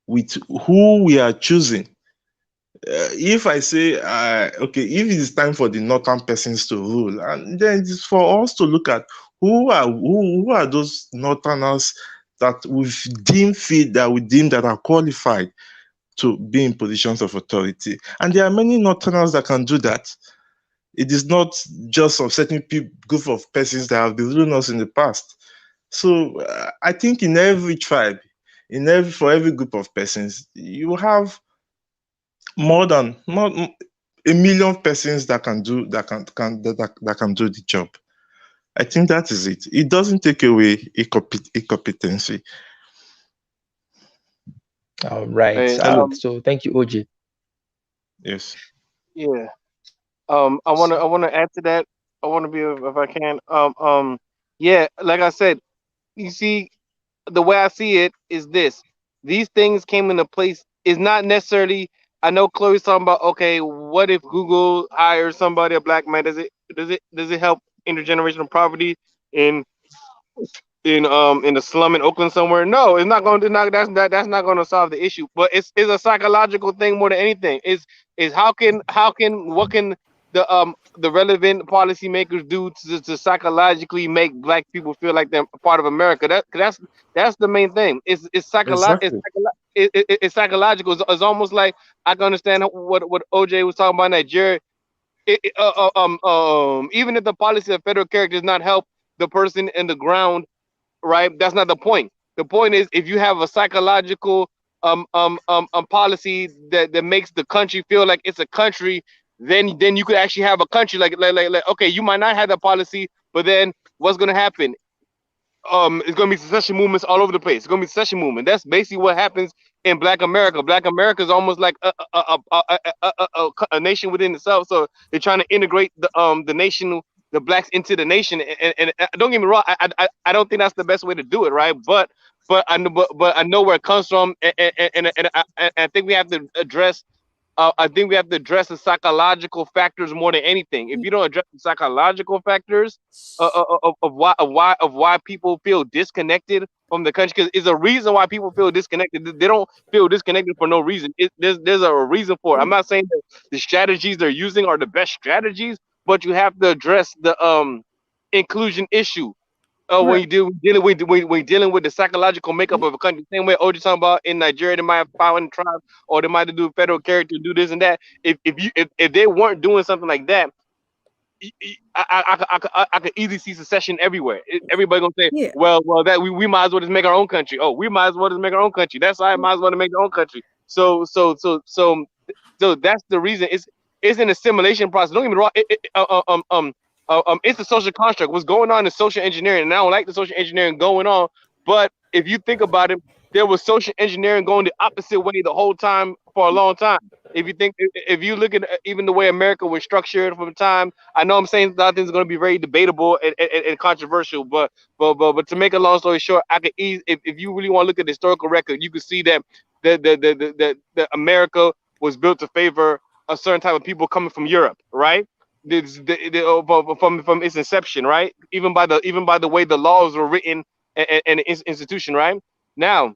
with who we are choosing. If I say, okay, if it is time for the northern persons to rule, and then it's for us to look at who are those northerners that we've deemed fit, that we deem that are qualified to be in positions of authority. And there are many northerners that can do that. It is not just some certain group of persons that have been ruling us in the past. So I think in every tribe, for every group of persons, you have more a million persons that can do that can do the job. I think that is it. It doesn't take away a competency. All right. And So thank you, OJ. Yes. yeah. I wanna add to that. I wanna be if I can. Yeah, like I said, you see, the way I see it is this: these things came into place is not necessarily. I know Chloe's talking about, okay, what if Google hires somebody, a black man? Does it help intergenerational poverty in in the slum in Oakland somewhere? No, it's not going to. Not that's not going to solve the issue. But it's a psychological thing more than anything. Is how can what can the relevant policymakers do to psychologically make black people feel like they're a part of America? That's the main thing. Exactly. It's psychological. It's almost like I can understand what OJ was talking about Nigeria. Even if the policy of federal character does not help the person in the ground, right? That's not the point. The point is if you have a psychological policy that makes the country feel like it's a country, then you could actually have a country like okay, you might not have that policy, but then what's gonna happen? It's gonna be secession movements all over the place. It's gonna be secession movement. That's basically what happens in Black America. Black America is almost like a nation within itself. So they're trying to integrate the nation, the blacks into the nation. And don't get me wrong, I don't think that's the best way to do it, right? But I know where it comes from, and I think we have to address I think we have to address the psychological factors more than anything. If you don't address the psychological factors of why people feel disconnected from the country, because it's a reason why people feel disconnected. They don't feel disconnected for no reason. There's a reason for it. I'm not saying that the strategies they're using are the best strategies, but you have to address the inclusion issue. When Right. you when dealing with the psychological makeup of a country, same way OJ talking about in Nigeria, they might have found tribe, or they might have do federal character, do this and that. If they weren't doing something like that, I could easily see secession everywhere. Everybody gonna say, Yeah. well, that we might as well just make our own country. Oh, we might as well just make our own country. That's why I might as well make our own country. So that's the reason. It's an assimilation process. Don't get me wrong. It's a social construct. What's going on is social engineering, and I don't like the social engineering going on. But if you think about it, there was social engineering going the opposite way the whole time for a long time. If you look at even the way America was structured from the time, I know I'm saying that things are going to be very debatable and controversial, but to make a long story short, I could if you really want to look at the historical record, you can see that the America was built to favor a certain type of people coming from Europe, right? From its inception, right? Even by the way the laws were written and the institution, right? Now,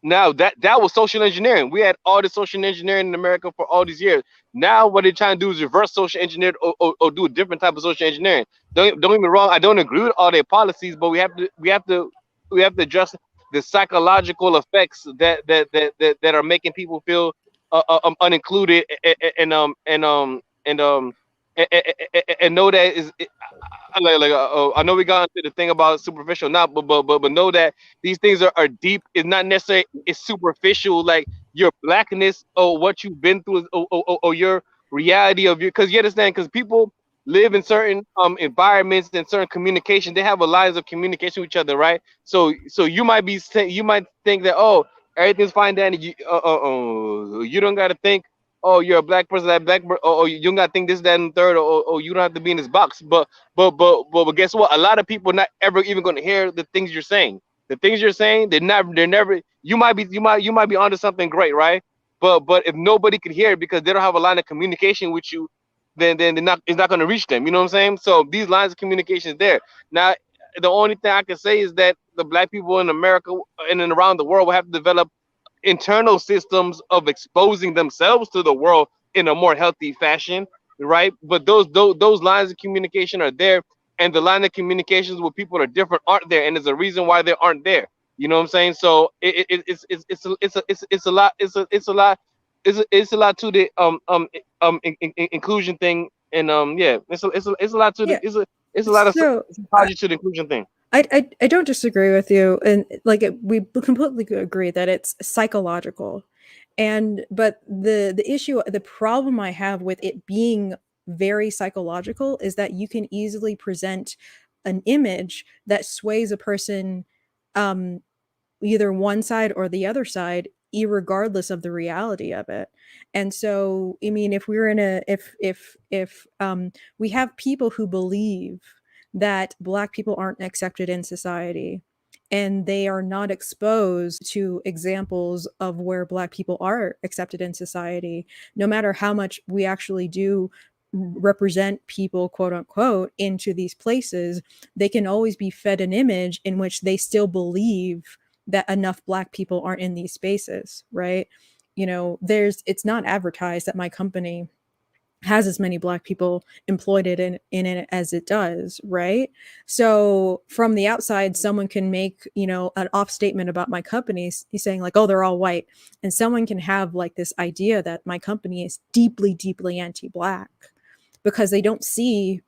now that was social engineering. We had all the social engineering in America for all these years. Now what they're trying to do is reverse social engineer, or do a different type of social engineering. Don't get me wrong. I don't agree with all their policies, but we have to address the psychological effects that are making people feel unincluded, and and and know that is I know we got into the thing about superficial now, but know that these things are deep. It's not necessarily it's superficial like your blackness or what you've been through or your reality of your because you understand because people live in certain environments and certain communication. They have a lines of communication with each other, right? So you might be you might think that oh everything's fine, Danny. You don't gotta think oh, you're a black person, that or you don't gotta think this, that, and third, or you don't have to be in this box. But guess what? A lot of people not ever even gonna hear the things you're saying. The things you're saying, they're never. You might be onto something great, right? But if nobody could hear it because they don't have a line of communication with you, then they're not it's not gonna reach them. You know what I'm saying? So these lines of communication is there. Now, the only thing I can say is that the black people in America and then around the world will have to develop internal systems of exposing themselves to the world in a more healthy fashion, right? But those lines of communication are there, and the line of communications with people are different aren't there, and there's a reason why they aren't there. You know what I'm saying? So it's a lot it's a lot to the inclusion thing, and yeah, it's a lot to the Yeah. it's a lot of So psychology to the inclusion thing. I don't disagree with you, and like we completely agree that it's psychological, and but the problem I have with it being very psychological is that you can easily present an image that sways a person, um, either one side or the other side, irregardless of the reality of it. And so, I mean, if we're in a if we have people who believe that black people aren't accepted in society and they are not exposed to examples of where black people are accepted in society, no matter how much we actually do represent people, quote unquote, into these places, they can always be fed an image in which they still believe that enough black people aren't in these spaces, right? You know, it's not advertised that my company has as many black people employed in it as it does, right? So from the outside, someone can make, you know, an off statement about my company. He's saying like, oh, they're all white. And someone can have like this idea that my company is deeply, deeply anti-black because they don't see,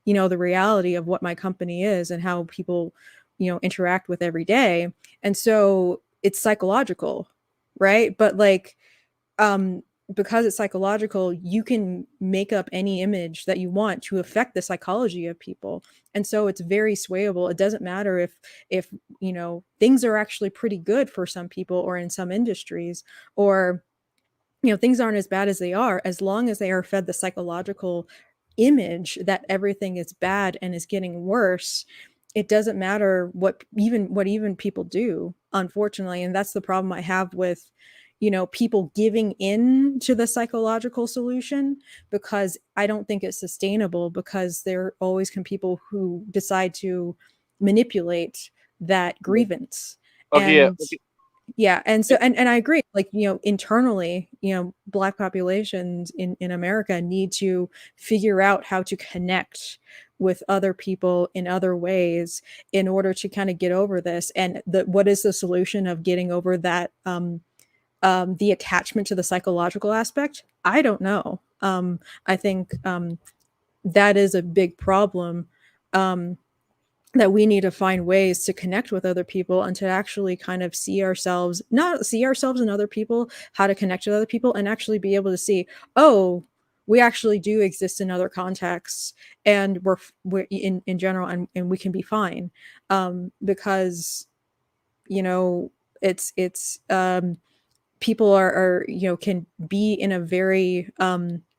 you know, the reality of what my company is and how people, you know, interact with every day. And so it's psychological, right? But like, um because it's psychological, you can make up any image that you want to affect the psychology of people. And so it's very swayable. It doesn't matter if you know, things are actually pretty good for some people or in some industries, or you know, things aren't as bad as they are, as long as they are fed the psychological image that everything is bad and is getting worse. It doesn't matter what even people do, unfortunately. And that's the problem I have with, you know, people giving in to the psychological solution, because I don't think it's sustainable, because there always can people who decide to manipulate that grievance. Okay, yeah, And yeah, and so and I agree, like, you know, internally, you know, black populations in America need to figure out how to connect with other people in other ways in order to kind of get over this. And what is the solution of getting over that, the attachment to the psychological aspect? I don't know. I think that is a big problem. That we need to find ways to connect with other people and to actually kind of see ourselves, not see ourselves in other people, how to connect with other people, and actually be able to see, oh, we actually do exist in other contexts, and we're in general, and we can be fine, because, you know, it's people are, you know, can be in a very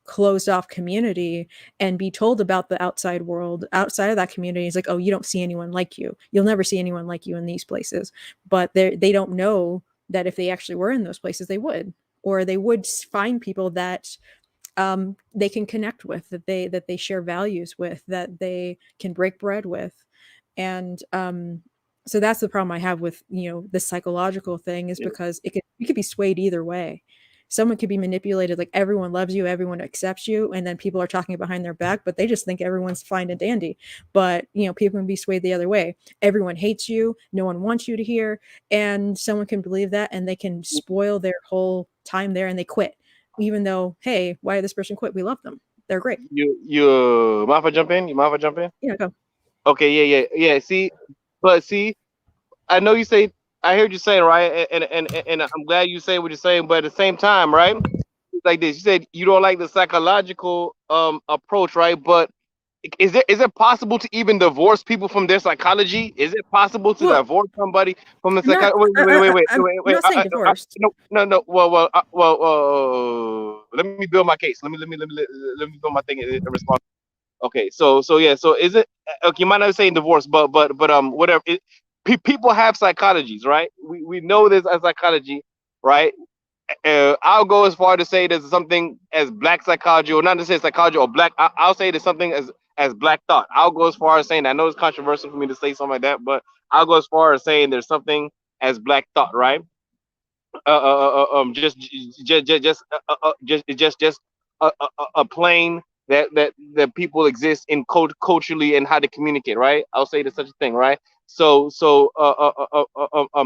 closed off community and be told about the outside world outside of that community. It's like, oh, you don't see anyone like you, you'll never see anyone like you in these places. But they don't know that if they actually were in those places, they would, or they would find people that they can connect with, that they share values with, that they can break bread with. And so that's the problem I have with, you know, the psychological thing, is because you could be swayed either way. Someone could be manipulated, like everyone loves you, everyone accepts you, and then people are talking behind their back, but they just think everyone's fine and dandy. But, you know, people can be swayed the other way. Everyone hates you, no one wants you to hear, and someone can believe that, and they can spoil their whole time there, and they quit, even though, hey, why did this person quit? We love them. they're great. You mind if I jump in? You mind if I jump in? Yeah, go. Okay, yeah. See, but see, I know you say I heard you saying right, and I'm glad you say what you're saying, but at the same time, right? Like this, you said you don't like the psychological approach, right? But is it possible to even divorce people from their psychology? Is it possible to Well, divorce somebody from the I'm not. psychology? Wait, I'm not saying divorced. no. Well. Let me build my case. Let me build my thing in response. Okay, so yeah, so is it okay? You might not be saying divorce, but whatever. People have psychologies, right? We know there's a psychology, right? I'll go as far to say there's something as black psychology, or not to say psychology or black. I'll say there's something as black thought. I'll go as far as saying that. I know it's controversial for me to say something like that, but I'll go as far as saying there's something as black thought, right? Just a plane that people exist in culturally and how to communicate, right? I'll say there's such a thing, right?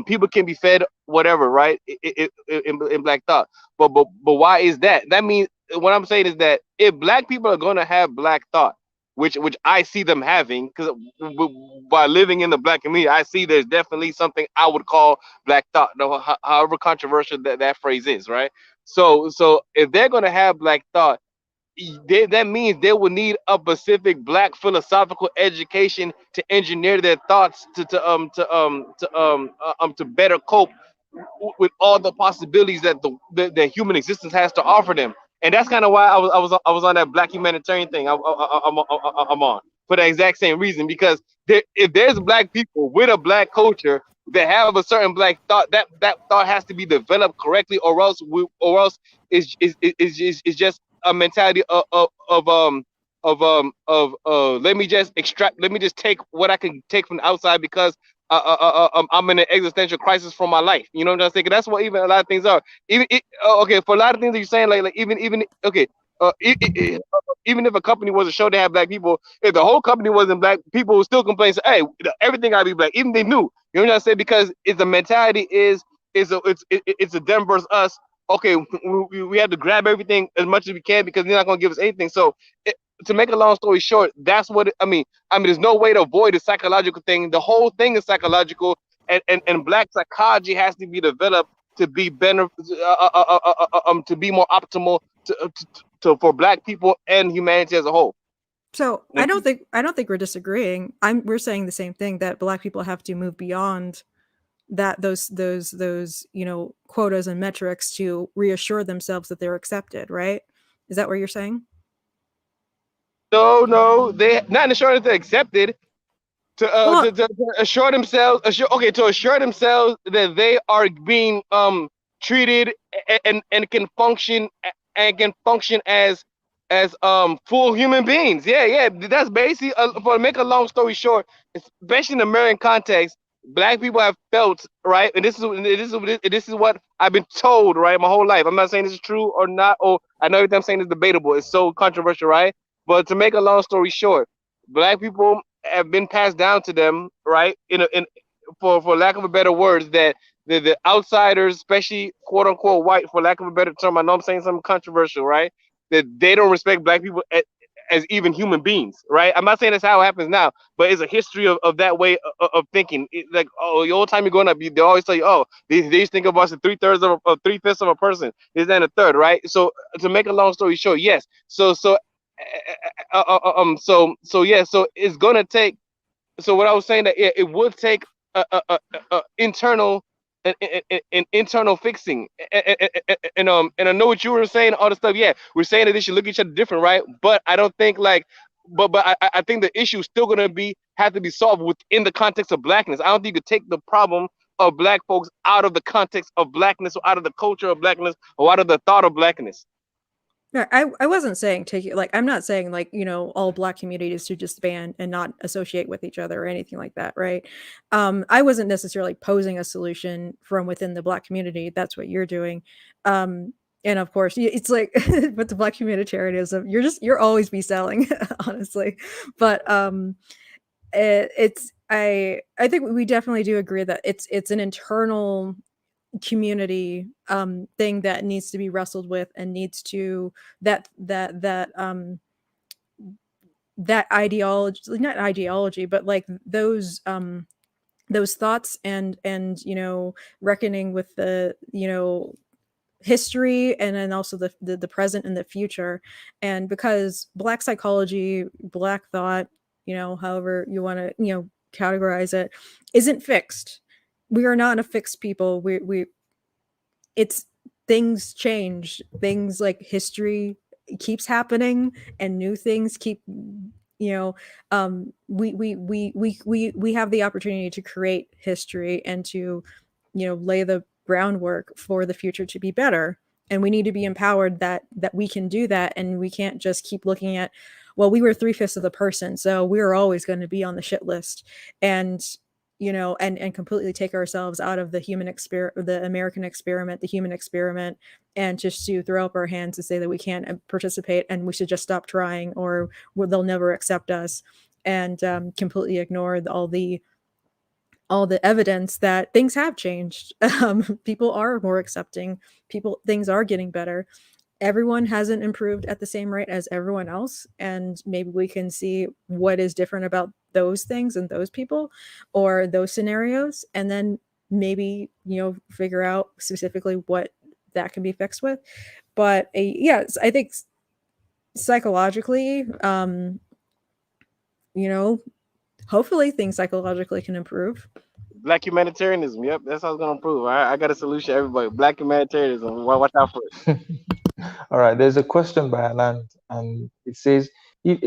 People can be fed whatever, right? In black thought, but why is that? That means what I'm saying is that if black people are going to have black thought, which I see them having, because by living in the black community, I see there's definitely something I would call black thought, however controversial that phrase is, right? So if they're gonna have black thought, that means they will need a specific black philosophical education to engineer their thoughts to better cope with all the possibilities that the human existence has to offer them. And that's kind of why I was on that black humanitarian thing. I'm on for the exact same reason, because if there's black people with a black culture that have a certain black thought, that thought has to be developed correctly, or else is just a mentality of let me just take what I can take from the outside, because I'm in an existential crisis for my life. You know what I'm saying? That's what even a lot of things are. Okay, for a lot of things that you're saying, like even okay, even if a company was a show to have black people, if the whole company wasn't black, people would still complain. Say, hey, everything gotta be black, even they knew. You know what I'm saying? Because it's the mentality it's a them versus us. Okay, we have to grab everything as much as we can because they're not gonna give us anything. So to make a long story short, that's what I mean. There's no way to avoid the psychological thing. The whole thing is psychological, and black psychology has to be developed to be better, to be more optimal for black people and humanity as a whole. So I don't think we're disagreeing. We're saying the same thing, that black people have to move beyond that those quotas and metrics to reassure themselves that they're accepted, right? Is that what you're saying? No, they not ensuring that they're accepted. Well, To assure themselves, to assure themselves that they are being treated and can function as full human beings. Yeah. That's basically for make a long story short, especially in the American context, black people have felt, right, and this is what I've been told, right, my whole life. I'm not saying this is true or not, or I know everything I'm saying is debatable. It's so controversial, right? But to make a long story short, black people have been passed down to them, right? In for lack of a better words, that the outsiders, especially quote unquote white, for lack of a better term, I know I'm saying something controversial, right? That they don't respect black people as even human beings, right? I'm not saying that's how it happens now, but it's a history of that way of thinking. Like, oh, the old time you're growing up, they always tell you, oh, they used to think of us as 3/5 of a person, is then a third, right? So to make a long story short, yes. So it's gonna take. So what I was saying that it would take internal an internal fixing, and I know what you were saying, all the stuff. Yeah, we're saying that they should look at each other different, right? But I don't think like, but I think the issue is still gonna have to be solved within the context of blackness. I don't think you could take the problem of black folks out of the context of blackness, or out of the culture of blackness, or out of the thought of blackness. no, I wasn't saying I'm not saying like, all black communities should just ban and not associate with each other or anything like that, right? I wasn't necessarily posing a solution from within the black community. That's what you're doing. And of course, it's like with the black humanitarianism, you're always be selling, honestly. But I think we definitely do agree that it's an internal community thing that needs to be wrestled with, and needs to that that ideology, not ideology, but like those thoughts and reckoning with the history, and then also the present and the future. And because Black psychology, Black thought, however you want to categorize it, isn't fixed. We are not a fixed people. We it's things change, things like history keeps happening, and new things keep we have the opportunity to create history and to lay the groundwork for the future to be better. And we need to be empowered that we can do that, and we can't just keep looking at, well, we were 3/5 of the person, so we're always going to be on the shit list. And and completely take ourselves out of the the American experiment, the human experiment, and just to throw up our hands and say that we can't participate and we should just stop trying, or they'll never accept us. And completely ignore all the evidence that things have changed. People are more accepting. Things are getting better. Everyone hasn't improved at the same rate as everyone else, and maybe we can see what is different about those things and those people or those scenarios, and then maybe figure out specifically what that can be fixed with. But yes, I think psychologically, hopefully things psychologically can improve. Black humanitarianism. Yep, that's how it's gonna improve. I got a solution, everybody. Black humanitarianism. Watch out for it. All right, there's a question by Alan, and it says, if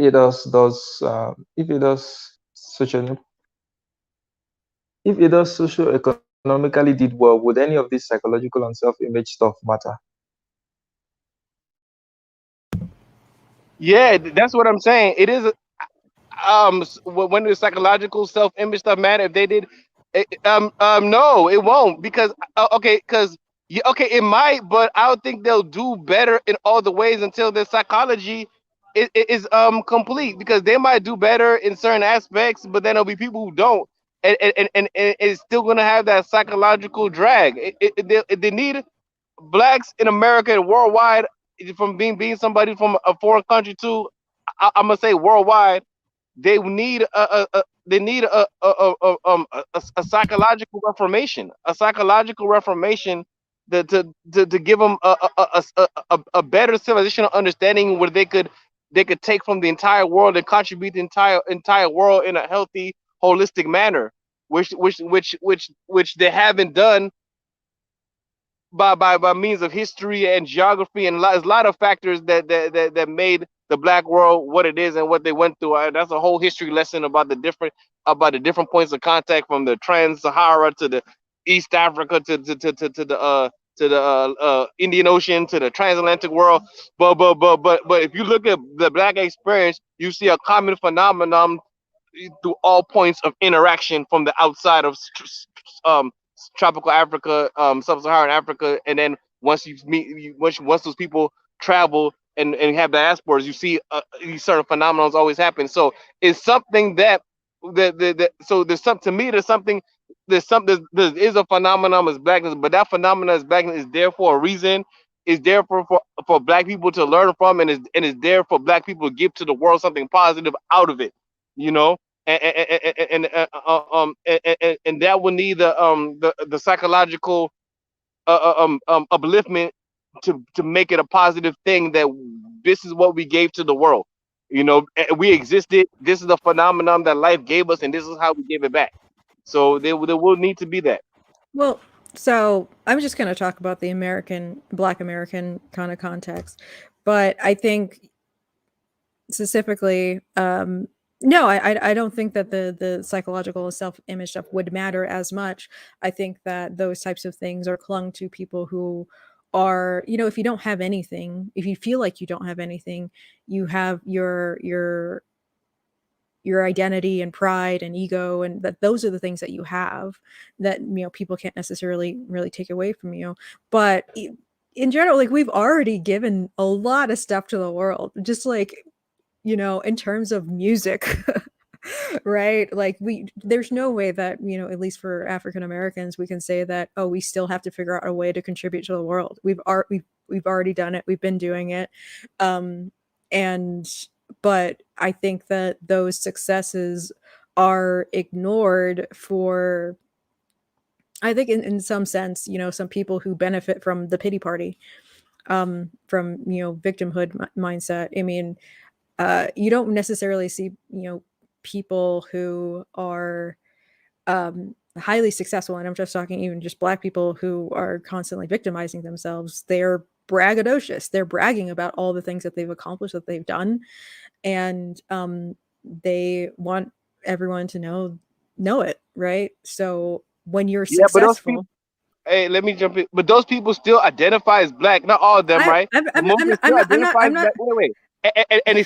socio-economically did well, would any of this psychological and self-image stuff matter? Yeah, that's what I'm saying. It is when the psychological self-image stuff matter, if they did no, it won't, because okay, because yeah, okay, it might, but I don't think they'll do better in all the ways until their psychology is complete, because they might do better in certain aspects, but then there'll be people who don't, and it's still gonna have that psychological drag. They need blacks in America and worldwide, from being somebody from a foreign country to, I'm gonna say worldwide. They need a psychological reformation, to give them a better civilization understanding, where they could take from the entire world and contribute the entire world in a healthy, holistic manner, which they haven't done by means of history and geography, and there's a lot of factors that made the black world what it is and what they went through. That's a whole history lesson about the different points of contact, from the Trans-Sahara to the East Africa to the Indian Ocean to the transatlantic world. But if you look at the black experience, you see a common phenomenon through all points of interaction, from the outside of um, tropical Africa, sub-Saharan Africa, and then once you meet, once those people travel and have diasporas, you see these certain phenomena always happen. So it's something so there's something, to me, there is a phenomenon as blackness, but that phenomenon as blackness is there for a reason. Is there for black people to learn from, and is there for black people to give to the world something positive out of it, you know and that will need the psychological upliftment to make it a positive thing, that this is what we gave to the world. We existed. This is the phenomenon that life gave us, and this is how we give it back. So there will need to be that. Well, so I'm just going to talk about the Black American kind of context, but I think specifically, no, I don't think that the psychological self-image stuff would matter as much. I think that those types of things are clung to people who are, if you don't have anything, if you feel like you don't have anything, you have your identity and pride and ego, and that those are the things that you have that people can't necessarily really take away from you. But in general, like, we've already given a lot of stuff to the world, just like in terms of music. Right, like, there's no way that at least for African Americans, we can say that, oh, we still have to figure out a way to contribute to the world. We've already done it. We've been doing it. And but I think that those successes are ignored for, I think in some sense, some people who benefit from the pity party, from, victimhood mindset. I mean, you don't necessarily see, people who are highly successful, and I'm just talking even just Black people who are constantly victimizing themselves. They're braggadocious. They're bragging about all the things that they've accomplished, that they've done, and they want everyone to know it, right? So when you're Yeah, but those people. successful, Hey, let me jump in. But those people still identify as black. Not all of them, I, right? I'm, But I'm, most of I'm, them I'm still not, I'm not, identify as I'm not. black. Wait. And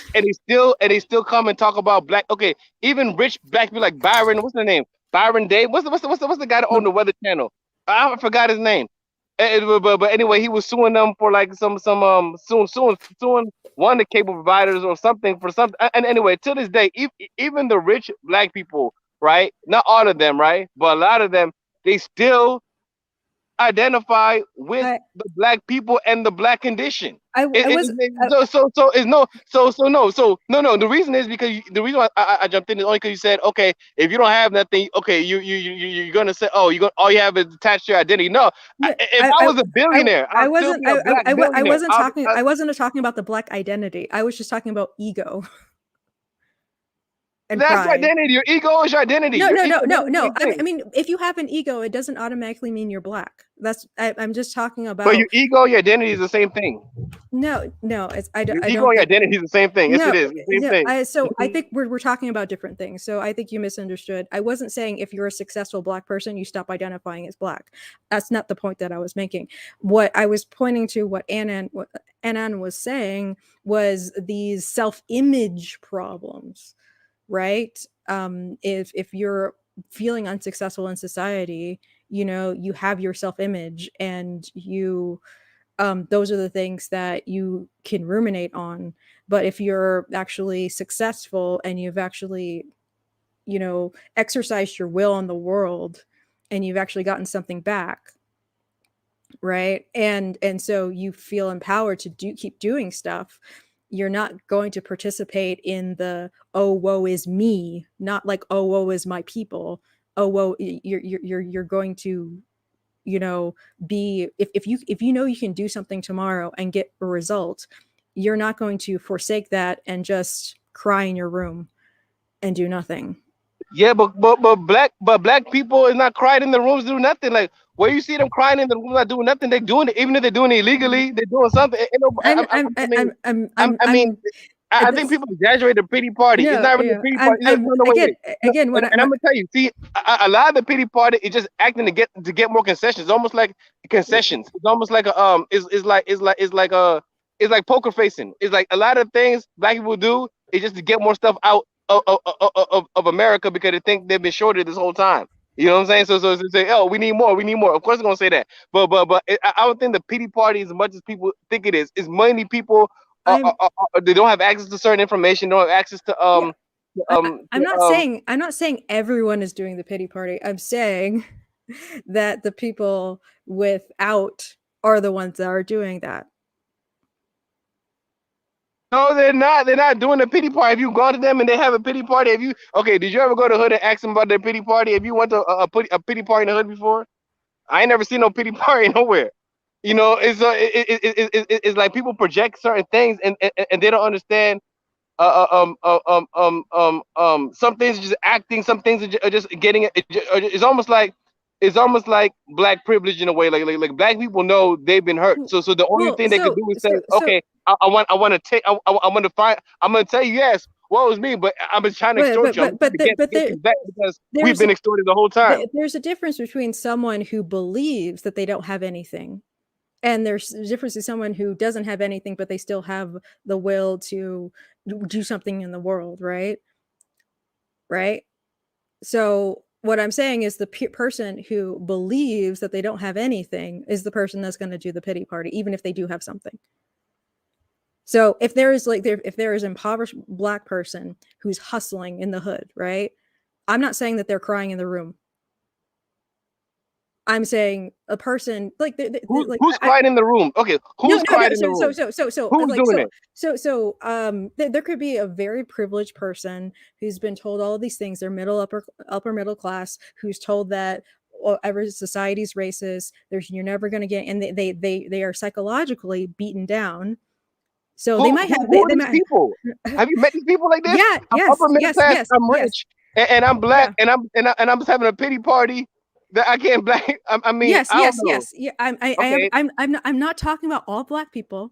they still come and talk about black. Okay, even rich black people like Byron. What's the name? Byron Dave. What's the guy that owned the Weather Channel? I forgot his name. But anyway, he was suing them for like suing one of the cable providers or something for something. And anyway, to this day, even the rich black people, right? Not all of them, right? But a lot of them, they still identify with I, the black people and the black condition. I, I was. No. The reason is because the reason why I jumped in is only because you said, okay, if you don't have nothing, okay, you're gonna say, oh, all you have is attached to your identity. No, No, if I was a billionaire, I I'll still wasn't. be a black I billionaire. wasn't talking. I wasn't talking about the Black identity. I was just talking about ego and That's your pride. identity. Your ego is your identity. No, Your no, ego no, is no, the no. same thing. I mean, if you have an ego, it doesn't automatically mean you're Black. I'm just talking But about. your ego, your identity is the same thing. No. It's I Your ego don't and your think. identity is the same thing. Yes, No, it is the same no. thing. So I think we're talking about different things. So I think you misunderstood. I wasn't saying if you're a successful Black person, you stop identifying as Black. That's not the point that I was making. What I was pointing to, what Anan was saying, was these self-image problems, right? If you're feeling unsuccessful in society, you have your self-image, and those are the things that you can ruminate on. But if you're actually successful and you've actually, exercised your will on the world, and you've actually gotten something back, right? And so you feel empowered to keep doing stuff. You're not going to participate in the, oh, woe is me, not like, oh, woe is my people. Oh, woe, you're going to, be, if you know you can do something tomorrow and get a result, you're not going to forsake that and just cry in your room and do nothing. Yeah, but black people is not crying in the rooms do nothing. Like where you see them crying in the room not doing nothing, they doing it. Even if they're doing it illegally, they're doing something. I mean, I think people exaggerate the pity party. It's No, not really a yeah, pity party. No, again, wait. No, when and I'm gonna tell you. See, a lot of the pity party is just acting to get more concessions. It's almost like concessions. It's almost like it's like poker facing. It's like a lot of things black people do is just to get more stuff out of America because they think they've been shorted this whole time. You know what I'm saying? So they say, oh, we need more, we need more. Of course, they're gonna say that. But I don't think the pity party, as much as people think it is many people I'm they don't have access to certain information, don't have access to yeah, I'm not um saying everyone is doing the pity party. I'm saying that the people without are the ones that are doing that. no, they're not. They're not doing a pity party. Have you gone to them and they have a pity party? Have you okay? Did you ever go to hood and ask them about their pity party? Have you went to a pity party in the hood before? I ain't never seen no pity party nowhere. It's like people project certain things and they don't understand. Some things are just acting. Some things are just getting it. It's almost like black privilege in a way. Like black people know they've been hurt. So the only Well, thing they can do is say, so okay, I want to take. I want to find. I'm gonna tell you yes. What was me? But I'm just trying to extort you. I'm trying to get you back because we've been extorted the whole time. there's a difference between someone who believes that they don't have anything, and there's a difference in someone who doesn't have anything but they still have the will to do something in the world, right? So what I'm saying is the person who believes that they don't have anything is the person that's going to do the pity party, even if they do have something. So if there is an impoverished black person who's hustling in the hood, right? I'm not saying that they're crying in the room. I'm saying a person like like Who's quiet in the room? Okay, no, who's no, no. quiet in the room? Who's Like doing it? there could be a very privileged person who's been told all of these things. They're upper middle class, who's told that every society's racist. You're never going to get, and they are psychologically beaten down. So they might have Who are they these might people? Have you met these people like this? yeah, I'm upper middle class. yes, I'm yes, rich, and I'm yeah. black, and I'm just having a pity party that I can't black. I mean, Yes, I don't know. yeah. Okay, I'm not talking about all black people.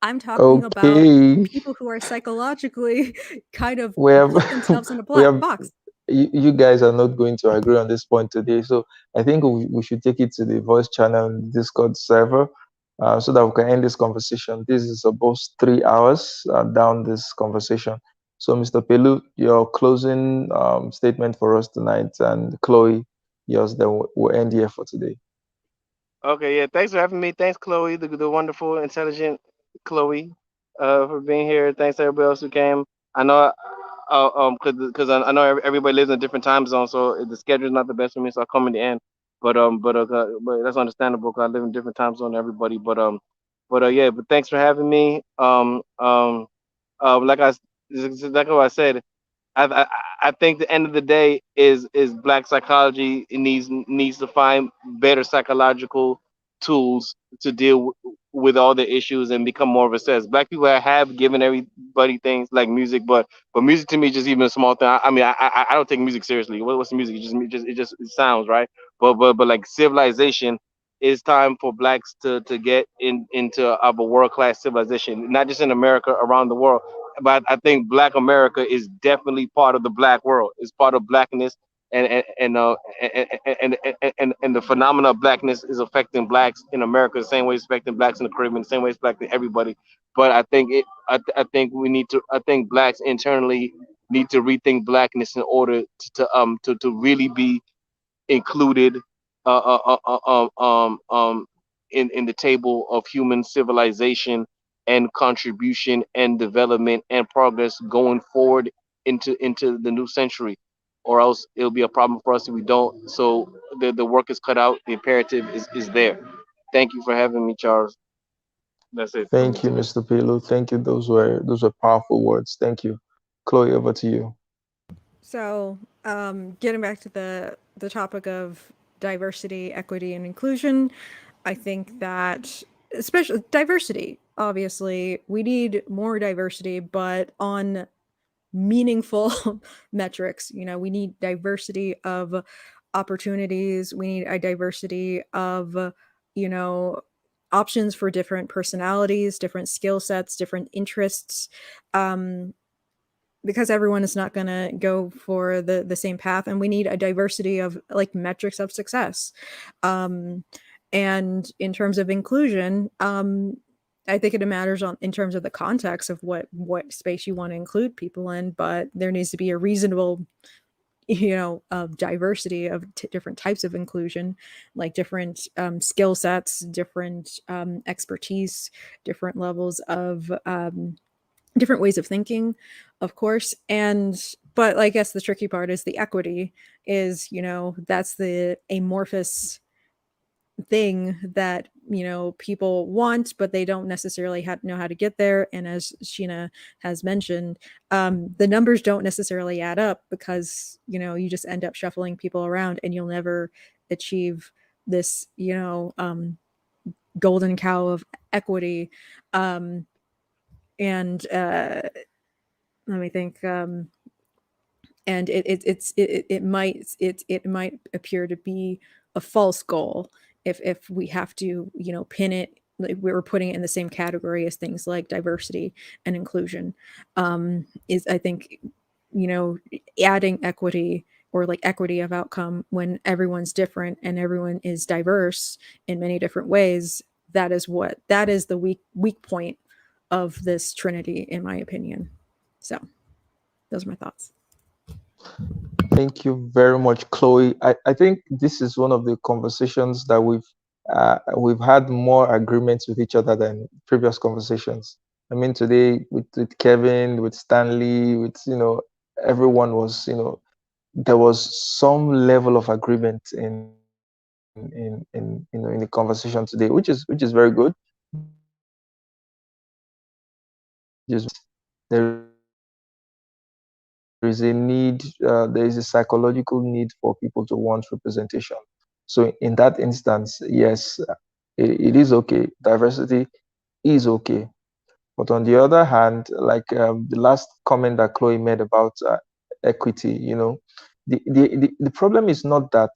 I'm talking about Okay, people who are psychologically kind of we have put themselves in a we black have box. you guys are not going to agree on this point today. So I think we should take it to the voice channel and Discord server so that we can end this conversation. This is about 3 hours down this conversation. So, Mr. Pelu, your closing statement for us tonight, and Chloe, yours, then we'll end here for today. okay, yeah. Thanks for having me. Thanks, Chloe, the wonderful, intelligent Chloe, for being here. Thanks to everybody else who came. I know, because I know everybody lives in a different time zone, so the schedule is not the best for me, so I come in the end. But that's understandable because I live in different time zone than everybody. Yeah. But thanks for having me. Like this is exactly what I said. I think the end of the day is black psychology. It needs to find better psychological tools to deal with all the issues and become more of a sense. Black people have given everybody things like music, but music to me is just even a small thing. I mean, I don't take music seriously. What's the music? It sounds right. But like civilization, it's time for blacks to get into of a world class civilization, not just in America, around the world. But I think Black America is definitely part of the Black world. It's part of blackness, and the phenomena of blackness is affecting blacks in America the same way it's affecting blacks in the Caribbean, the same way it's affecting everybody. But I think we need to. I think blacks internally need to rethink blackness in order to really be included uh, uh, uh, uh, um, um, um, in the table of human civilization and contribution and development and progress going forward into the new century, or else it'll be a problem for us if we don't. So the work is cut out. The imperative is there. Thank you for having me, Charles. That's it for me Thank you, today. Mr. Pelu. Thank you. Those were powerful words. Thank you. Chloe, over to you. So, getting back to the topic of diversity, equity, and inclusion, I think that especially diversity, obviously, we need more diversity, but on meaningful metrics. We need diversity of opportunities. We need a diversity of, you know, options for different personalities, different skill sets, different interests. Um, because everyone is not going to go for the same path, and we need a diversity of like metrics of success. um, and in terms of inclusion, I think it matters in terms of the context of what space you want to include people in, but there needs to be a reasonable of diversity of different types of inclusion, like different skill sets, different expertise, different levels of different ways of thinking, of course. But I guess the tricky part is the equity is, that's the amorphous thing that, people want, but they don't necessarily know how to get there. And as Sheena has mentioned, the numbers don't necessarily add up because, you just end up shuffling people around and you'll never achieve this, golden cow of equity. And let me think. And it might appear to be a false goal if we have to pin it, like we were putting it in the same category as things like diversity and inclusion. Is I think you know adding equity, or like equity of outcome, when everyone's different and everyone is diverse in many different ways. That is the weak point of this trinity, in my opinion. So those are my thoughts. Thank you very much, Chloe. I think this is one of the conversations that we've had more agreements with each other than previous conversations. I mean, today with Kevin, with Stanley, with everyone was there was some level of agreement in in the conversation today, which is very good. Just there is a need, there is a psychological need for people to want representation. So in that instance, yes, it is okay. Diversity is okay. But on the other hand, like the last comment that Chloe made about equity, the problem is not that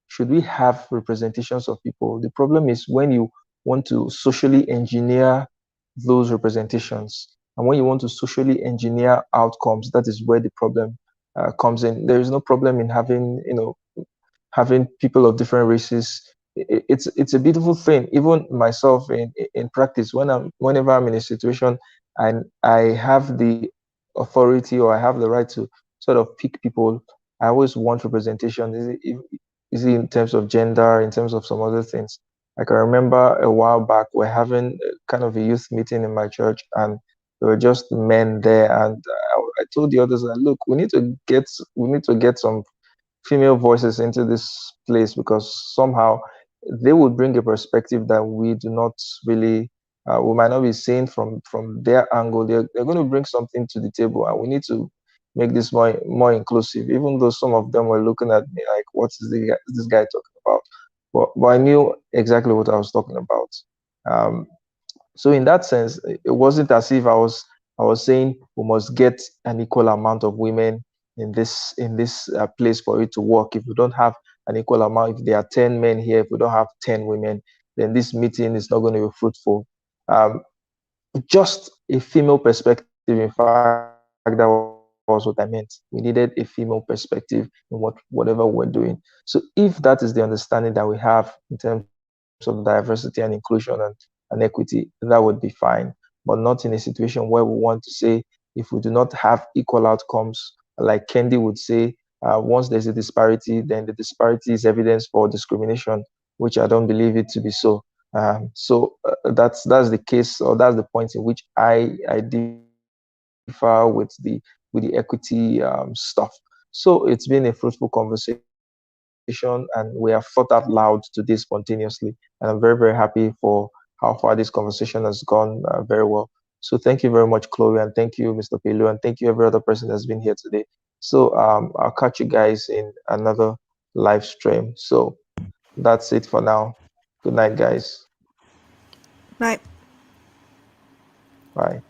should we have representations of people. The problem is when you want to socially engineer those representations, and when you want to socially engineer outcomes, that is where the problem comes in. There is no problem in having, having people of different races. It's a beautiful thing. Even myself in practice, whenever I'm in a situation and I have the authority or I have the right to sort of pick people, I always want representation. Is it in terms of gender, in terms of some other things? Like I remember a while back, we're having kind of a youth meeting in my church, and there were just men there, and I told the others, that, look, we need to get some female voices into this place because somehow they would bring a perspective that we do not really we might not be seeing from their angle. They're going to bring something to the table, and we need to make this more inclusive, even though some of them were looking at me like, what is this guy talking about? But I knew exactly what I was talking about. um, so in that sense, it wasn't as if I was saying we must get an equal amount of women in this place for it to work. If we don't have an equal amount, if there are 10 men here, if we don't have 10 women, then this meeting is not going to be fruitful. Um, just a female perspective. In fact, that was what I meant. We needed a female perspective in whatever we're doing. So if that is the understanding that we have in terms of diversity and inclusion and equity, that would be fine. But not in a situation where we want to say if we do not have equal outcomes, like Kendi would say, once there's a disparity, then the disparity is evidence for discrimination, which I don't believe it to be so. That's the case, or that's the point in which I differ with the equity stuff. So it's been a fruitful conversation, and we have thought out loud to this spontaneously, and I'm very, very happy for how far this conversation has gone very well. So thank you very much, Chloe, and thank you, Mr. Pelu, and thank you every other person that's been here today. So I'll catch you guys in another live stream. So that's it for now. Good night, guys. Right. Bye.